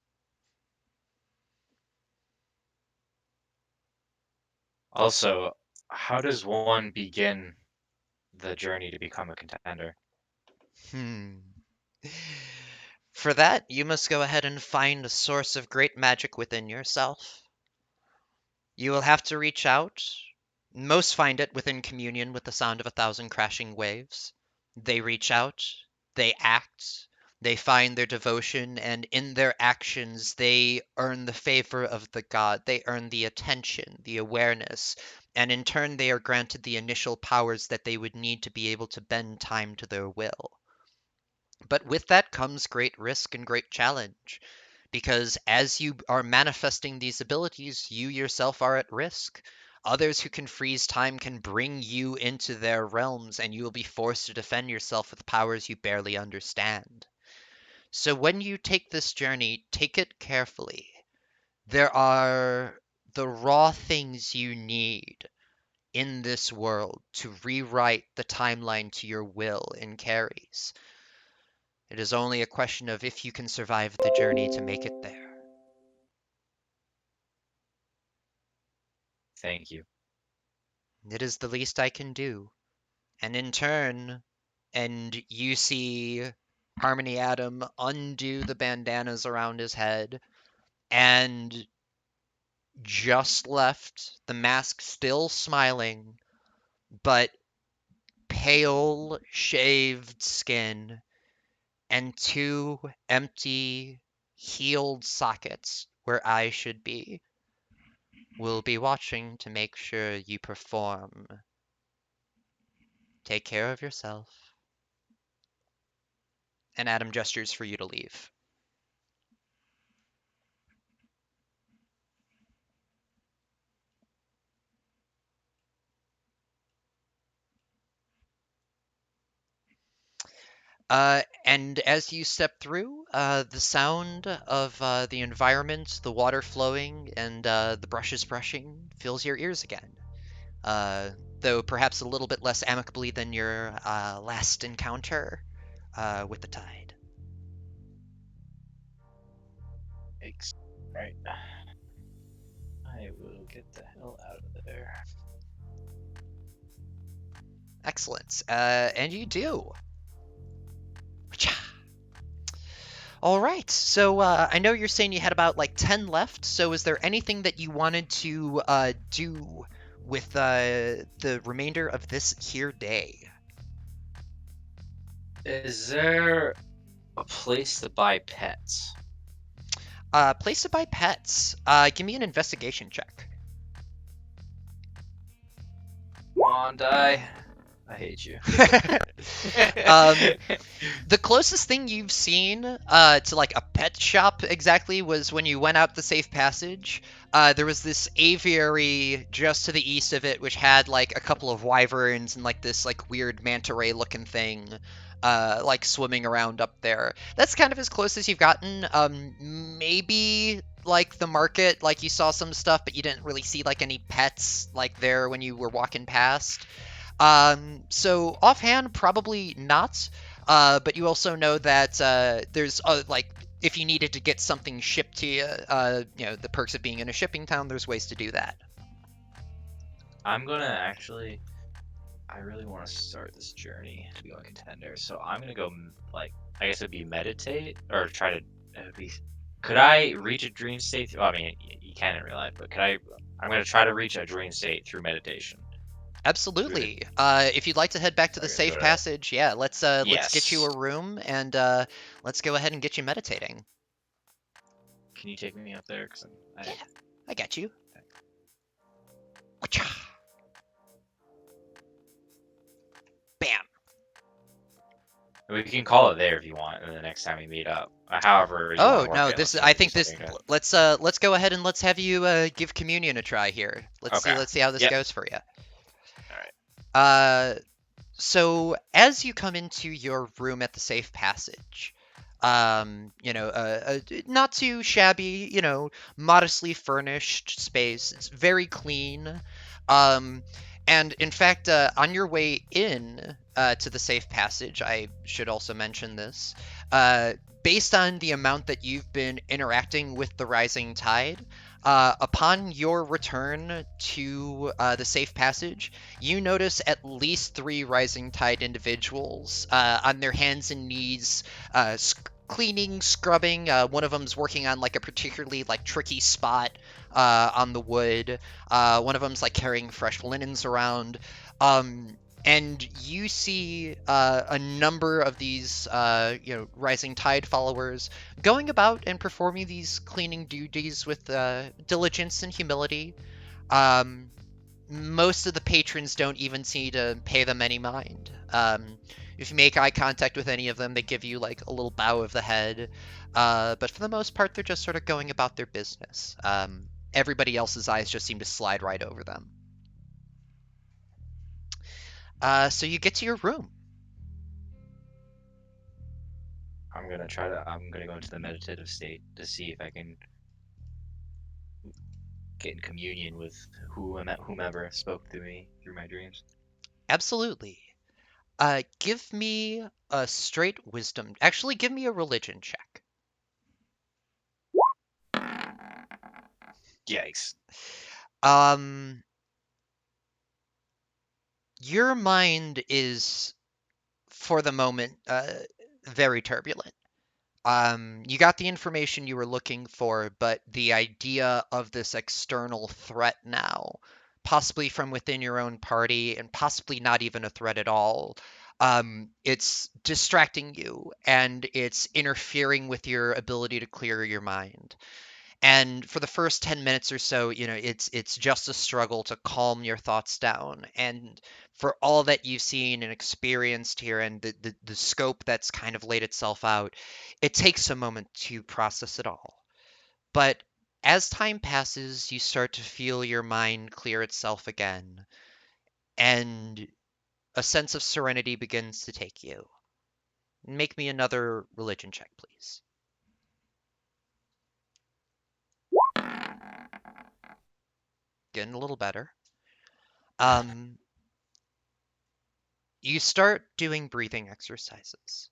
B: Also, how does one begin the journey to become a contender?
A: Hmm. For that, you must go ahead and find a source of great magic within yourself. You will have to reach out. Most find it within communion with the sound of a thousand crashing waves. They reach out, they act, they find their devotion, and in their actions, they earn the favor of the god. They earn the attention, the awareness, and in turn, they are granted the initial powers that they would need to be able to bend time to their will. But with that comes great risk and great challenge, because as you are manifesting these abilities, you yourself are at risk. Others who can freeze time can bring you into their realms, and you will be forced to defend yourself with powers you barely understand. So when you take this journey, take it carefully. There are the raw things you need in this world to rewrite the timeline to your will in Keres. It is only a question of if you can survive the journey to make it there.
B: Thank you.
A: It is the least I can do. And in turn, and you see Harmony Adam undo the bandanas around his head, and just left, the mask still smiling, but pale, shaved skin, and two empty, healed sockets where eyes should be. We'll be watching to make sure you perform. Take care of yourself. And Adam gestures for you to leave. And as you step through, the sound of the environment, the water flowing, and the brushes brushing fills your ears again. Though perhaps a little bit less amicably than your last encounter with the tide.
B: Right. I will get the hell out of there.
A: Excellent. And you do. All right. So I know you're saying you had about like 10 left. So is there anything that you wanted to do with the remainder of this here day?
B: Is there a place to buy pets?
A: Place to buy pets. Give me an investigation check.
B: Come on, die. I hate you.
A: um, the closest thing you've seen to like a pet shop exactly was when you went out the safe passage. There was this aviary just to the east of it, which had like a couple of wyverns and like this like weird manta ray looking thing, like swimming around up there. That's kind of as close as you've gotten. Maybe like the market, like you saw some stuff, but you didn't really see like any pets like there when you were walking past. So offhand, probably not. But you also know that there's like if you needed to get something shipped to you, the perks of being in a shipping town, there's ways to do that.
B: I'm gonna actually. I really want to start this journey to be a contender, so I'm gonna go like I guess it'd be meditate or try to be. Could I reach a dream state? Well, I mean, you can in real life, but could I? I'm gonna try to reach a dream state through meditation.
A: Absolutely. If you'd like to head back to the
B: Okay,
A: safe passage, yeah, let's get you
B: yes.
A: a room and let's go ahead and get you meditating.
B: Can you take me up there?
A: Yeah, I got you. Bam.
B: We can call it there if you want, and the next time we meet up. However you want
A: Oh
B: to work
A: no,
B: it.
A: this
B: Let's
A: I
B: do
A: think this
B: something good.
A: let's go ahead and let's have you give communion a try here.
B: Okay.
A: Let's see how this
B: Yep.
A: goes for you.
B: All right.
A: So as you come into your room at the safe passage, not too shabby, modestly furnished space. It's very clean. Um, and in fact, on your way in to the safe passage, I should also mention this. Uh, Based on the amount that you've been interacting with the rising tide, upon your return to the safe passage, you notice at least three Rising Tide individuals on their hands and knees, cleaning, scrubbing. One of them's working on like a particularly like tricky spot on the wood. One of them's like carrying fresh linens around. And you see a number of these, Rising Tide followers going about and performing these cleaning duties with diligence and humility. Um, Most of the patrons don't even seem to pay them any mind. If you make eye contact with any of them, they give you like a little bow of the head. But for the most part, they're just sort of going about their business. Everybody else's eyes just seem to slide right over them. So you get to your room.
B: I'm gonna go into the meditative state to see if I can get in communion with whomever spoke to me through my dreams.
A: Absolutely. Give me a straight wisdom. Actually, give me a religion check.
B: Yikes.
A: Um, your mind is, for the moment, very turbulent. You got the information you were looking for, but the idea of this external threat now, possibly from within your own party, and possibly not even a threat at all, it's distracting you and it's interfering with your ability to clear your mind. And for the first 10 minutes or so, it's just a struggle to calm your thoughts down. And for all that you've seen and experienced here and the scope that's kind of laid itself out, it takes a moment to process it all. But as time passes, you start to feel your mind clear itself again, and a sense of serenity begins to take you. Make me another religion check, please. Getting a little better. Um, you start doing breathing exercises,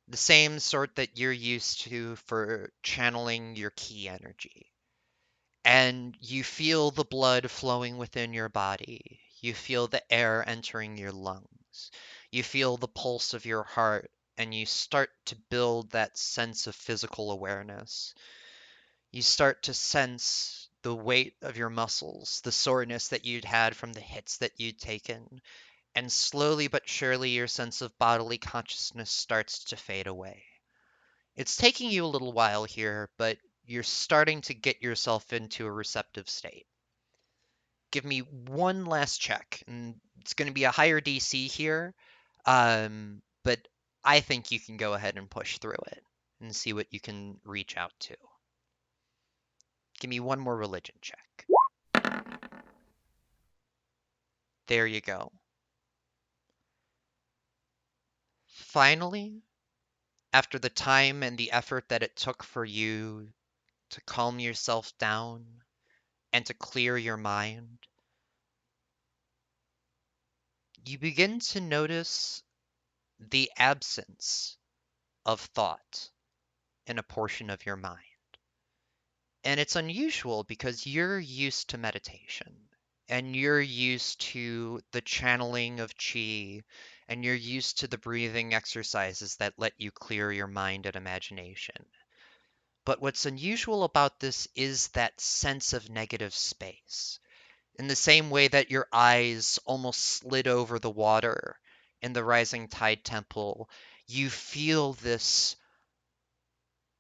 A: the same sort that you're used to for channeling your key energy. And you feel the blood flowing within your body. You feel the air entering your lungs. You feel the pulse of your heart, and you start to build that sense of physical awareness. You start to sense the weight of your muscles, the soreness that you'd had from the hits that you'd taken, and slowly but surely your sense of bodily consciousness starts to fade away. It's taking you a little while here, but you're starting to get yourself into a receptive state. Give me one last check, and it's going to be a higher DC here, but I think you can go ahead and push through it and see what you can reach out to. Give me one more religion check. There you go. Finally, after the time and the effort that it took for you to calm yourself down and to clear your mind, you begin to notice the absence of thought in a portion of your mind. And it's unusual because you're used to meditation and you're used to the channeling of chi and you're used to the breathing exercises that let you clear your mind and imagination. But what's unusual about this is that sense of negative space. In the same way that your eyes almost slid over the water in the Rising Tide Temple, you feel this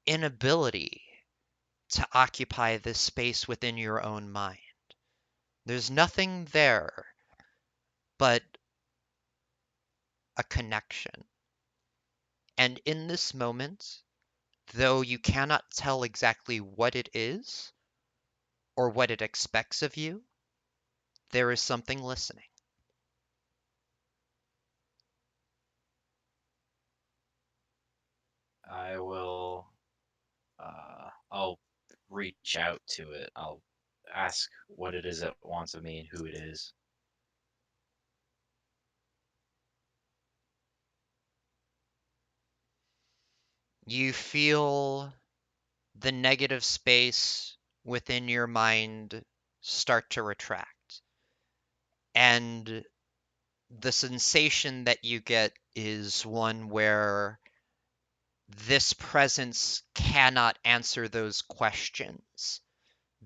A: inability to occupy this space within your own mind. There's nothing there but a connection. And in this moment, though you cannot tell exactly what it is or what it expects of you, there is something listening.
B: I will. I'll reach out to it. I'll ask what it is it wants of me and who it is.
A: You feel the negative space within your mind start to retract. And the sensation that you get is one where this presence cannot answer those questions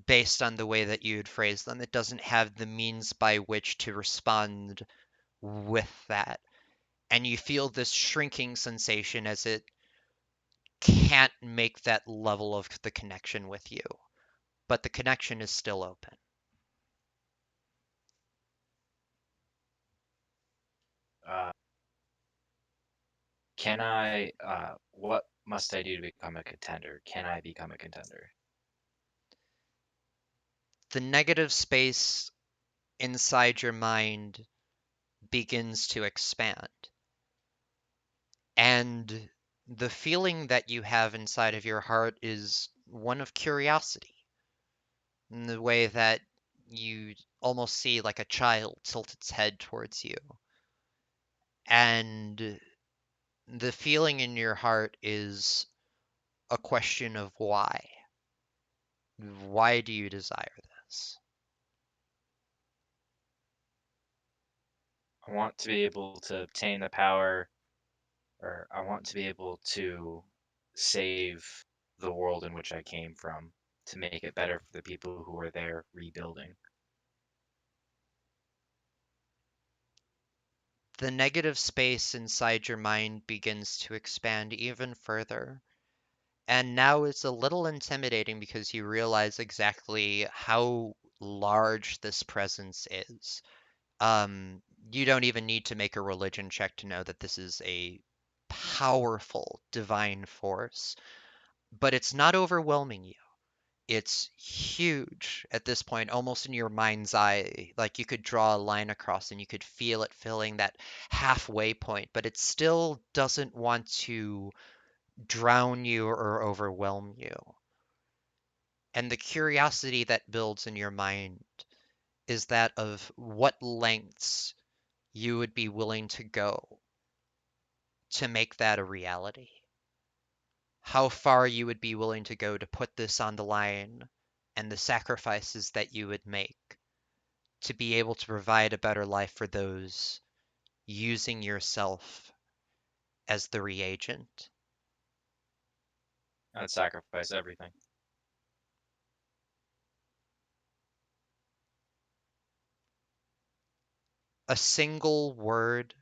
A: based on the way that you would phrase them. It doesn't have the means by which to respond with that. And you feel this shrinking sensation as it can't make that level of the connection with you. But the connection is still open.
B: Uh, can I? What must I do to become a contender? Can I become a contender?
A: The negative space inside your mind begins to expand. And the feeling that you have inside of your heart is one of curiosity, in the way that you almost see like a child tilt its head towards you. And the feeling in your heart is a question of why. Why do you desire this?
B: I want to be able to obtain the power, or I want to be able to save the world in which I came from, to make it better for the people who are there rebuilding.
A: The negative space inside your mind begins to expand even further. And now it's a little intimidating because you realize exactly how large this presence is. Um, you don't even need to make a religion check to know that this is a powerful divine force, but it's not overwhelming you. It's huge at this point, almost in your mind's eye. Like you could draw a line across and you could feel it filling that halfway point, but it still doesn't want to drown you or overwhelm you. And the curiosity that builds in your mind is that of what lengths you would be willing to go to make that a reality. How far you would be willing to go to put this on the line and the sacrifices that you would make to be able to provide a better life for those using yourself as the reagent.
B: I'd sacrifice everything.
A: A single word,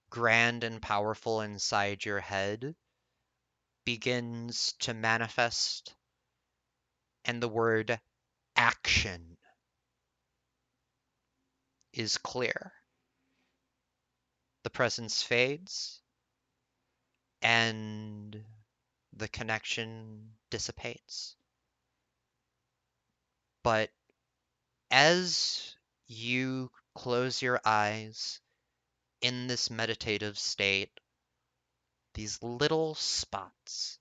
A: grand and powerful inside your head, begins to manifest, and the word action is clear. The presence fades, and the connection dissipates. But as you close your eyes in this meditative state, these little spots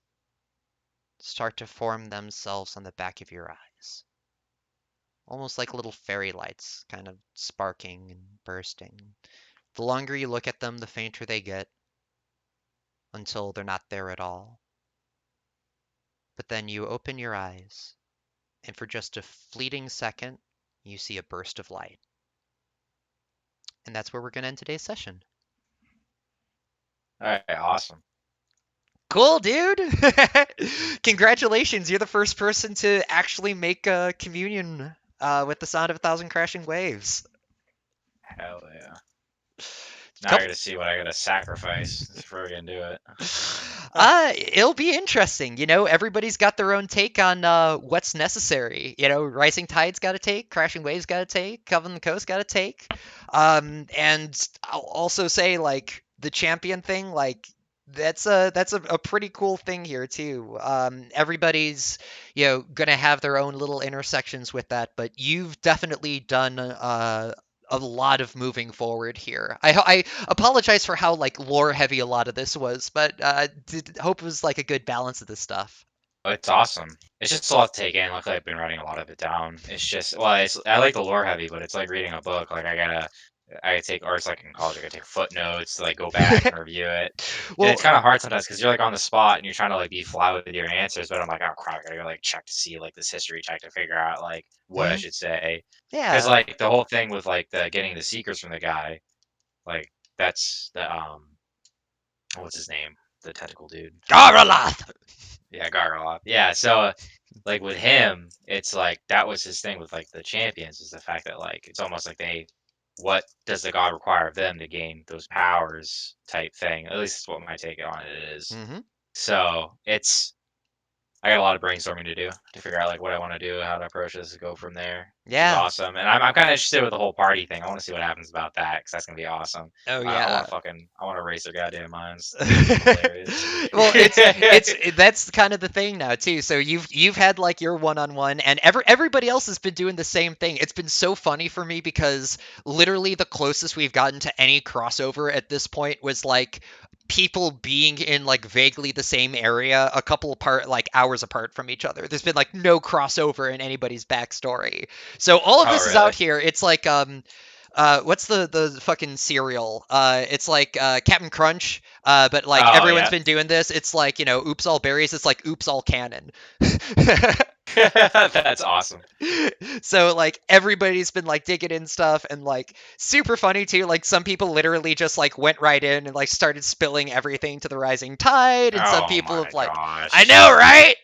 A: start to form themselves on the back of your eyes, almost like little fairy lights kind of sparking and bursting. The longer you look at them, the fainter they get until they're not there at all. But then you open your eyes, and for just a fleeting second, you see a burst of light. And that's where we're going to end today's session.
B: All right, awesome.
A: Cool, dude. Congratulations. You're the first person to actually make a communion with the sound of a thousand crashing waves.
B: Hell yeah. Now I
A: Couple
B: gotta see what I gotta sacrifice before we can do it.
A: It'll be interesting. Everybody's got their own take on what's necessary. Rising Tide's got to take, Crashing Waves got to take, Coven the Coast got to take. And I'll also say like the champion thing, like that's a pretty cool thing here too. Everybody's gonna have their own little intersections with that, but you've definitely done a lot of moving forward here. I apologize for how like lore heavy a lot of this was, but hope it was like a good balance of this stuff.
B: It's awesome. It's just a lot to take in. Luckily, I've been writing a lot of it down. It's just, well, I like the lore heavy, but it's like reading a book. Like I gotta take, or it's like in college, I gotta take footnotes to like go back and review it. And
A: Well,
B: it's kind of hard sometimes because you're like on the spot and you're trying to like be fly with your answers, but I'm like, oh crap, I gotta go like check to see like this history check to figure out like what I
A: mhm,
B: should say. Because
A: yeah.
B: like the whole thing with like the getting the secrets from the guy, like that's the what's his name? The tentacle dude.
A: Garalath!
B: Yeah, Gargoyle. Yeah, so like with him, it's like that was his thing with like the champions is the fact that like it's almost like what does the god require of them to gain those powers type thing. At least that's what my take on it is.
A: Hmm.
B: So it's I got a lot of brainstorming to do to figure out like what I want to do, how to approach this, go from there, which is
A: Yeah.
B: awesome. And I'm kind of interested with the whole party thing. I want to see what happens about that because that's gonna be awesome.
A: Oh
B: I want
A: yeah.
B: to I want to race their goddamn minds. That's gonna be hilarious.
A: Well, that's kind of the thing now too. So you've had like your one-on-one, and everybody else has been doing the same thing. It's been so funny for me because literally the closest we've gotten to any crossover at this point was like people being in like vaguely the same area a couple apart, like hours apart from each other. There's been like no crossover in anybody's backstory. So all of
B: Oh
A: this is out
B: really?
A: here. It's like what's the fucking cereal? It's like Captain Crunch, but like
B: Oh
A: everyone's
B: yeah.
A: been doing this. It's like, oops all berries. It's like oops all cannon.
B: That's awesome.
A: So like everybody's been like digging in stuff and like super funny too. Like some people literally just like went right in and like started spilling everything to the rising tide, and some
B: Oh
A: people have
B: my
A: like, I
B: gosh.
A: know, right?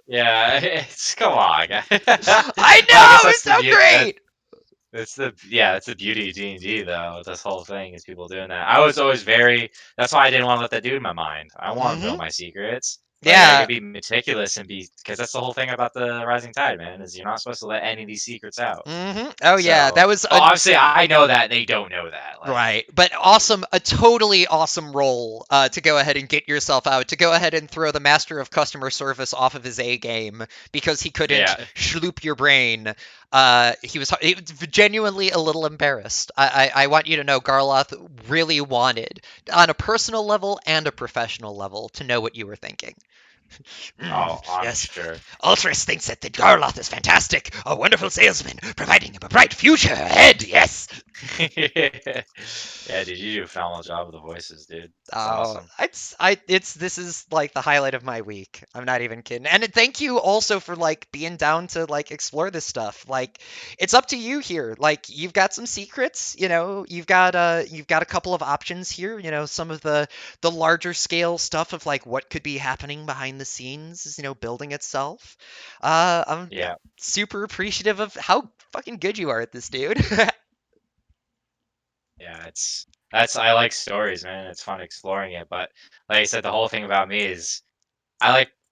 B: Yeah, it's come on.
A: I
B: Well, I guess
A: know,
B: that's
A: it's so great.
B: It's the yeah, that's the beauty of D&D though. This whole thing is people doing that. I was always very. That's why I didn't want to let that dude in my mind. I want to know
A: Hmm.
B: my secrets. Like I
A: Yeah.
B: could be meticulous and be because that's the whole thing about the rising tide, man. Is you're not supposed to let any of these secrets out.
A: Oh yeah,
B: So,
A: that was
B: well,
A: a
B: obviously I know that they don't know that. Like,
A: right, but awesome, a totally awesome role to go ahead and get yourself out, to go ahead and throw the master of customer service off of his A game because he couldn't
B: yeah.
A: schloop your brain. He was genuinely a little embarrassed. I want you to know Garloth really wanted, on a personal level and a professional level, to know what you were thinking.
B: Oh, I'm
A: Yes,
B: sure.
A: Altris thinks that the Garloth is fantastic, a wonderful salesman, providing him a bright future ahead. Yes.
B: Yeah, dude, you do a phenomenal job with the voices, dude. It's
A: Oh,
B: awesome.
A: it's this is like the highlight of my week. I'm not even kidding. And thank you also for like being down to like explore this stuff. Like it's up to you here. Like you've got some secrets, you've got a couple of options here, some of the larger scale stuff of like what could be happening behind the scenes, building itself. I'm
B: Yeah.
A: super appreciative of how fucking good you are at this, dude.
B: Yeah, that's I like stories, man. It's fun exploring it, but like I said, the whole thing about me is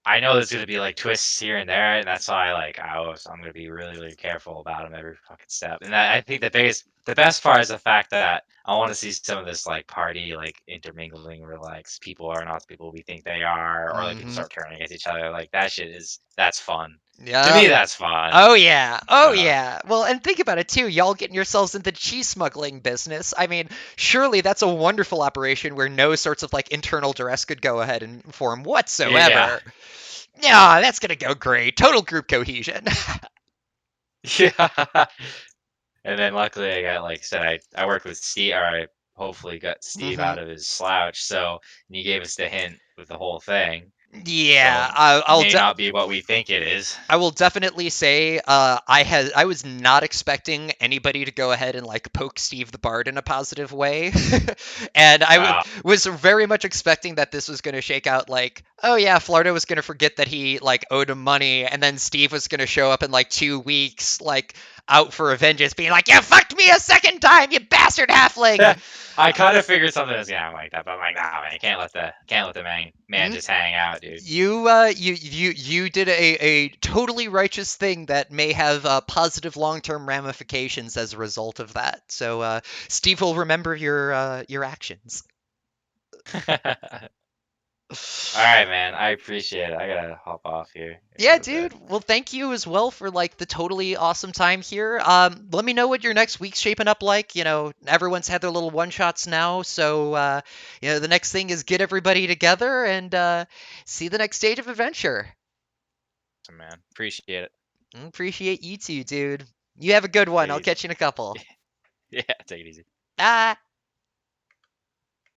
B: I know there's gonna be like twists here and there, and that's why I'm gonna be really really careful about them every fucking step. And I think the best part is the fact that I want to see some of this like party like intermingling where like people are not the people we think they are, or like people
A: Hmm.
B: start turning against each other. Like that shit is that's fun. To
A: Yeah.
B: me, that's fun.
A: Oh yeah. Oh
B: So
A: yeah. Well, and think about it too. Y'all getting yourselves into cheese smuggling business. I mean, surely that's a wonderful operation where no sorts of like internal duress could go ahead and form
B: yeah,
A: whatsoever. Yeah, that's gonna go great. Total group cohesion.
B: yeah. And then luckily I got like I said I worked with Steve or I hopefully got Steve
A: Hmm.
B: out of his slouch. So and he gave us the hint with the whole thing. So
A: Yeah,
B: it
A: I'll
B: may not be what we think it is.
A: I will definitely say I was not expecting anybody to go ahead and like poke Steve the Bard in a positive way, and
B: Uh,
A: was very much expecting that this was going to shake out like, oh yeah, Florida was going to forget that he like owed him money, and then Steve was going to show up in like 2 weeks like out for a vengeance, being like, you fucked me a second time, you bastard halfling.
B: I kind of figured something was gonna happen like that, but I'm like, nah, man, you can't let the man
A: Mm,
B: just hang out, dude.
A: you did a totally righteous thing that may have positive long-term ramifications as a result of that. So Steve will remember your actions.
B: All right, man, I appreciate it. I gotta hop off here and go
A: Yeah,
B: to bed.
A: dude. Well, thank you as well for like the totally awesome time here. Let me know what your next week's shaping up like. Everyone's had their little one shots now, so the next thing is get everybody together and see the next stage of adventure.
B: So, man, appreciate it.
A: Appreciate you too, dude. You have a good one.
B: Take it
A: I'll
B: easy.
A: catch you in a couple.
B: Yeah, take it easy.
A: Bye.